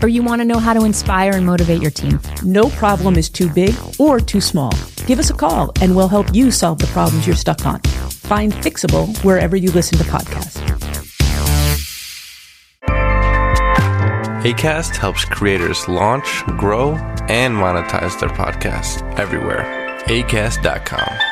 or you want to know how to inspire and motivate your team. No problem is too big or too small. Give us a call and we'll help you solve the problems you're stuck on. Find Fixable wherever you listen to podcasts. Acast helps creators launch, grow, and monetize their podcasts everywhere. Acast.com.